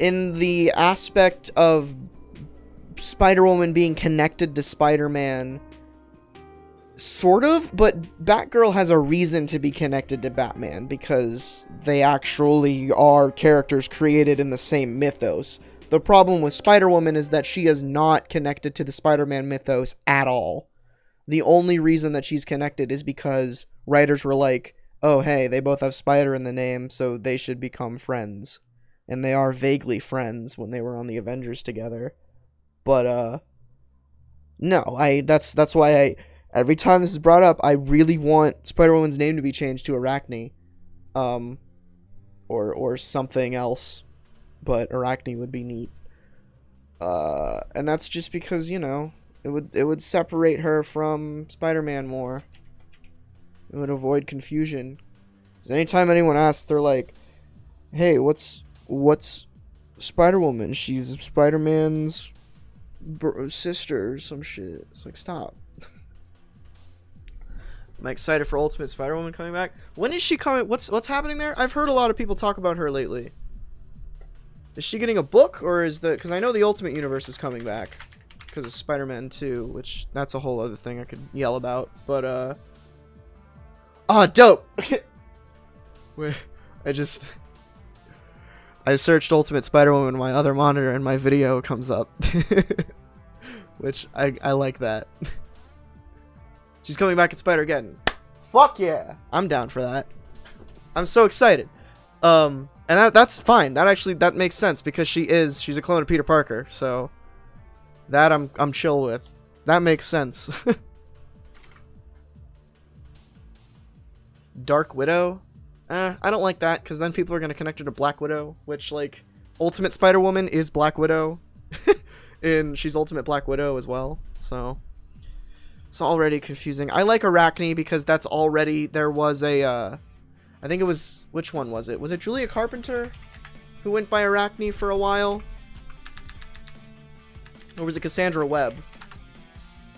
In the aspect of Spider-Woman being connected to Spider-Man, sort of, but Batgirl has a reason to be connected to Batman, because they actually are characters created in the same mythos. The problem with Spider-Woman is that she is not connected to the Spider-Man mythos at all. The only reason that she's connected is because writers were like, oh hey, they both have Spider in the name, so they should become friends. And they are vaguely friends when they were on the Avengers together. But, no, that's why every time this is brought up, I really want Spider-Woman's name to be changed to Arachne. Or something else. But Arachne would be neat. And that's just because, you know, it would separate her from Spider-Man more. It would avoid confusion. Because anytime anyone asks, they're like, hey, what's Spider-Woman? She's Spider-Man's sister or some shit. It's like, stop. I'm excited for Ultimate Spider-Woman coming back. When is she coming? What's happening there? I've heard a lot of people talk about her lately. Is she getting a book, or is the... Because I know the Ultimate Universe is coming back. Because of Spider-Man 2, which that's a whole other thing I could yell about. But, oh, dope! Wait, I searched Ultimate Spider-Woman on my other monitor, and my video comes up. Which, I like that. She's coming back at Spider-Geddon. Fuck yeah! I'm down for that. I'm so excited. And that's fine. That makes sense because she's a clone of Peter Parker, so that I'm chill with. That makes sense. Dark Widow? I don't like that because then people are gonna connect her to Black Widow, which like Ultimate Spider-Woman is Black Widow, and she's Ultimate Black Widow as well. So it's already confusing. I like Arachne because that's already there was a. I think it was, which one was it? Was it Julia Carpenter who went by Arachne for a while? Or was it Cassandra Webb?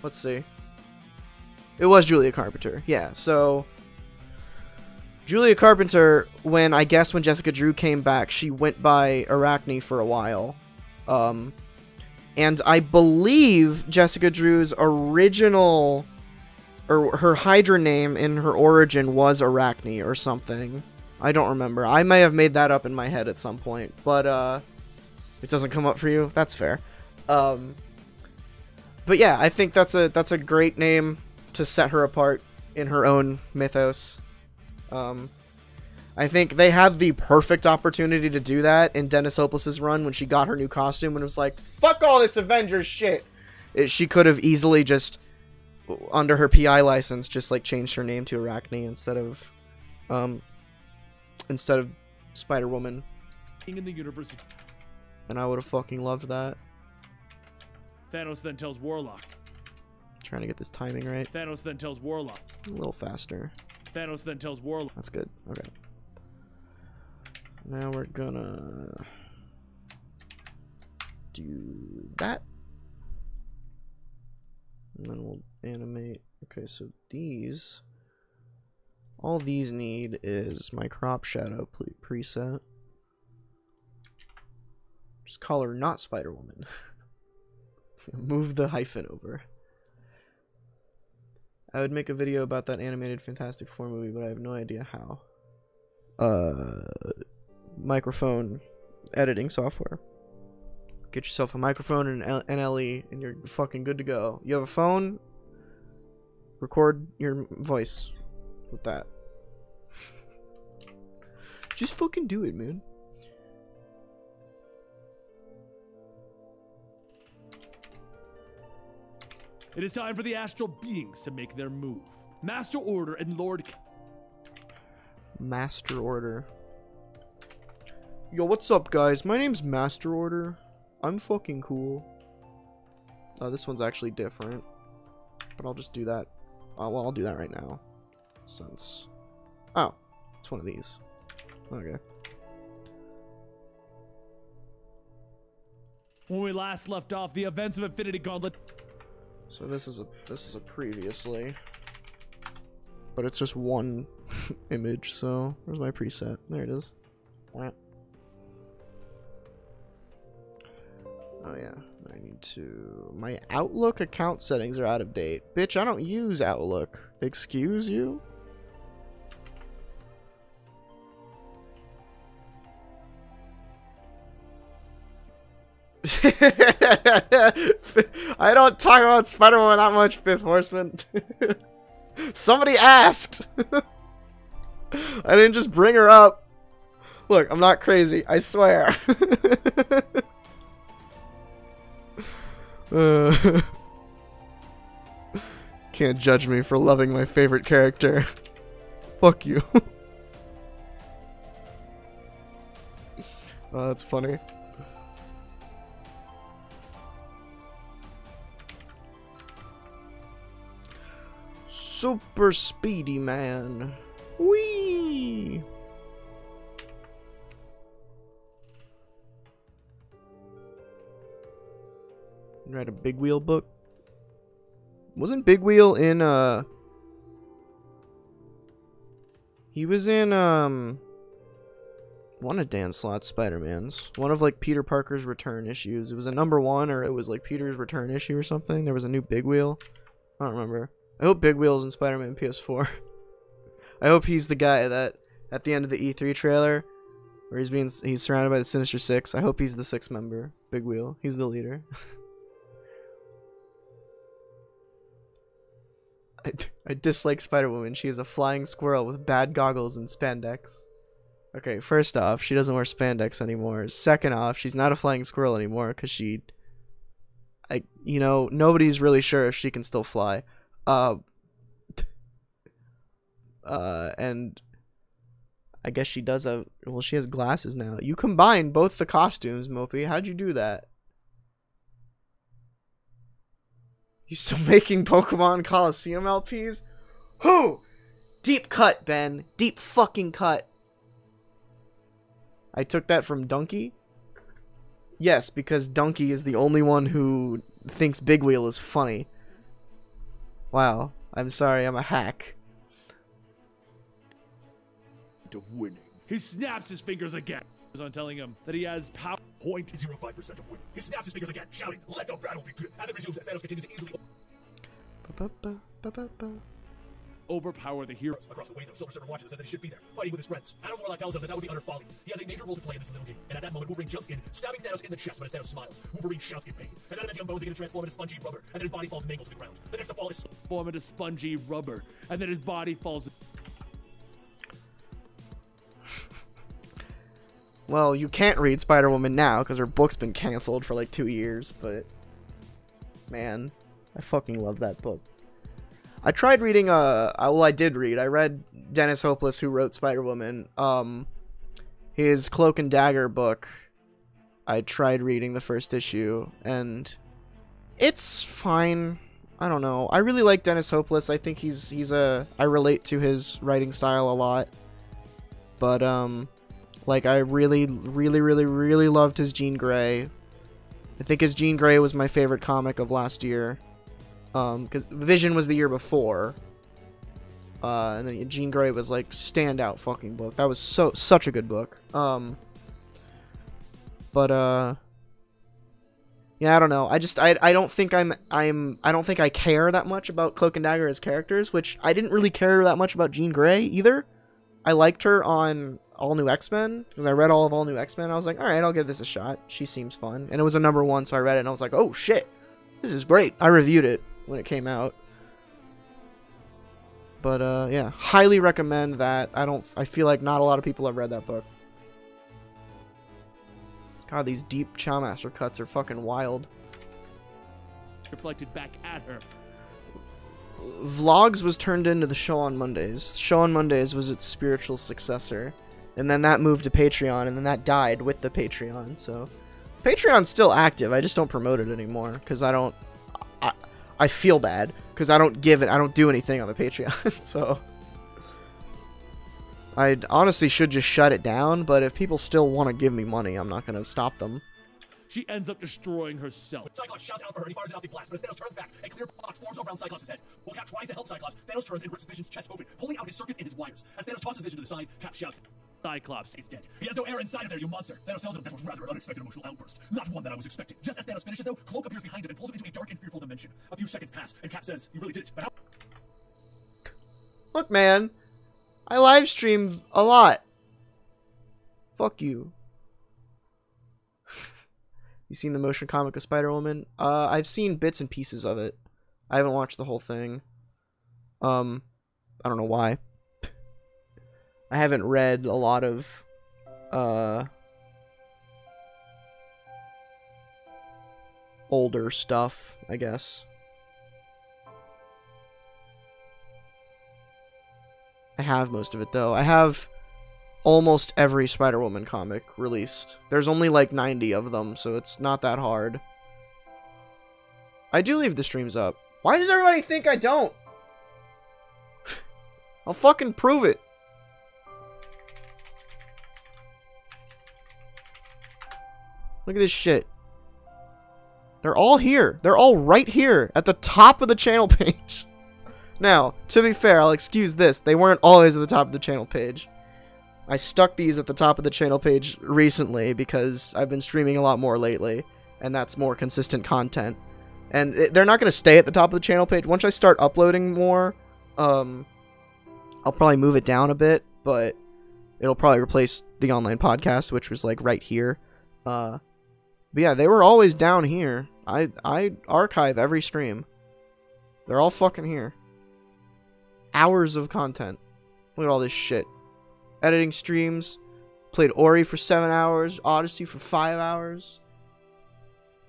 Let's see. It was Julia Carpenter. Yeah, so Julia Carpenter, when Jessica Drew came back, she went by Arachne for a while. And I believe Jessica Drew's original... or her Hydra name in her origin was Arachne or something. I don't remember. I may have made that up in my head at some point, but it doesn't come up for you. That's fair. But yeah, I think that's a great name to set her apart in her own mythos. I think they had the perfect opportunity to do that in Dennis Hopeless's run when she got her new costume and was like, "Fuck all this Avengers shit." She could have easily just, under her PI license, just like changed her name to Arachne instead of Spider-Woman. In the universe. And I would have fucking loved that. Thanos then tells Warlock. Trying to get this timing right. Thanos then tells Warlock. A little faster. Thanos then tells Warlock. That's good. Okay. Now we're gonna do that. And then we'll animate. Okay, so these, all these need is my crop shadow preset. Just call her not Spider-Woman. Move the hyphen over. I would make a video about that animated Fantastic Four movie, but I have no idea how. Microphone editing software. Get yourself a microphone and an LE, and you're fucking good to go. You have a phone? Record your voice with that. Just fucking do it, man. It is time for the astral beings to make their move. Master Order and Lord... Master Order. Yo, what's up, guys? My name's Master Order. I'm fucking cool. Oh, this one's actually different. But I'll just do that. Well, I'll do that right now. Since... Oh, it's one of these. Okay. When we last left off, the events of Infinity Gauntlet... So this is a previously. But it's just one image, so where's my preset? There it is. Oh yeah, I need to... My Outlook account settings are out of date. Bitch, I don't use Outlook. Excuse you? I don't talk about Spider-Man that much, Fifth Horseman. Somebody asked. I didn't just bring her up. Look, I'm not crazy, I swear. Can't judge me for loving my favorite character. Fuck you. Oh, that's funny. Super Speedy Man. Whee! Write a Big Wheel book. Wasn't Big Wheel in he was in one of Dan Slott's Spider-Mans. One of like Peter Parker's return issues. It was a #1 or it was like Peter's return issue or something. There was a new Big Wheel. I don't remember. I hope Big Wheel's in Spider-Man PS4. I hope he's the guy that at the end of the E3 trailer where he's surrounded by the Sinister Six. I hope he's the sixth member. Big Wheel. He's the leader. I dislike Spider-Woman. She is a flying squirrel with bad goggles and spandex. Okay, first off, she doesn't wear spandex anymore. Second off, she's not a flying squirrel anymore because you know, nobody's really sure if she can still fly. And I guess she does have, well, she has glasses now. You combine both the costumes, Mopey. How'd you do that? You still making Pokemon Coliseum LPs? Who? Deep cut, Ben. Deep fucking cut. I took that from Donkey. Yes, because Donkey is the only one who thinks Big Wheel is funny. Wow. I'm sorry, I'm a hack. Of winning. He snaps his fingers again. On telling him that he has power. 0.05% of winning. He snaps his fingers again, shouting, "Let the battle begin!" As it resumes, Thanos continues to easily overpower the heroes. Across the way, though, Silver Surfer watches and says that he should be there, fighting with his friends. Adam Warlock tells him that would be utter folly. He has a major role to play in this little game. And at that moment, Wolverine jumps in, stabbing Thanos in the chest, but as Thanos smiles, Wolverine shouts in pain. As adamantium bones begin to transform into spongy rubber, and then his body falls mangled to the ground. The next to fall is form into spongy rubber, and then his body falls. Well, you can't read Spider-Woman now because her book's been canceled for like 2 years, but man, I fucking love that book. I tried reading well, I did read. I read Dennis Hopeless, who wrote Spider-Woman. His Cloak and Dagger book. I tried reading the first issue, and it's fine. I don't know. I really like Dennis Hopeless. I think I relate to his writing style a lot. But like I really loved his Jean Grey. I think his Jean Grey was my favorite comic of last year. Because Vision was the year before. And then Jean Grey was like standout fucking book. That was such a good book. Yeah, I don't know. I don't think I don't think I care that much about Cloak and Dagger as characters, which I didn't really care that much about Jean Grey either. I liked her on All New X-Men because I read all of All New X-Men. I was like, all right, I'll give this a shot. She seems fun, and it was a #1, so I read it and I was like, oh shit, this is great. I reviewed it when it came out. But yeah, highly recommend that. I feel like not a lot of people have read that book. God, these deep Chowmaster cuts are fucking wild. Reflected back at her. Vlogs was turned into the Show on Mondays. Show on Mondays was its spiritual successor. And then that moved to Patreon, and then that died with the Patreon, so... Patreon's still active, I just don't promote it anymore, because I feel bad, because I don't do anything on the Patreon, so... I honestly should just shut it down, but if people still want to give me money, I'm not going to stop them. She ends up destroying herself. Cyclops shouts out for her and he fires an optic blast, but as Thanos turns back, a clear box forms around Cyclops' head. While Cap tries to help Cyclops, Thanos turns and rips Vision's chest open, pulling out his circuits and his wires. As Thanos tosses Vision to the side, Cap shouts, Cyclops is dead. "He has no air inside of there, you monster!" Thanos tells him that was rather an unexpected emotional outburst. Not one that I was expecting. Just as Thanos finishes, though, Cloak appears behind him and pulls him into a dark and fearful dimension. A few seconds pass, and Cap says, "You really did it, but how?" Look, man. I live stream a lot. Fuck you. You seen the motion comic of Spider-Woman? I've seen bits and pieces of it. I haven't watched the whole thing. I don't know why. I haven't read a lot of older stuff, I guess. I have most of it, though. I have almost every Spider-Woman comic released. There's only like 90 of them, so it's not that hard. I do leave the streams up. Why does everybody think I don't? I'll fucking prove it. Look at this shit. They're all here. They're all right here at the top of the channel page. Now, to be fair, I'll excuse this. They weren't always at the top of the channel page. I stuck these at the top of the channel page recently because I've been streaming a lot more lately, and that's more consistent content. And they're not going to stay at the top of the channel page. Once I start uploading more, I'll probably move it down a bit, but it'll probably replace the online podcast, which was like right here. But yeah, they were always down here. I archive every stream. They're all fucking here. Hours of content. Look at all this shit. Editing streams. Played Ori for 7 hours. Odyssey for 5 hours.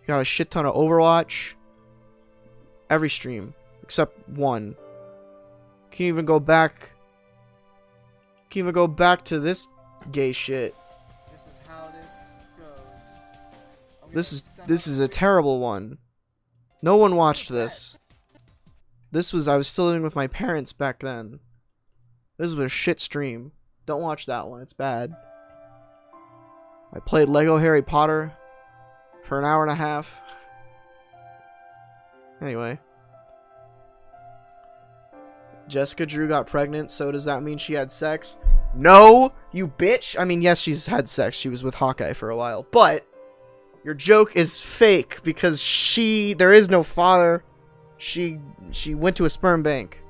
Got a shit ton of Overwatch. Every stream. Except one. Can't even go back. Can't even go back to this gay shit. This is how this goes. This is a terrible one. No one watched this. I was still living with my parents back then. This was a shit stream. Don't watch that one, it's bad. I played Lego Harry Potter for an hour and a half. Anyway. Jessica Drew got pregnant, so does that mean she had sex? No, you bitch! I mean, yes, she's had sex. She was with Hawkeye for a while. But your joke is fake because there is no father. She went to a sperm bank.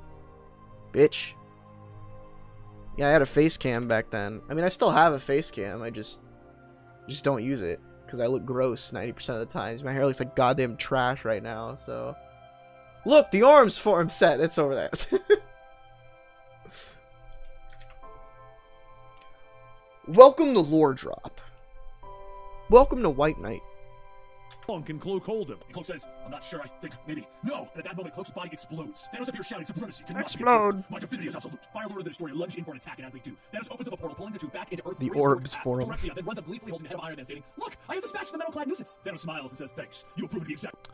Bitch. Yeah, I had a face cam back then. I mean, I still have a face cam. I just don't use it because I look gross 90% of the times. My hair looks like goddamn trash right now, so. Look, the arms form set. It's over there. Welcome to Lore Drop. Welcome to White Knight. Can Cloak hold him? And Cloak says, I'm not sure, I think, maybe. No! And at that moment, Cloak's body explodes. Thanos appears shouting supremacy. Explode! My infinity is absolute. Fire Lord and the Destroyer lunge in for an attack, and as they do, Thanos opens up a portal, pulling the two back into Earth's The greatest orbs past. form. Phyrexia then runs up gleefully holding the head of Iron Man, stating, Look! I have dispatched the metal-clad nuisance! Thanos smiles and says, Thanks. You have proven to be exact.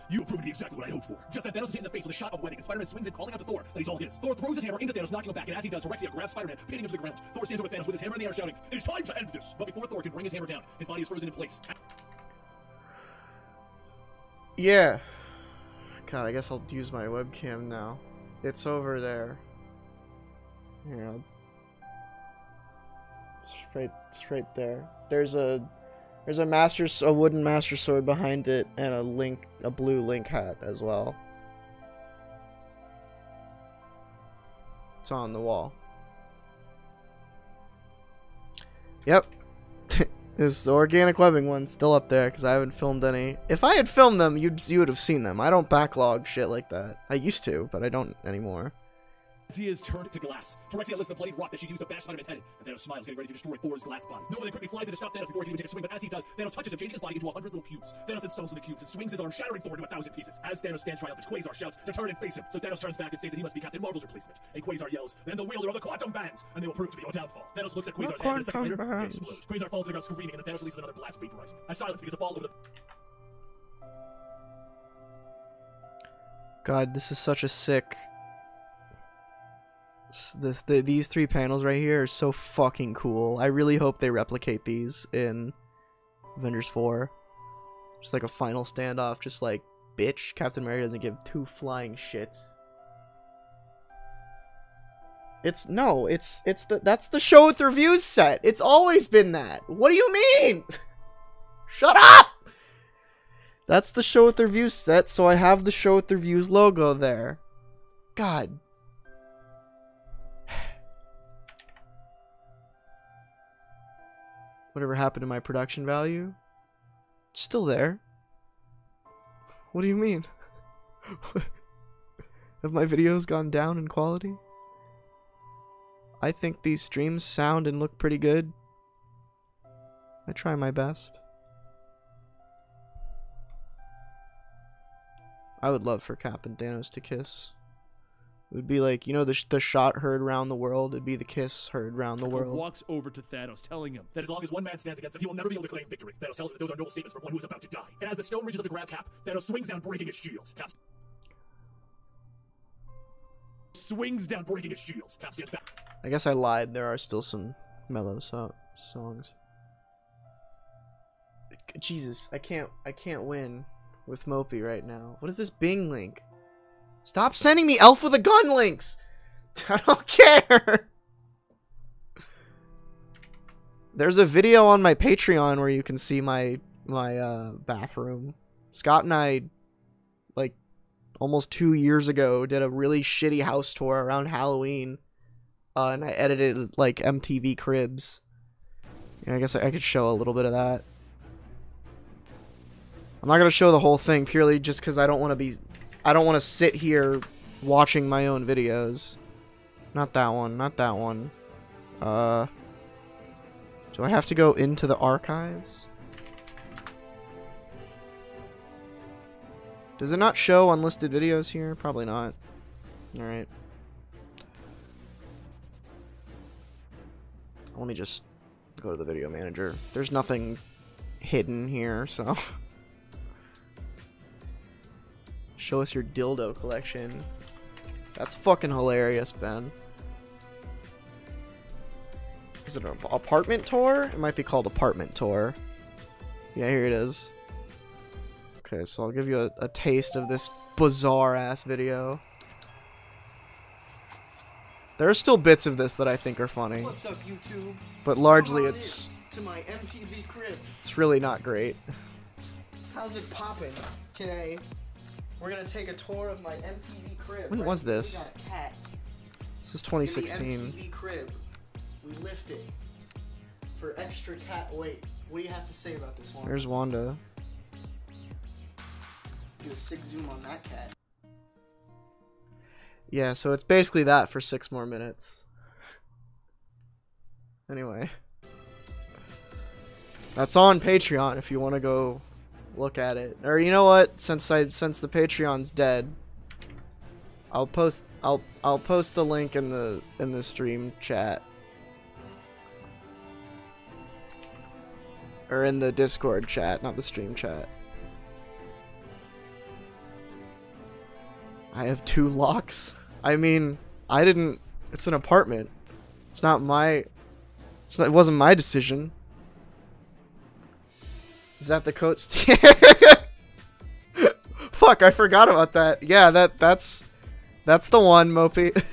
You have proven to be exactly what I hoped for. Just then, Thanos is hit in the face with a shot of wedding, and Spider-Man swings in, calling out to Thor that he's all his. Thor throws his hammer into Thanos, knocking him back, and as he does, Phyrexia grabs Spider-Man, pinning him to the ground. Thor stands over Thanos with his hammer in the air, shouting, It is time to end this! But before Thor can bring his hammer down, his body is frozen in place. Yeah. God, I guess I'll use my webcam now. It's over there. Yeah. It's right there. There's a wooden master sword behind it, and a blue Link hat as well. It's on the wall. Yep. This the organic webbing one still up there because I haven't filmed any. If I had filmed them, you would have seen them. I don't backlog shit like that. I used to, but I don't anymore. He is turned to glass. Phyrexia lifts the bloodied rock that she used to bash Spider-Man's head, and Thanos smiles, getting ready to destroy Thor's glass body. Nova then quickly flies in to stop Thanos before he can even take a swing, but as he does, Thanos touches him, changing his body into 100 little cubes. Thanos then stomps in the cubes and swings his arm, shattering Thor into 1,000 pieces. As Thanos stands triumphant, Quasar shouts to turn and face him, so Thanos turns back and states that he must be Captain Marvel's replacement. And Quasar yells, then the wielder of the quantum bands, and they will prove to be your downfall. Thanos looks at Quasar's head, and a second later, it explodes. Quasar falls to the ground screaming, and then Thanos releases another blast, vaporizing him. As silence begins to fall over the... God, this is such a sick... These three panels right here are so fucking cool. I really hope they replicate these in Avengers 4. Just like a final standoff, just like, bitch, Captain America doesn't give two flying shits. That's the show with reviews set. It's always been that. What do you mean? Shut up! That's the show with reviews set, so I have the show with reviews logo there. God. Whatever happened to my production value? It's still there. What do you mean? Have my videos gone down in quality? I think these streams sound and look pretty good. I try my best. I would love for Cap and Thanos to kiss. It would be like, you know, the shot heard round the world. It'd be the kiss heard round the world. Walks over to Thanos, telling him that as long as one man stands against him, he will never be able to claim victory. Thanos tells him that those are noble statements from one who is about to die. And as the stone reaches up to grab Cap, Thanos swings down, breaking his shield. swings down, breaking its shields. Cap stands back. I guess I lied. There are still some mellow songs. Jesus, I can't win with Mopey right now. What is this Bing link? Stop sending me Elf with a Gun links! I don't care! There's a video on my Patreon where you can see my bathroom. Scott and I, like, almost 2 years ago, did a really shitty house tour around Halloween. And I edited, like, MTV Cribs. Yeah, I guess I could show a little bit of that. I'm not gonna show the whole thing purely just because I don't want to sit here watching my own videos. Not that one, not that one. Do I have to go into the archives? Does it not show unlisted videos here? Probably not. Alright. Let me just go to the video manager. There's nothing hidden here, so... Show us your dildo collection. That's fucking hilarious, Ben. Is it an apartment tour? It might be called apartment tour. Yeah, here it is. Okay, so I'll give you a taste of this bizarre-ass video. There are still bits of this that I think are funny. What's up, YouTube? But largely Come on it's... in to my MTV crib. It's really not great. How's it poppin'? Today, we're gonna take a tour of my MTV crib. When was this? We got a cat. This is In 2016. the MTV crib, we lift it for extra cat weight. What do you have to say about this one? There's Wanda. Get a sick zoom on that cat. Yeah, so it's basically that for 6 more minutes. Anyway. That's on Patreon if you want to go look at it. Or you know what? Since the Patreon's dead, I'll post the link in the stream chat. Or in the Discord chat, not the stream chat. I have 2 locks. I mean, I didn't... It's an apartment. It's not my... It wasn't my decision. Is that the coat stand? Fuck, I forgot about that. Yeah, that's the one, Mopey.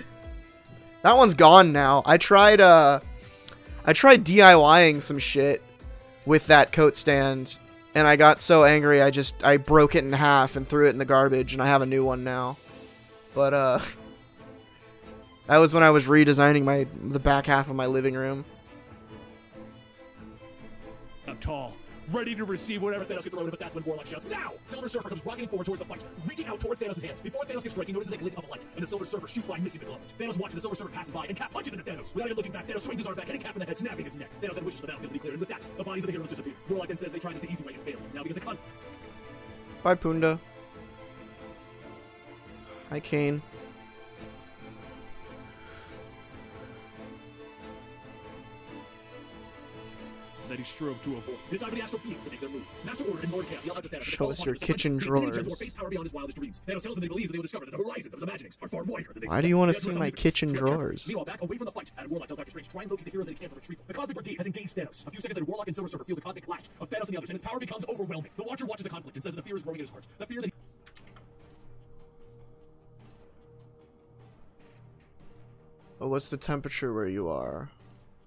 That one's gone now. I tried DIYing some shit with that coat stand, and I got so angry I broke it in half and threw it in the garbage, and I have a new one now. But that was when I was redesigning the back half of my living room. up tall, ready to receive whatever Thanos can throw in, but that's when Warlock shouts, "Now!" Silver Surfer comes rocketing forward towards the fight, reaching out towards Thanos' hand. Before Thanos can strike, he notices a glint of light, and the Silver Surfer shoots by, missing the glove. Thanos watches the Silver Surfer passes by, and Cap punches into Thanos. Without even looking back, Thanos swings his arm back, hitting Cap in the head, snapping his neck. Thanos then wishes for the battlefield to be clear, and with that, the bodies of the heroes disappear. Warlock then says they tried this the easy way and failed. Now begins the conflict. Bye, Punda. Hi, Kane. That he strove to avoid. It is time for the Astral Beings to make their move. Master Order and Lord Chaos yell out to Thanos. Show us your kitchen drawers. Face power beyond his wildest dreams. Thanos tells them they believe that they will discover that the horizons of his imaginings are far wider than they Why do you want to suspect. see my kitchen drawers? Meanwhile, back away from the fight, Adam Warlock tells Doctor Strange to try and locate the heroes that he can for retrieval. The Cosmic Brigade has engaged Thanos. A few seconds later, Warlock and Silver Surfer feel the cosmic clash of Thanos and the others, and his power becomes overwhelming. The Watcher watches the conflict and says that the fear is growing in his heart. The fear that Oh, what's the temperature where you are?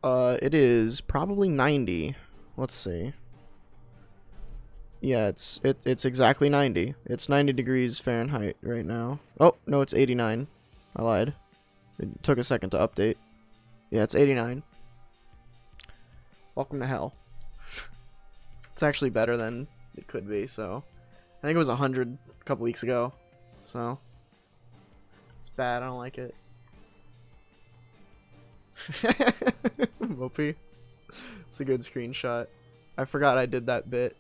It is probably 90. Let's see. Yeah, it's exactly 90. It's 90 degrees Fahrenheit right now. Oh, no, it's 89. I lied. It took a second to update. Yeah, it's 89. Welcome to hell. It's actually better than it could be, so... I think it was 100 a couple weeks ago, so... It's bad, I don't like it. Mopey. It's a good screenshot. I forgot I did that bit.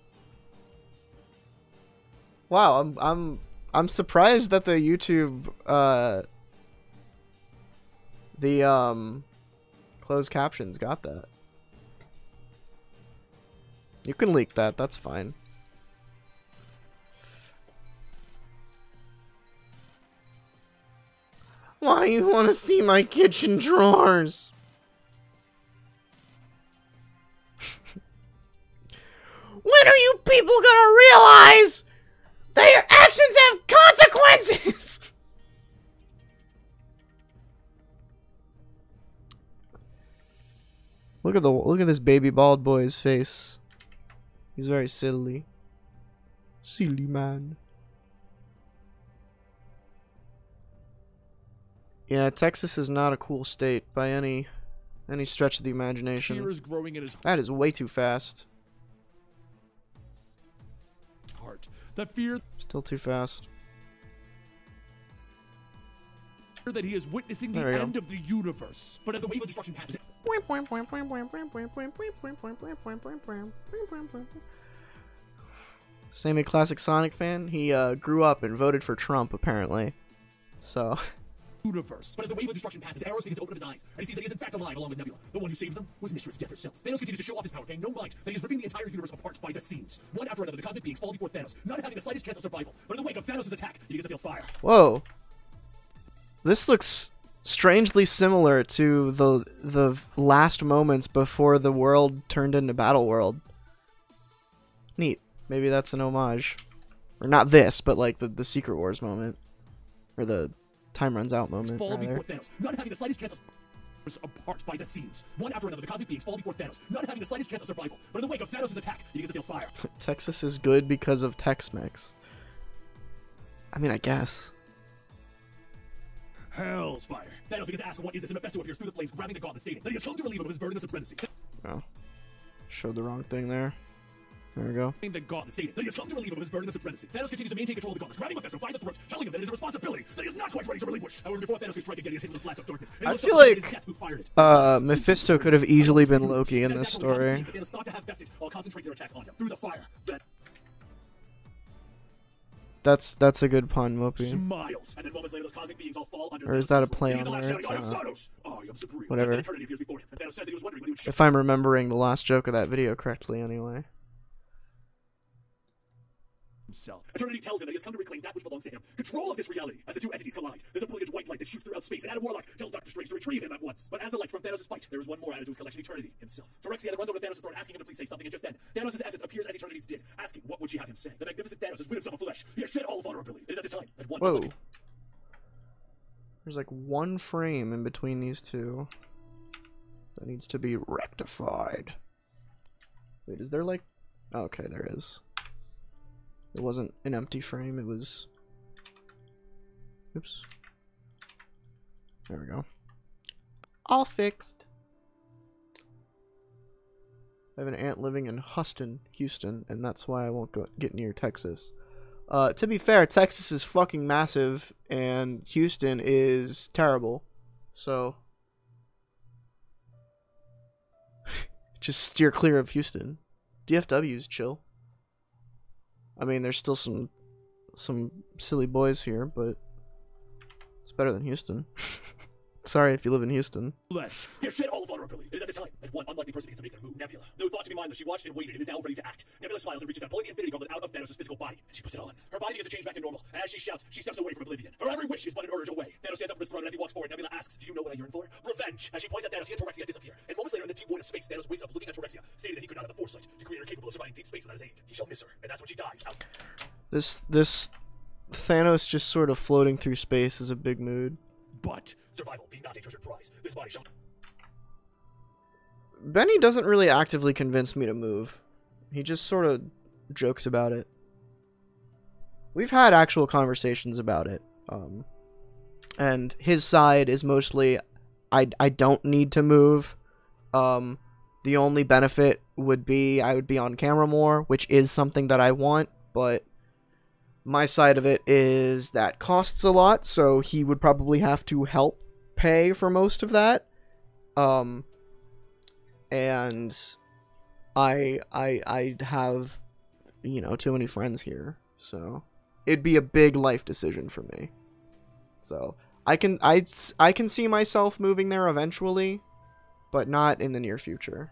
Wow, I'm surprised that the YouTube closed captions got that. You can leak that, that's fine. Why you want to see my kitchen drawers? When are you people gonna realize that your actions have consequences? Look at this baby bald boy's face. He's very silly. Silly man. Yeah, Texas is not a cool state by any stretch of the imagination. Fear is growing in his That is way too fast. heart. That fear Still too fast. that he is witnessing the There we go. end of the universe. But as the wave of destruction passes, Same a classic Sonic fan. He grew up and voted for Trump apparently. So universe. But as the wave of destruction passes, Thanos begins to open up his eyes, and he sees that he is in fact alive along with Nebula. The one who saved them was Mistress Death herself. Thanos continues to show off his power, paying no mind that he is ripping the entire universe apart by the seams. One after another, the cosmic beings fall before Thanos, not having the slightest chance of survival. But in the wake of Thanos' attack, he begins to feel fire. whoa. This looks strangely similar to the last moments before the world turned into Battle World. Neat. Maybe that's an homage. Or not this, but like the Secret Wars moment. Or the time runs out moment, Fall rather. before Thanos, not having the slightest chance of apart by the seams. One after another, the cosmic beings fall before Thanos, not having the slightest chance of survival. But in the wake of Thanos' attack, he begins to feel fire. Texas is good because of Tex-Mex. I mean, I guess. Hell's fire. Thanos begins to ask what is this, and Mephisto appears through the flames, grabbing the gauntlet, stating that he has come to relieve him of his burden of supremacy. Oh. Showed the wrong thing there. There we go. The gauntlet, stating that he has come to relieve him of his burden of supremacy. Thanos continues to maintain control of the gauntlet, grabbing Mephisto by the throat, telling him that it is a responsibility that he is not quite ready to relinquish. However, before Thanos can strike again, he is hit with a blast of darkness. And I looks feel up to see that it like, is Death who fired it. Mephisto could have easily been Loki in That this is actually the story. cosmic beings that Thanos thought to have bested while concentrating their attacks on him through the fire. That's a good pun, Whoopi. Smiles, and then moments later, those cosmic beings all fall under. Or is Thanos' that a control. play He is on alive, words? shouting, "I am Thanos! I am supreme." Whatever. Just then eternity appears before him, and Thanos says that he was wondering when he would If I'm remembering the last joke of that video correctly, anyway. himself. Eternity tells him that he has come to reclaim that which belongs to him. Control of this reality. As the two entities collide, there's a brilliant white light that shoots throughout space, and Adam Warlock tells Doctor Strange to retrieve him at once. But as the light from Thanos' fight, there is one more added to his collection, Eternity himself. Phyrexia then runs over to Thanos' throne, asking him to please say something, and just then, Thanos' essence appears as Eternity's did, asking what would she have him say. The magnificent Thanos has rid himself of flesh. He has shed all vulnerability. It is at this time that one. Whoa. There's like one frame in between these two that needs to be rectified. Wait, is there like... Oh, okay, there is. It wasn't an empty frame, it was... Oops. There we go. All fixed. I have an aunt living in Houston, and that's why I won't get near Texas. To be fair, Texas is fucking massive, and Houston is terrible. So... just steer clear of Houston. DFW's chill. I mean, there's still some silly boys here, but it's better than Houston. Sorry if you live in Houston. Flesh. He has shed all vulnerability. It is at this time that one unlikely person begins to make their move. Nebula. Though thought to be mindless, she watched and waited and is now ready to act. Nebula smiles and reaches out, pulling the Infinity Gauntlet out of Thanos' physical body, and she puts it on. Her body begins to change back to normal, and as she shouts, she steps away from oblivion. Her every wish is but an urge away. Thanos stands up from his throne, and as he walks forward, Nebula asks, "Do you know what I yearn for? Revenge!" As she points at Thanos, he and Phyrexia disappear. And moments later, in the deep void of space, Thanos wakes up looking at Phyrexia, stating that he could not have the foresight to create her capable of surviving deep space without his aid. He shall miss her, and that's when she dies. Out. This Thanos just sort of floating through space is a big mood. But Survival being not a treasured prize. This body shall. Benny doesn't really actively convince me to move. He just sort of jokes about it. We've had actual conversations about it. And his side is mostly, I don't need to move. The only benefit would be I would be on camera more, which is something that I want, but my side of it is that costs a lot, so he would probably have to help pay for most of that. And I have, you know, too many friends here, so it'd be a big life decision for me. So I can see myself moving there eventually, but not in the near future.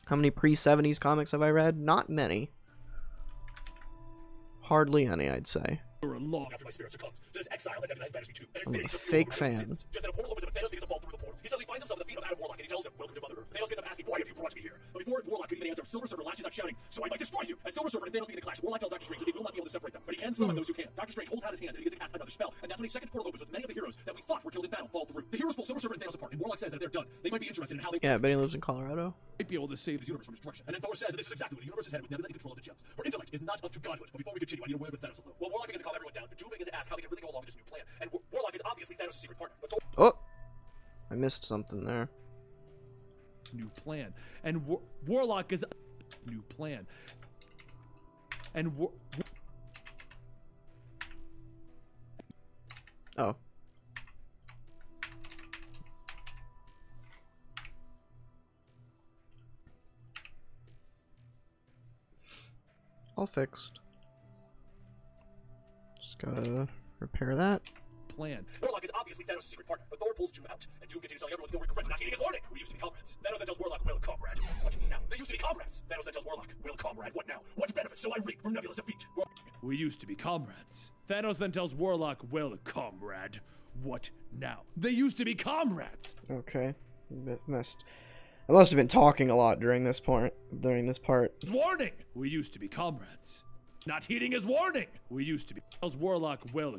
How many pre-70s comics have I read? Not many. Hardly any, I'd say. for a long. After my spirit succumbs to this exile that Nebula has banished me to, and I'm a inflicts fake my fan. sins. Just then a portal opens up and Thanos begins to fall through the portal. He suddenly finds himself at the feet of Adam Warlock and he tells him, "Welcome to Mother Earth." Thanos gets up asking, "Why have you brought me here?" But before Warlock could even answer, Silver Surfer lashes out shouting, "So I might destroy you!" As Silver Surfer and Thanos begin to clash, Warlock tells Doctor Strange that they will not be able to separate them, but he can summon those who can. Doctor Strange holds out his hands and begins to cast another spell, and that's when a second portal opens with many of the heroes that we thought were killed in battle fall through. The heroes pull Silver Surfer and Thanos apart, and Warlock says that if they're done, they might be interested in how they Yeah, but he lives in Colorado. Might be able to save this universe from destruction. And then Thor says that this is exactly what the universe is headed with Nebula in control of the gems. Her intellect is not up to godhood. But before we continue, I need a word with Thanos alone. Well, Warlock begins to calm everyone down, and Doom begins to ask how they can really go along with this new plan. And Warlock is obviously Thanos' secret partner. But Thor Oh, I missed something there. new plan, and Warlock is new plan, and Oh. All fixed. Just gotta repair that. plan. Warlock is obviously Thanos' secret partner, but Thor pulls Doom out, and Doom continues telling everyone that he'll regret not heeding his warning. We used to be comrades. Thanos then tells Warlock, "Well, comrade, what now?" They used to be comrades. Thanos then tells Warlock, "Well, comrade, what now? What benefit so I reap from Nebula's defeat?" We used to be comrades. Thanos then tells Warlock, "Well, comrade, what now?" They used to be comrades. Okay. I must have been talking a lot during this part. Warning! We used to be comrades. Not heeding his warning. We used to be. Tells Warlock, "Well,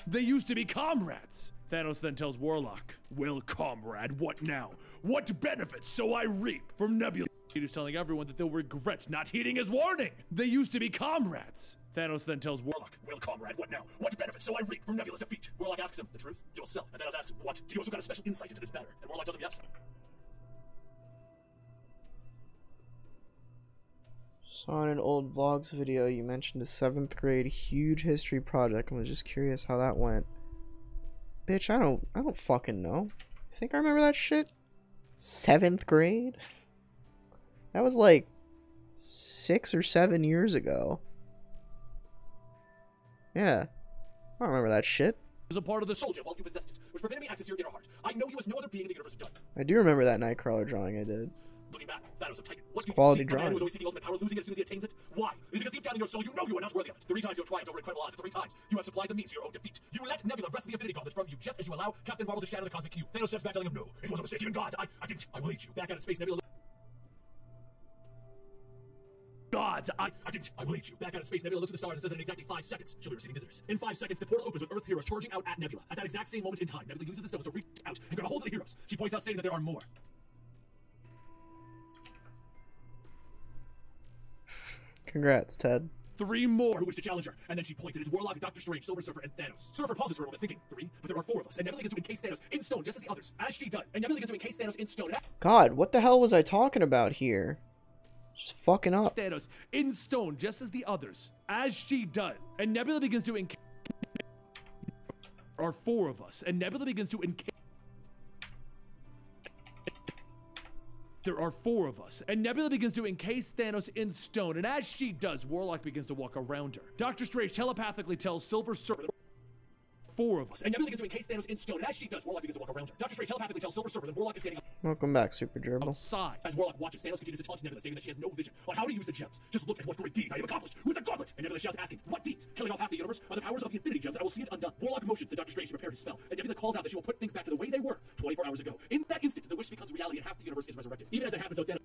They used to be comrades. Thanos then tells Warlock, "Well, comrade, what now? What benefits so I reap from Nebula?" He's telling everyone that they'll regret not heeding his warning. They used to be comrades. Thanos then tells Warlock, "Well, comrade, what now? What benefit so I reap from Nebula's defeat?" Warlock asks him, "The truth? Yourself." And Thanos asks, "What? Do you also got a special insight into this matter?" And Warlock tells him, "Yes." Saw in an old vlogs video you mentioned a 7th grade huge history project and was just curious how that went. Bitch, I don't fucking know. You think I remember that shit? 7th grade? That was like 6 or 7 years ago. Yeah. I don't remember that shit. "Is a part of the Soul gem while you possessed it, which permitted me access to your inner heart. I know you as no other being in the universe has done." I do remember that Nightcrawler drawing I did. Looking back, Thanos of Titan. What do you Quality see? A man drawing. who is always seeking ultimate power, losing it as soon as he attains it? Why? It's because deep down in your soul, you know you are not worthy of it. 3 times you have triumphed over incredible odds, and 3 times you have supplied the means to your own defeat. You let Nebula wrest the Infinity Gauntlet from you, just as you allow Captain Marvel to shatter the Cosmic Cube. Thanos steps back, telling him, "No, it was a mistake. Even gods, I didn't. I will eat you." Back out of space, Nebula. gods, I didn't. I will eat you. Back out of space, Nebula looks at the stars and says that in exactly 5 seconds, she'll be receiving visitors. In 5 seconds, the portal opens with Earth heroes charging out at Nebula. At that exact same moment in time, Nebula uses the stones to reach out and grab a hold of the heroes. She points out, stating that there are more. Congrats, Ted. 3 more. Who wish to challenge her? And then she points at its Warlock, Doctor Strange, Silver Surfer, and Thanos. Surfer pauses for a moment, thinking, 3? But there are 4 of us, and Nebula begins to encase Thanos in stone, just as the others. As she does, and Nebula begins to encase Thanos in stone. God, what the hell was I talking about here? Just fucking up. Thanos in stone, just as the others. As she does, and Nebula begins to encase. There are 4 of us, and Nebula begins to encase. There are 4 of us, and Nebula begins to encase Thanos in stone, and as she does, Warlock begins to walk around her. Doctor Strange telepathically tells Silver Surfer 4 of us, And Nebula begins to encase Thanos in stone, and as she does, Warlock begins to walk around her. Doctor Strange telepathically tells Silver Surfer that Warlock is getting Welcome back, Super Gerbil. outside. As Warlock watches, Thanos continues to taunt Nebula, stating that she has no vision on how to use the gems. Just look at what great deeds I have accomplished with the gauntlet. And Nebula shouts, asking, "What deeds? Killing off half the universe are the powers of the Infinity Gems, and I will see it undone." Warlock motions to Doctor Strange to prepare his spell, and Nebula calls out that she will put things back to the way they were 24 hours ago. In that instant, the wish becomes reality, and half the universe is resurrected. Even as it happens, though, Thanos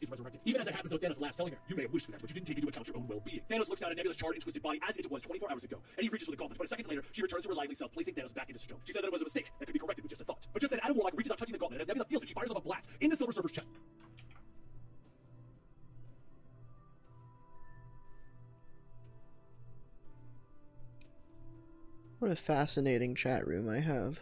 is resurrected. Even as it happens, though, Thanos laughs, telling her, "You may have wished for that, but you didn't take into account your own well-being." Thanos looks down at Nebula's charred and twisted body as it was 24 hours ago, and he reaches for the gauntlet. But a second later, she returns to her lively self, placing Thanos back into stone. She says that it was a mistake that could be corrected with just a thought. But just then, Adam Warlock reaches out, touching the gauntlet, and as Nebula feels it, she fires off a blast into Silver Surfer's chest. What a fascinating chat room I have.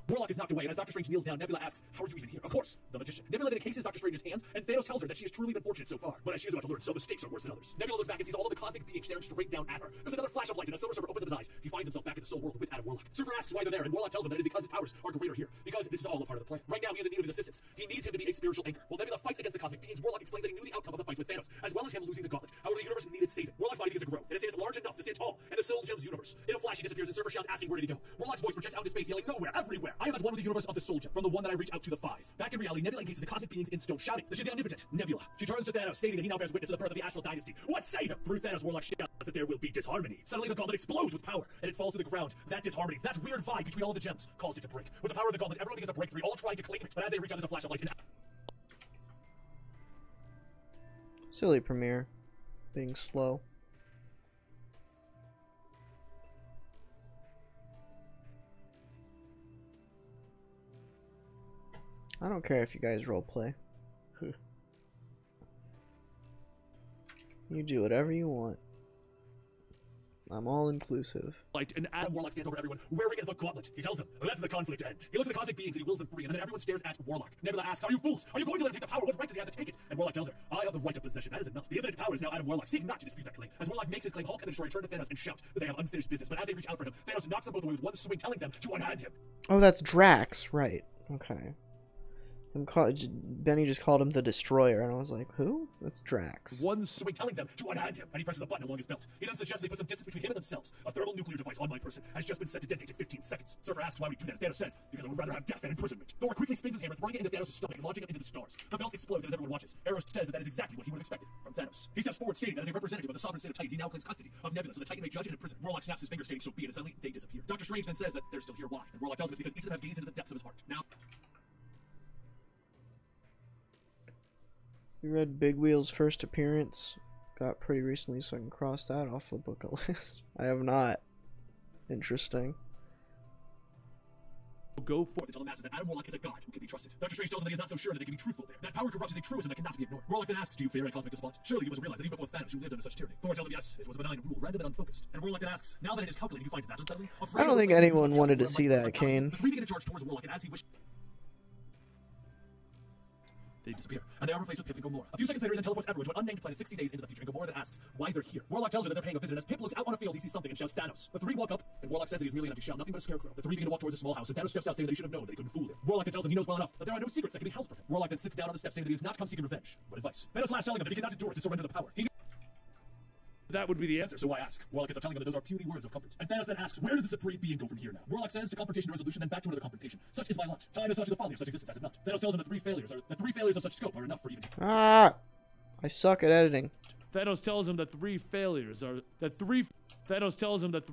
Warlock is knocked away, and as Doctor Strange kneels down, Nebula asks, "How are you even here?" Of course, the magician. Nebula then encases Doctor Strange's hands, and Thanos tells her that she has truly been fortunate so far. But as she is about to learn, some mistakes are worse than others. Nebula looks back and sees all of the cosmic beings staring straight down at her. There's another flash of light, and as Silver Surfer opens up his eyes, he finds himself back in the Soul World with Adam Warlock. Surfer asks why they're there, and Warlock tells him that it is because his powers are greater here, because this is all a part of the plan. Right now, he is in need of his assistance. He needs him to be a spiritual anchor. While Nebula fights against the cosmic beings, Warlock explains that he knew the outcome of the fight with Thanos, as well as him losing the gauntlet. However, the universe needed saving. Warlock's body begins to grow, and it stands large enough to stand tall in the Soul Gems universe. In a flash, he disappears, and Surfer shouts, asking where did he go. Warlock's voice projects out into space, yelling, "Nowhere, everywhere!" I am at one with the universe of the Soul Gem, from the one that I reach out to the five. Back in reality, Nebula engages the cosmic beings in stone, shouting that she's the omnipotent Nebula. She turns to Thanos, stating that he now bears witness to the birth of the Astral Dynasty. What say her? Through Thanos, Warlock shouts that there will be disharmony. Suddenly, the gauntlet explodes with power, and it falls to the ground. That disharmony, that weird vibe between all the gems, caused it to break. With the power of the gauntlet, everyone begins to break free, all trying to claim it. But as they reach out, there's a flash of light. Silly Premiere. Being slow. I don't care if you guys roleplay. You do whatever you want. I'm all inclusive. Light and Adam Warlock stands over everyone, wearing the gauntlet. He tells them, let the conflict end. He looks at the cosmic beings and he wills them free, and then everyone stares at Warlock. Nebula asks, are you fools? Are you going to let him take the power? What right does he have to take it? And Warlock tells her, I have the right of possession. That is enough. The infinite power is now Adam Warlock. Seek not to dispute that claim. As Warlock makes his claim, Hulk and the Destroyer turn to Thanos and shout that they have unfinished business. But as they reach out for him, Thanos knocks them both away with one swing, telling them to unhand him. Oh, that's Drax, right? Okay. Benny just called him the Destroyer, and I was like, who? That's Drax. one Swing telling them to unhand him, and he presses a button along his belt. He then suggests they put some distance between him and themselves. A thermal nuclear device on my person has just been set to detonate in 15 seconds. Surfer asks why we do that. Thanos says, because I would rather have death than imprisonment. Thor quickly spins his hammer, throwing it into Thanos' stomach and launching him into the stars. The belt explodes as everyone watches. Arrow says that is exactly what he would have expected from Thanos. He steps forward, stating that as a representative of the sovereign state of Titan, he now claims custody of Nebula, so the Titan may judge and imprison. Warlock snaps his finger, stating so be it, and suddenly they disappear. Doctor Strange then says that they're still here. Why? And Warlock tells him it's because each of them have gazed into the depths of his heart. Now, You read Big Wheel's first appearance? Got pretty recently, so I can cross that off the bucket list. I have not. Interesting. go forth to tell the masses that Adam Warlock is a god who can be trusted. Doctor Strange tells them that he is not so sure that they can be truthful there. That power corrupts is a truism that cannot be ignored. Warlock then asks, do you fear a cosmic despot? Surely you must realize that even before Thanos, you lived under such tyranny. Thor tells him yes, it was a benign rule, random and unfocused. And Warlock then asks, now that it is calculated, you find that unsettling? I don't think anyone wanted to see that, Kane. The three begin to charge towards Warlock, and as he wished, they disappear, and they are replaced with Pip and Gamora. A few seconds later, he then teleports everyone to an unnamed planet 60 days into the future, and Gamora then asks why they're here. Warlock tells her that they're paying a visit, and as Pip looks out on a field, he sees something and shouts Thanos. The three walk up, and Warlock says that he's merely an empty shell, nothing but a scarecrow. The three begin to walk towards a small house, and Thanos steps out, stating that he should have known that he couldn't fool him. Warlock then tells him he knows well enough that there are no secrets that can be held from him. Warlock then sits down on the steps, stating that he has not come seeking revenge, but advice. Thanos laughs, telling him that he cannot endure to surrender the power. That would be the answer. So I ask. Warlock ends up telling him that those are puny words of comfort. And Thanos then asks, where does the supreme being go from here now? Warlock says, to confrontation to resolution, then back to another confrontation. Such is my lot. Time is touching the folly of such existence as it not. Thanos tells him that three failures of such scope are enough for even. Ah! I suck at editing. Thanos tells him that three failures are Thanos tells him that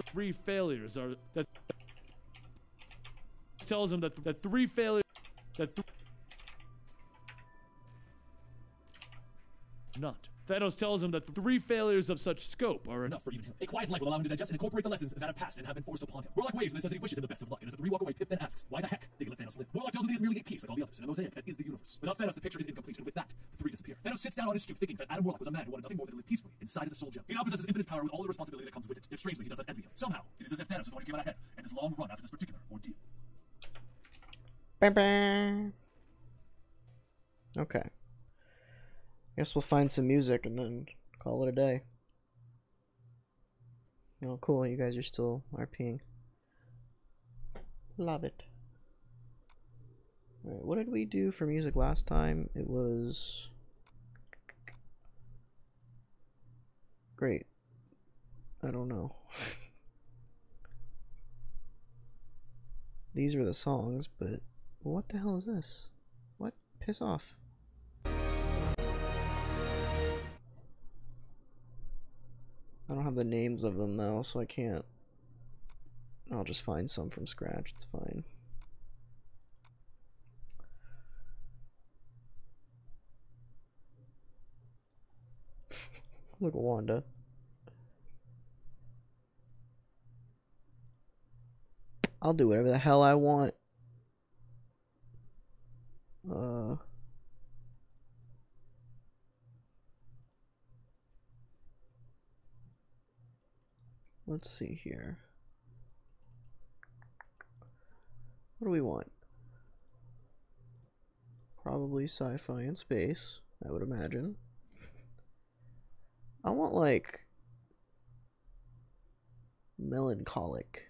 three failures are that tells him that three failures not. Thanos tells him that three failures of such scope are enough for even him. A quiet life will allow him to digest and incorporate the lessons that have passed and have been forced upon him. Warlock waves and then says that he wishes him the best of luck. And as the three walk away, Pip then asks, why the heck they let Thanos live? Warlock tells him that he is merely a piece like all the others in a mosaic that is the universe. Without Thanos, the picture is incomplete, and with that, the three disappear. Thanos sits down on his stoop, thinking that Adam Warlock was a man who wanted nothing more than to live peacefully inside of the Soul Gem. He now possesses infinite power with all the responsibility that comes with it. Yet strangely, he does not envy him. Somehow, it is as if Thanos is the one who came out ahead in this long run after this particular ordeal. Okay. Guess we'll find some music and then call it a day. Oh, cool. You guys are still RPing. Love it. Alright, what did we do for music last time? It was... great. I don't know. These were the songs, but what the hell is this? What? Piss off. I don't have the names of them though, so I can't. I'll just find some from scratch, it's fine. Look at Wanda. I'll do whatever the hell I want. Let's see here. What do we want? Probably sci-fi and space, I would imagine. I want like melancholic.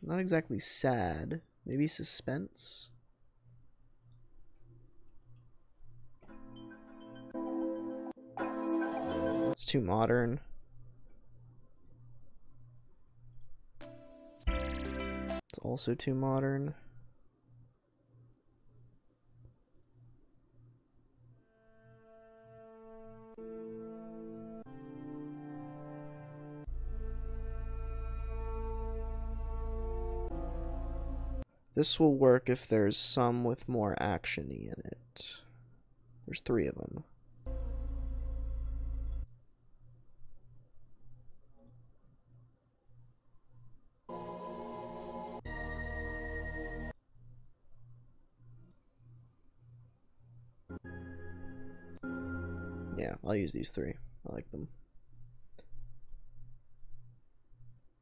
Not exactly sad, maybe suspense. It's too modern. also too modern. This will work if there's some with more action-y in it. There's 3 of them. Yeah, I'll use these 3. I like them.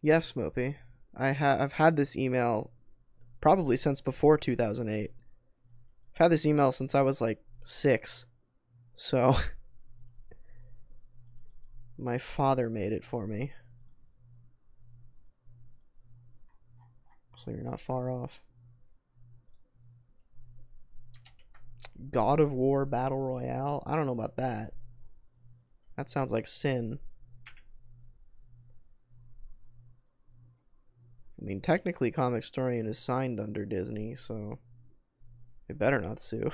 Yes, Mopey. I've had this email probably since before 2008. I've had this email since I was like 6. So my father made it for me. So you're not far off. God of War Battle Royale? I don't know about that. That sounds like sin. I mean, technically Comic Storian is signed under Disney, so they better not sue.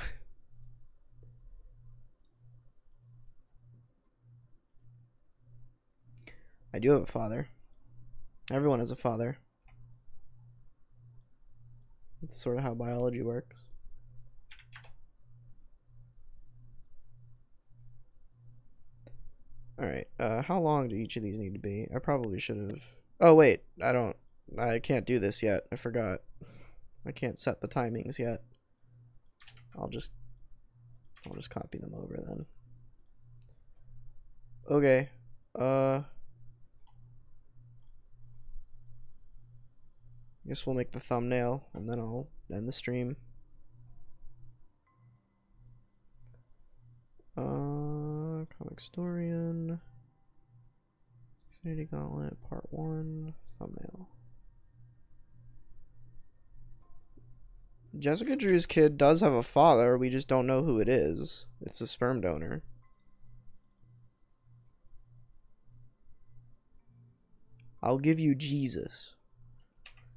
I do have a father. Everyone has a father. That's sort of how biology works. Alright, how long do each of these need to be? I probably should have... Oh, wait, I can't do this yet. I forgot. I can't set the timings yet. I'll just copy them over then. Okay, guess we'll make the thumbnail, and then I'll end the stream. Comic Storian, Infinity Gauntlet, Part 1, thumbnail. Jessica Drew's kid does have a father, we just don't know who it is. It's a sperm donor. I'll give you Jesus.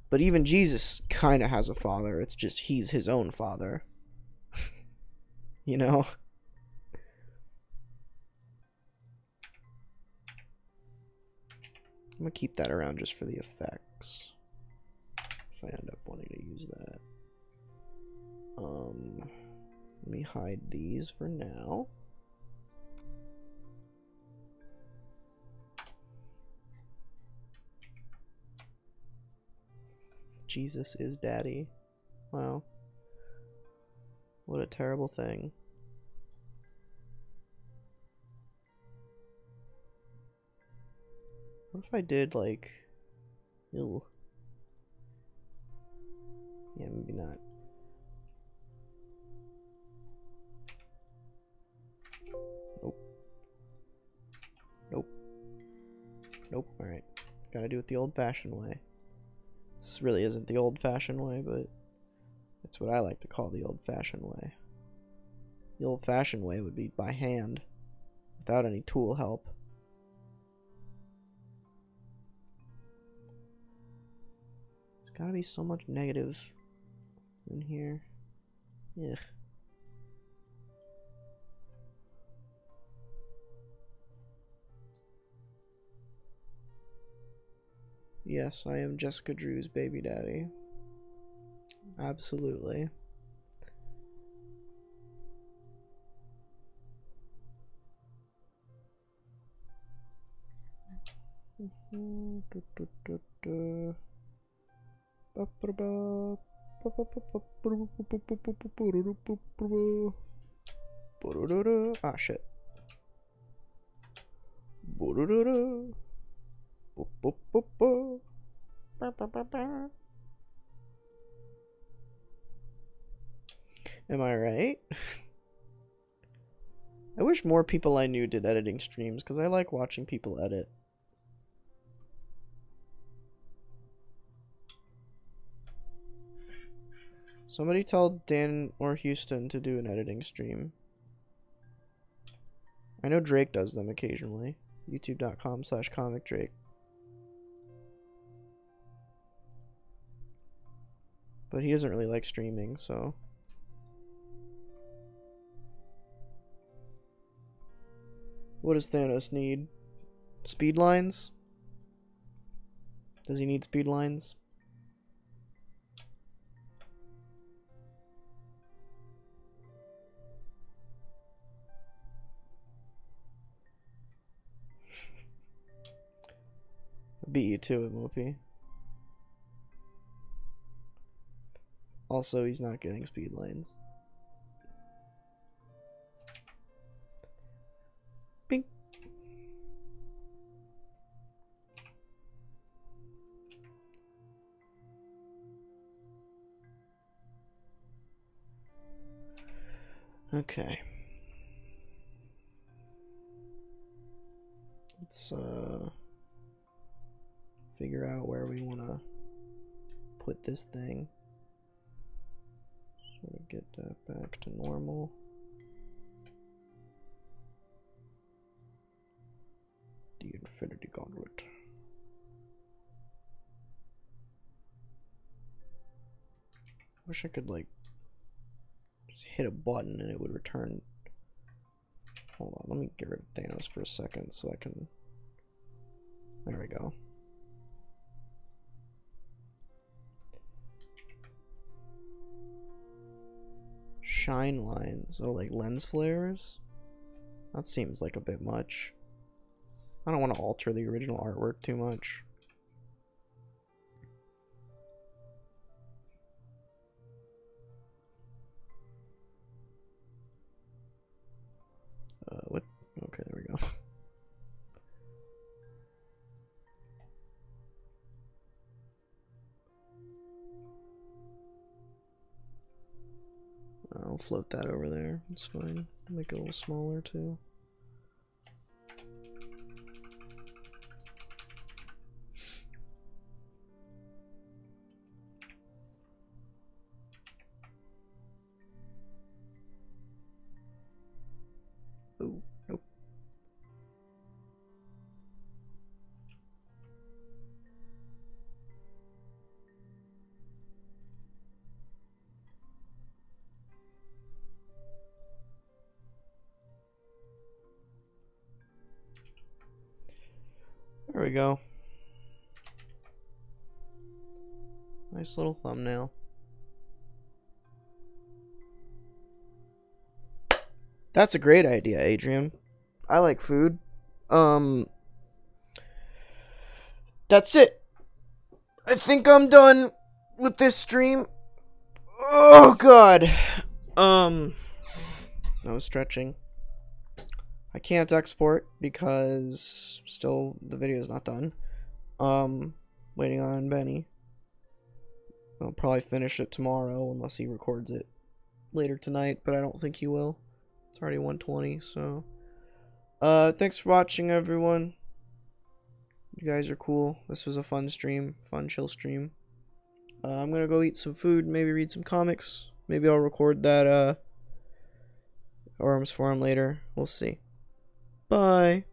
But even Jesus kind of has a father, it's just he's his own father. You know? I'm gonna keep that around just for the effects. If I end up wanting to use that. Let me hide these for now. Jesus is daddy. Wow. What a terrible thing. What if I did like... Ew. Yeah, maybe not. Nope. Nope. Nope. Alright. Gotta do it the old-fashioned way. This really isn't the old-fashioned way, but it's what I like to call the old-fashioned way. The old-fashioned way would be by hand, without any tool help. There's gotta be so much negative in here. Ugh. Yes, I am Jessica Drew's baby daddy. Absolutely. Ah, shit. Am I right? I wish more people I knew did editing streams, because I like watching people edit. Somebody tell Dan or Houston to do an editing stream. I know Drake does them occasionally. YouTube.com/comicdrake. But he doesn't really like streaming, so... What does Thanos need? Speed lines? Does he need speed lines? Beat you to it, Mopey. Also, he's not getting speed lines. Bing. Okay. Let's figure out where we want to put this thing. Sort of get that back to normal. The Infinity Gauntlet. Wish I could like just hit a button and it would return. Hold on, let me get rid of Thanos for a second so I can. There we go. Shine lines. Oh, like lens flares? That seems like a bit much. I don't want to alter the original artwork too much. What? Okay, there we go. I'll float that over there. It's fine. Make it a little smaller too. Oh, nope. There we go. Nice little thumbnail. That's a great idea, Adrian. I like food. That's it. I think I'm done with this stream. Oh god. I was stretching. I can't export because still the video is not done. Waiting on Benny. I'll probably finish it tomorrow unless he records it later tonight, but I don't think he will. It's already 1:20, so thanks for watching, everyone. You guys are cool. This was a fun stream, fun chill stream. I'm gonna go eat some food, maybe read some comics. Maybe I'll record that Arms Forum later. We'll see. Bye.